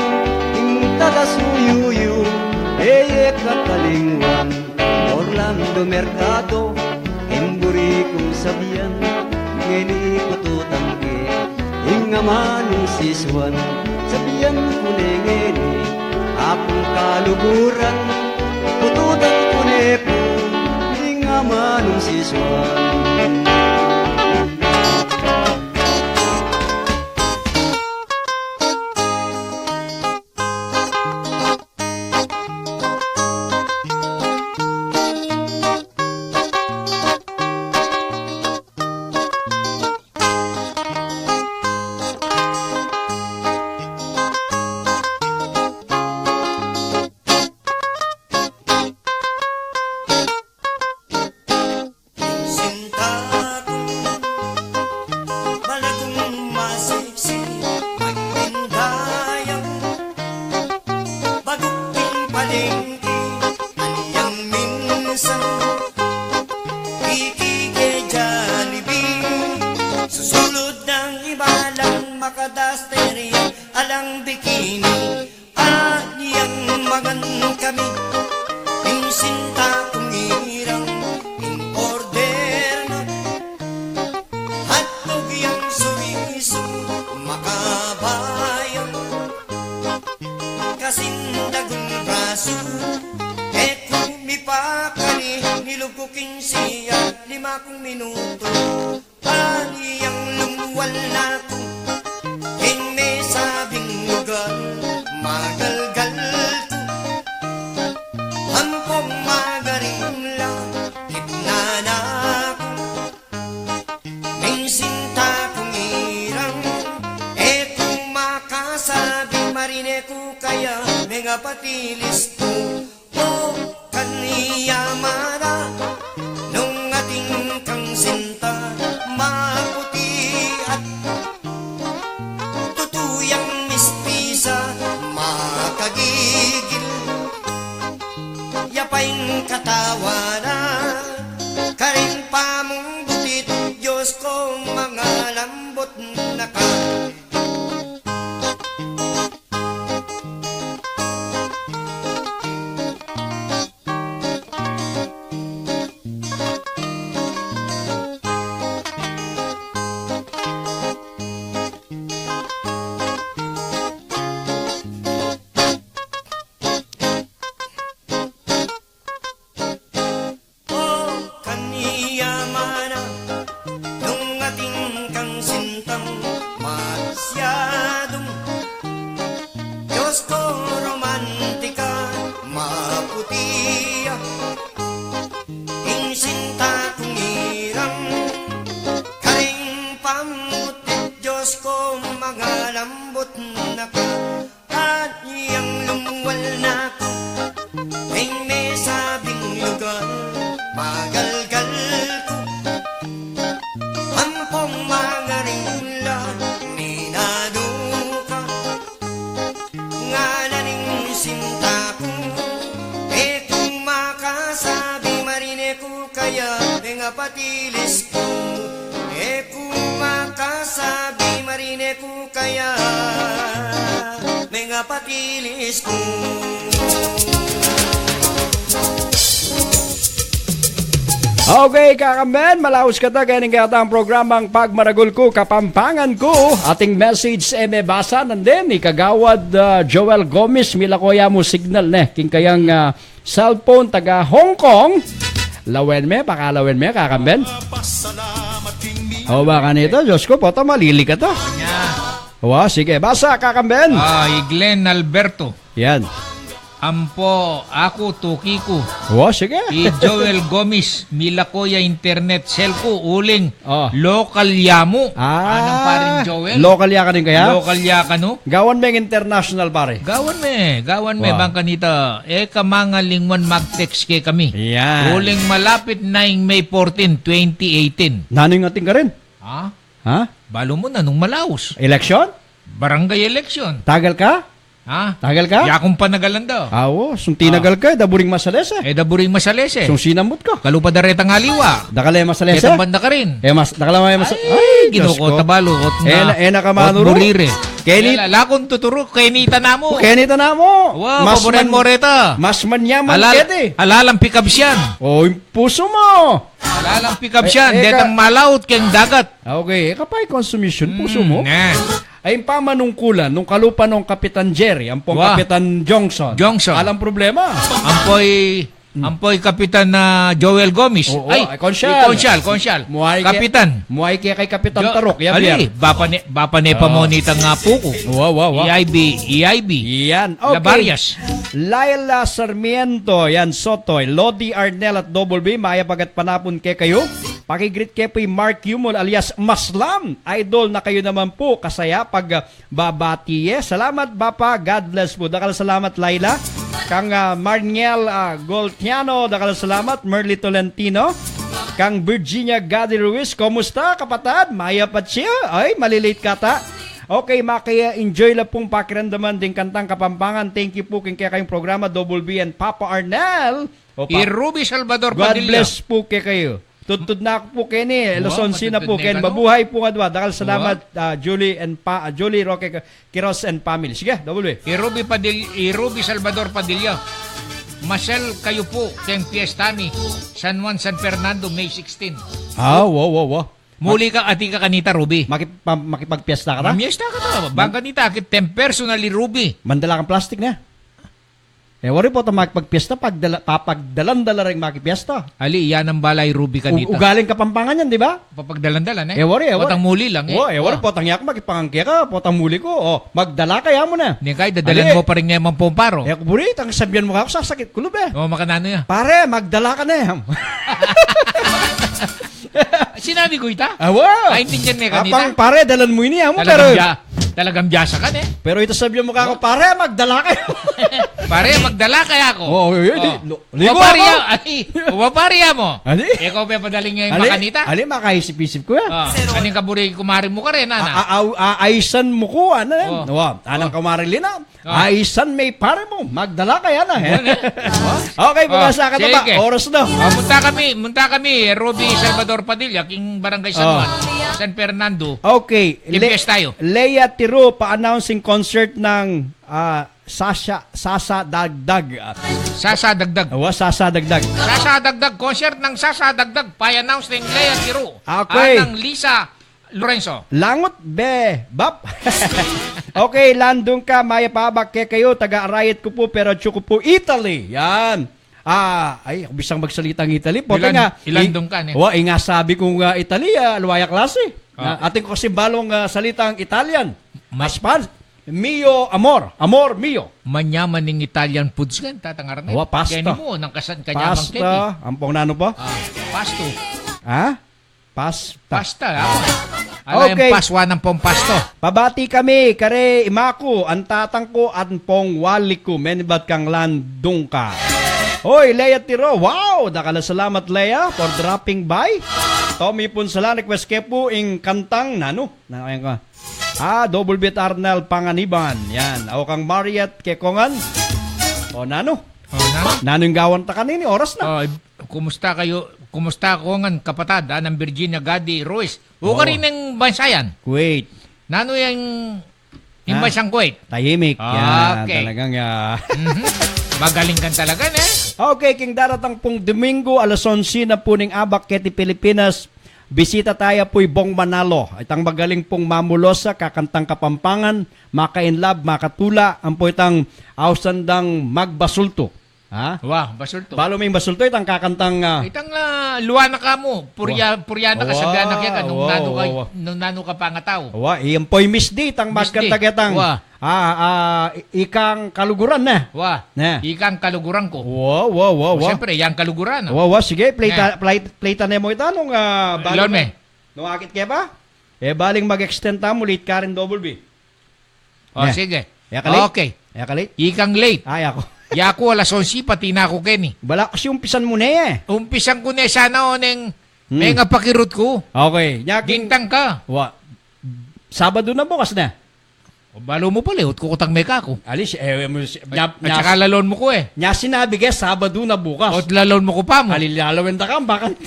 ing tagasuyuyu, eye kakalingwan, Orlando Mercado, imburi kong sabihan, ngeni kututan ke, hinga manong siswan, sabihan ko ngeni, akong kalukuran, pututan ko nepo, hinga manong siswan. Hotdog yang suri 15 at 5 minuto. Kaniyang lumuwal na ko, may sabing lugar, magalgal ko. Hampong magaring lang, kitnana ko. May sinta kong irang, kung makasabi marine ko kaya mga patilis ko. O kaniyamara, nung ating kang sinta, maputi at tutuyang mispisa, makagigil. Yapaing katawanan, karing pamong butit, Diyos ko mga lambot na ka. Patilis ko, kung makasabi marine ko kaya mga patilis ko. Okay, kakamben, malaos ka ta, ganing kata ang programang Pagmaragul ko, Kapampangan ko. Ating message may basa nandin, ni Kagawad Joel Gomez, milakoya mo signal king kayang cellphone taga Hong Kong. Lawen me, pakalawen me, kakamben. O baka nito, Diyos ko, poto malili ka to. O, sige, basa, kakamben. Glenn Alberto. Yan. Ampo, ako, tuki ko. O, sige. I Joel Gomez, Milakoya Internet Cell ko, uling. Oh. Local yamo. Anong paring Joel? Local ya ka din kaya? Local ya ka no? Gawan me international pare. Gawan me, Wow. bang kanita. Kamanga lingwan mag-text kay kami. Yan. Uling malapit na yung May 14, 2018. Nanoy nga ting ka rin? Ha? Ha? Balo mo na nung malaos. Election? Barangay election. Tagal ka? Ha? Tagal ka? Yakong panagalanda. Awo, sung tinagal ka, daburing masalese. Daburing masalese. Sung sinambot ka. Kalupa daretang aliwa. Dakala masalese. Ketang banda ka rin. Dakala masalese. Ay, ginoko, tabalukot na. Nakamanuro. Burire. Kenny. Lakon tuturo, kenita na mo. Kenita na mo. Wow, paboran mo reta. Mas manyaman kete. Alalang pick-up siyan. O, yung puso mo. Alalang pick-up siyan. Detang malaut keng dagat. Okay, kapay consumption, puso mo. Nah. Ay pamanungkulan nung kalupa nung Kapitan Jerry, ang pong Kapitan Johnson. Alang problema. Ampoy Kapitan na Joel Gomez. Konsyal. Kapitan. Muay kaya kay Kapitan Tarok. Ali, bapa ne pamonita nga po ko. Wow. EIB. Yan. Okay. Labarias. Laila Sarmiento, yan Sotoy. Lodi Arnel at Double B, maya pagat panapon kay kayo. Pakigreet kay po Mark Yumol alias Maslam. Idol na kayo naman po. Kasaya pag babatiye. Salamat Bapa. God bless po. Dakal salamat Laila. Kang Marniel Goltiano. Dakal salamat. Merly Tolentino. Kang Virginia Gadi Ruiz. Kumusta kapatad? Maya pa siya. Ay, malilate kata. Okay, makaya enjoy lang pong pakiramdaman din kantang Kapampangan. Thank you po kaya kayong programa Double B and Papa Arnel. Ruby Salvador God Padilla. bless po kayo. Tutod na ako po Kenny. Luzon na po Ken. Mabuhay po nga dwa. Dakal salamat Julie Roque Quiros and family. Sige, double B. Ruby Salvador Padilla. Marcel kayo po keng Fiestami. San Juan, San Fernando, May 16. Wow. Muli ka ati ka kanita Ruby. Makipagpiesta ka na? Mamiesta ka na. Bang kanita akit personally Ruby. Mandala kang plastic na. wari po ito magpagpiesta, papagdalan-dala rin makipiesta. Ali, yan ang balay Ruby kanita. Ugaling Kapampangan yan, di ba? Papagdalan-dalan Wari. Potang muli lang Wari, potang yak, magipangangkya ka, potang muli ko. Magdala kaya mo na. Hindi kay, dadalan mo pa rin ngayon mga pomparo. Burit, ang sabihan mo ka ako, sasakit kulub Makanano yan. Pare, magdala ka na. Sinabi ko ita? Wow. Naintindihan niya kanita? Pare, dalan mo ini. Talagang biyasa ka Pero ito sabihan mo ka ako, pare, magdala kayo. Pare, magdala kaya ako. Pariya mo. Ali? Ikaw ba padaling ngayon makanita? Ali, makaisip-isip ko yan. Anong kaburi kumari mo ka rin, ana? Aisan mo ko, ano yan? Anong kamarilina? Aisan may pare mo, magdala kaya na. Okay, pumasa ka na ba? Oras na. Munta kami, Ruby Salvador Padilla, king Barangay San Juan, San Fernando. Okay. Limpes tayo. Leia Tiro, pa-announcing concert ng Sasa Dagdag. Sasa Dagdag. Sasa Dagdag. Sasa Dagdag, concert ng Sasa Dagdag. Pa-announce ng Leia Tiro. Okay. Ng Lisa Lorenzo. Langot, bap. Okay, landong ka, maya pabak kaya kayo, taga-arayat ko po, pero ko po, Italy. Yan. Ay, bisang magsalitang Italy. Ilandong ka, ne? Nga sabi kong Italy, luwaya klase. Ating ko kasi balong salitang Italian. Mio amor. Amor mio. Manyaman ng Italian foods nga, tatangar na. Pasta. Kaya mo, ng kanyamang keti. Pasta. Ampong nano pa? Pasto. Pasta. Okay. Paswa ng pong pasto. Pabati kami, kare imako, ang tatang ko, ang pong wali ko, menibat kang landong ka. Hoy, Leia Tiro, wow! Dakala salamat, Leia, for dropping by. Tommy Punsala, request ke po ing kantang nano. Ayan ka. Double beat Arnel Panganiban. Yan. Ako kang Mariat Kekongan. Nano. Nano yung gawan ta kanini, oras na. Kumusta kayo? Kumusta ko nga kapatad ng Virginia Gadi Ruiz? O ka rin ng bansayan? Kuwait. Nano yung bansang Kuwait? Tahimik. Yan, Okay. talagang Magaling kan talaga, Okay, king daratang pong Domingo, alas 11 na po ning Abak, Keti, Pilipinas. Bisita tayo po'y Bong Manalo. Itang magaling pong mamulosa, kakantang Kapampangan, makainlab, makatula, ang po itang ausandang magbasulto. Basulto. Balo may basulto, itang kakantang... Itang luwana ka mo. Puryana ka sa biyanak yan. Nung nano ka pangataw. Iyan po'y Miss D, itang magkantang itang... ikang kaluguran na. Ikang kaluguran ko. Wow. Siyempre, yung kaluguran. Sige, play ta mo ito. Nung baling... Nung akit kaya ba? Baling mag-extend ta mo, late ka rin double B. Sige. Okay. Ikang late. Ako. Yako alas 11, pati na ako, Kenny. Bala kasi umpisan mo na Umpisan ko na sana o neng may nga pakirot ko. Okay. Gintang ka. Sabado na bukas na. Balo mo pala, ko kutang meka ko. Alis, At saka lalon mo ko Nya sinabi ka, Sabado na bukas. O lalon mo ko pa mo. Lalawin ta ka, bakit?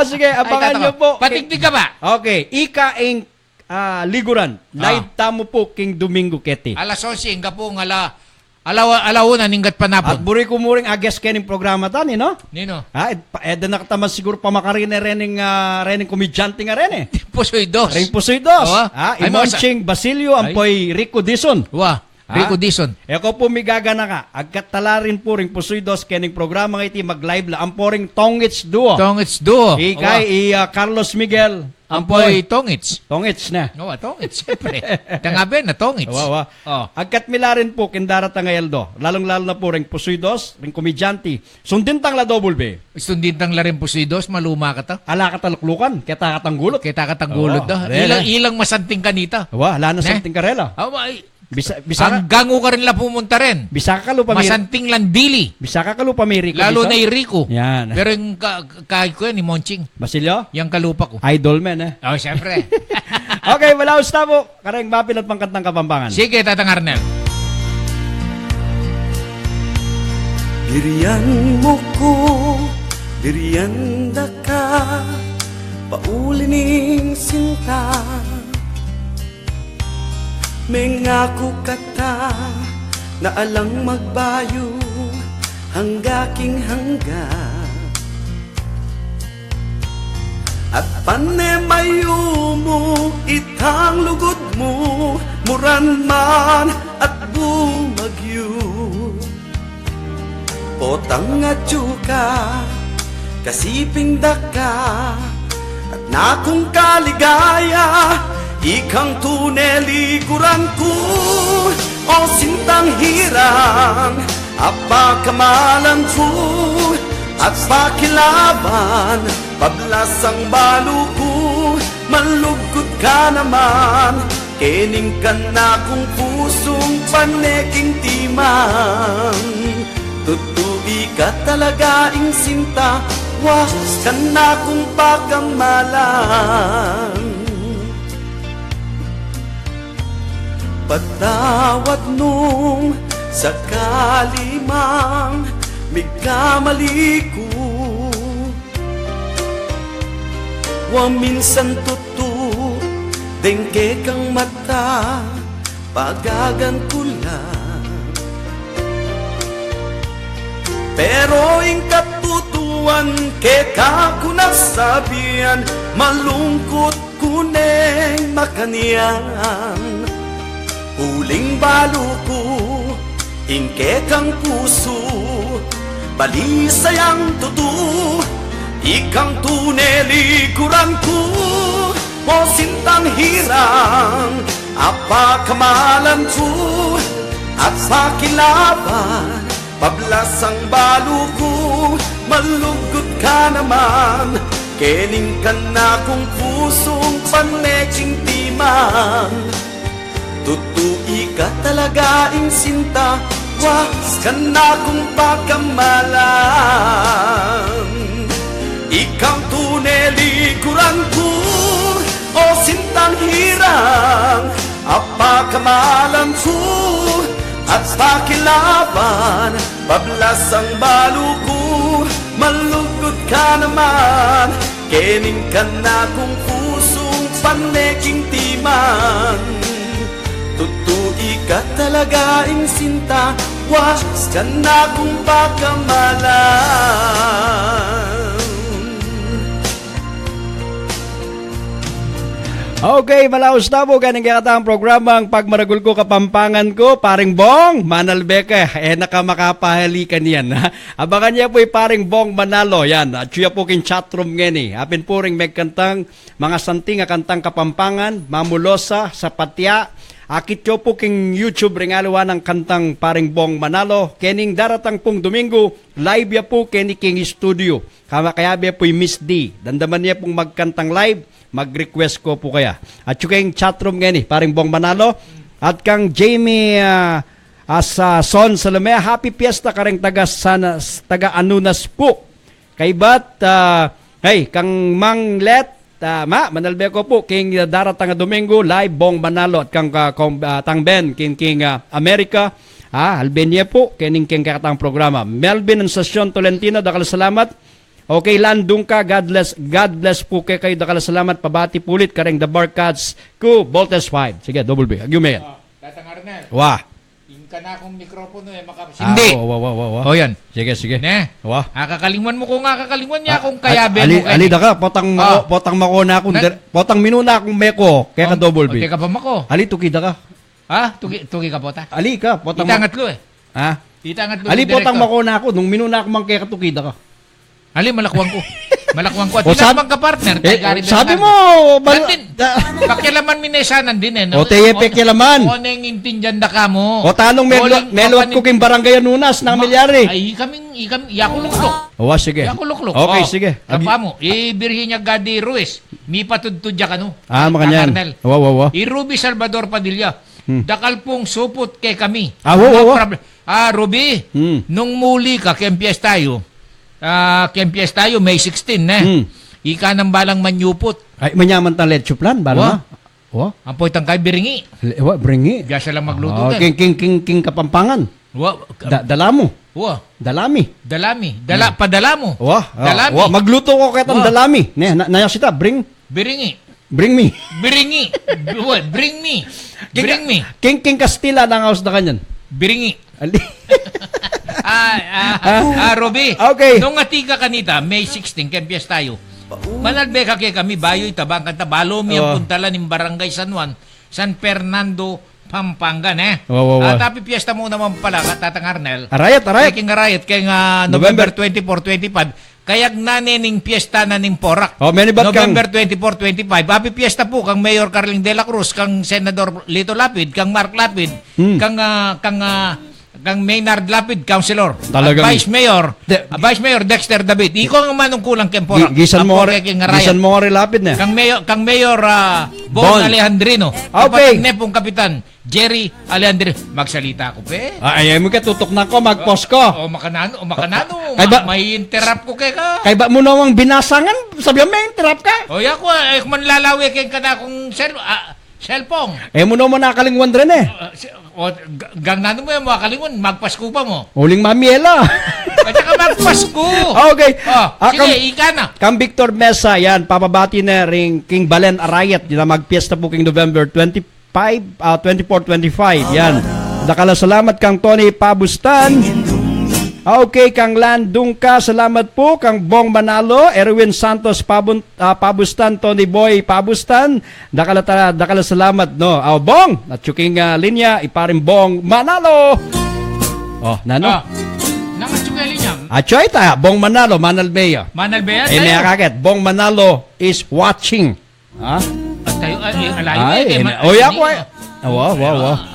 Sige, abangan nyo po. Patigdig ka ba? Okay, ikaing liguran. Live tamo po, King Domingo Keti. Alas 11, nga po alauna ninggat panapon. At buri ko muring agas kening programa tani, no? Nino? Eda nakataman siguro pamakarine rening komedyante nga ren Pusoy dos. Ring Pusoy dos. Imonching Basilio, ampoy Rico Dison. Rico Dison. Eko po migagana ka. Agkat talarin po ring Pusoy dos kening programa nga iti mag-live la. Amporing Tongits Duo. Ikay Carlos Miguel. Ampoy Tongits. Tongits na. Tongits, siyempre. Tangabe na Tongits. Agkat milarin po, kindara tangayal do. Lalong-lalo na po ring Pusoy dos, ring komedyante. Sundin tang la double B. Sundin tang la ring Pusoy dos, maluma ka ta. Ala ka taluklukan, kita katang gulot da. Ilang masanting kanita. Wala na santing karela. Bisa hanggang ka rin la pumunta rin. Bisa ka kalupa masanting landili. Bisa ka kalupa may Rico. Lalo na Rico. Yan. Pero yung kahit ko yan, ni Monching. Basilio? Yung kalupa ko. Idol man siyempre. Okay, wala usta po. Kareng mapil at pangkantang Kapampangan. Sige, Tatang Arnel. Diriyan mo ko, diriyan da ka, paulining sinta. Mengako kata na alang magbayo hangga king hangga. At panemayo mo itang lugod mo, muran man at bumagyo. Potang at tsuka, kasiping daka, at nakong kaligaya, ikang tuneliguran ko, o sintang hirang, apa kamalan ko, at pakilaban, pablasang balo ko, malugod ka naman, kening ka na kong pusong paneking timang. Tutubi ka talaga ing sinta, was ka na kong pagkamalan. Patawad nung sakali mang mikamali ko, wa minsan tutu dengke kang mata, pagagan ko lang. Pero ing katutuan keka ko nasabihan, malungkot kuneng makanian. Huling balo ko, ingke kang puso, balisayang tutu, ikang tunelikuran ko, o sintang hirang, apa kamalan ko, at pakilaban, pablasang balo ko, malugod ka naman, kening ka na kong pusong paneking timang. Tutui ka talaga ing sinta, was ka na kong pagkamalan. Ikaw tunelikuran ko, o sintang hirang, apa kamalan ko, at pakilaban, pablasang balo ko, malugod ka naman, kening ka na kong pusong paneking timang. Tutui ka talaga ing sinta, was ka na kong pagkamalan. Okay, malaos na po ganing kakatang programa ang Pagmaragul ko Kapampangan ko, paring Bong Manalbeka, nakamakapahalikan yan. Abangan niya po paring Bong Manalo, yan. At siya po kin chatroom ngeni. Apin po ring megkantang mga santing kantang Kapampangan, Mamulosa, Sapatya. Akit yo po king YouTube ring alawa ng kantang paring Bong Manalo. Kening daratang pong Domingo, live ya po keni king studio. Kaya po Miss D. Dandaman niya pong magkantang live. Mag-request ko po kaya. At yung chatroom ngayon paring Bong Manalo. At kang Jamie Son Salomea, happy fiesta ka rin taga Anunas po. Kay Bat, hey, kang Mang Let, manalbe ko po, king daratang Domingo, live Bong Manalo. At kang Tang Ben, king America, Albania po, king kakatang programa. Melvin and Sasyon Tolentino, dakal salamat. Okay, landong ka. God bless po kayo. Dakala salamat. Pabati pulit. Kareng the Barcats ko. Voltes 5. Sige, double B. Agyume yan. Tatang Arnel. Wah. Yung ka na akong mikropono makapasindi. Wow. O yan. Sige. Ne? Wah. Kakalimuan mo ko nga. Kakalimuan niya akong kayabe mo. Ali da ka. Potang makona akong. Potang minuna akong meko. Kaya ka double B. Okay ka pa mako. Ali, tuki da ka. Ha? Tuki ka pota? Ali ka. Itangat lo eh. Ha? Itangat lo. Ali, potang makona ako. Nung minuna akong mangkaya ka tuki da ka. Ali, malakwang ko. At tinamang ka partner. Sabi mo, pakialaman minesanan din eh. O teye pakialaman. O neng intindihan da ka mo. O talong melot ko king barangay Anunas ng milyari. Ay, yakuluklok. O sige. Yakuluklok. Okay, sige. Kapa mo, ibirhin niya Gadi Ruiz. Mi patudtudya ka no. Makanyan. Wow. Ruby Salvador Padilla. Dakal pong supot kay kami. Ruby, nung muli ka, kempies tayo, May 16 na. Ika ng balang manyupot. Ay, manyaman talet chuplan, bala. Ang poitang kay biringi. Bringi. Diya siya lang magluto. King Kapampangan. Dalamo. Dalami. Padala mo. Dalami. Magluto ko kahit ang dalami. Naya sita, bring me. Bring me. King Castilla na ang house na kanyan. Biringi. Roby. Okay. Nung atika kanita, May 16, kempiyas tayo. Manalbe ka kay kami, bayo itabang kanta, balo mi ang puntala ng Barangay San Juan, San Fernando, Pampangan Oo. Tapi piyesta mo naman pala Tatang Arnel. Arayat. King arayat kay November 24-25 kayag nanening piyesta na ning Porac. Menibat November 24-25 api piyesta po kang Mayor Carling de la Cruz, kang Senador Lito Lapid, kang Mark Lapid, kang Maynard Lapid, Councilor. Talagang Vice Mayor Dexter David. Iko ang manungkulang kay Porac. Gisan mo lapid na. Kang Mayor Bon Alejandrino. Okay. Kapag nepong Kapitan Jerry Alejandrino. Magsalita ko pe. Ay mo ka tutok na ko, mag-post ko. O makanano. May interrupt ko kay ka. Kay ba mo namang binasangan? Sabi mo may interrupt ka? O ya ko man lalawi kay kana kung cellphone. Mo naman nakalingwan rin Gangnano mo yung makalingon, magpasko pa mo. Uling mamiela. At saka magpasko. Okay. Sige, ika na. Kang Victor Mesa, yan, papabati na ring King Balen Arayat, na magpiesta po King November 24-25, yan. Dakala salamat kang Tony Pabustan. Okay, kang Landungka, salamat po. Kang Bong Manalo, Erwin Santos Pabustan, Tony Boy Pabustan. Dakala salamat, no. Bong, natsuking linya, iparin Bong Manalo. Nano? Nangatsuking linya. Atsoy ta, Bong Manalo, Manal Bea. Manal Bea? May kaget, Bong Manalo is watching. At tayo, alayo. Ako ay. Wow.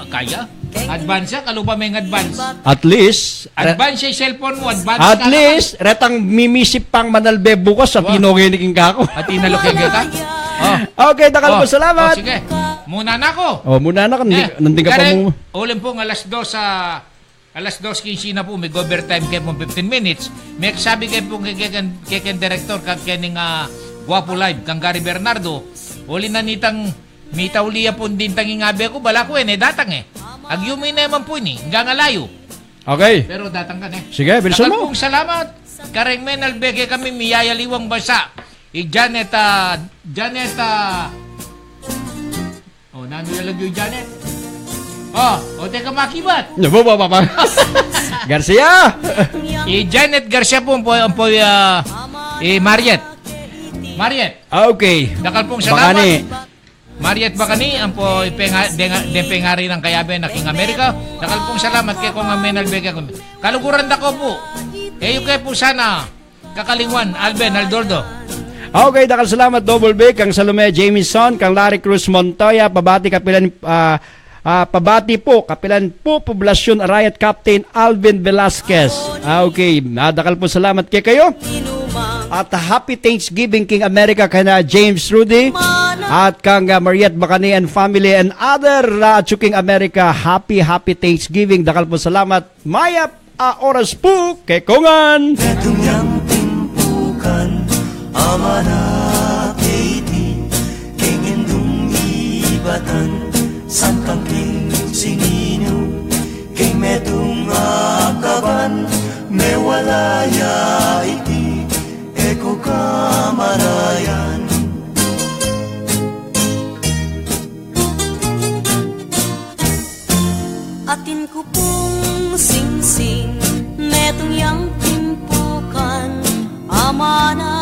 Kaya? Advance kalupa may advance. At least advance yung cellphone mo, advance at least retang mimisip pang Manalbe bukas sa tinoginiking ka ako. At tinalokeng ka? Okay, dakal po salamat. Sige. Muna na ako. Muna na nandun ka pa mo. Ulim po alas 2:15 na po may overtime kayo po 15 minutes. May sabi kayo po kay director kay ning Guapo Live kang Gary Bernardo. Uli na nitang mitauliya po din tanging ngabi ako bala ko datang Agyumi naman po ni, hanggang alayo. Okay. Pero datang ka Sige, bilisan mo. Pong salamat. Kareng menalbeke kami miyayaliwang basa. Janet. Nano yalag yung Janet? Teka makibat. Garcia. Janet Garcia po Mariet. Okay. Dakal pong salamat. Bakani. Mariet Bacani, ang po pengari ng Kayabe na King America. Dakal pong salamat kay kong Menal Bega. Kaluguran da ko po. Kayo po sana kakalingwan, Alben Aldordo. Okay, dakal salamat Double B, kang Salome Jamieson, kang Larry Cruz Montoya, pabati po, kapilan po, Poblasyon Arayat Captain Alvin Velasquez. Okay, dakal po salamat kay kayo. At happy Thanksgiving King America kana James Rudy at kang Mariet Bacani and family and other King America, happy Thanksgiving. Dakal po salamat. Maya oras po kay Kongan. Betunyang timpukan amana keiti kengindung ibatan sangkang king sinino keng medung akaban mewalaya iti eko kamarayan. Atin ko pong sing-sing metong yang timpukan amana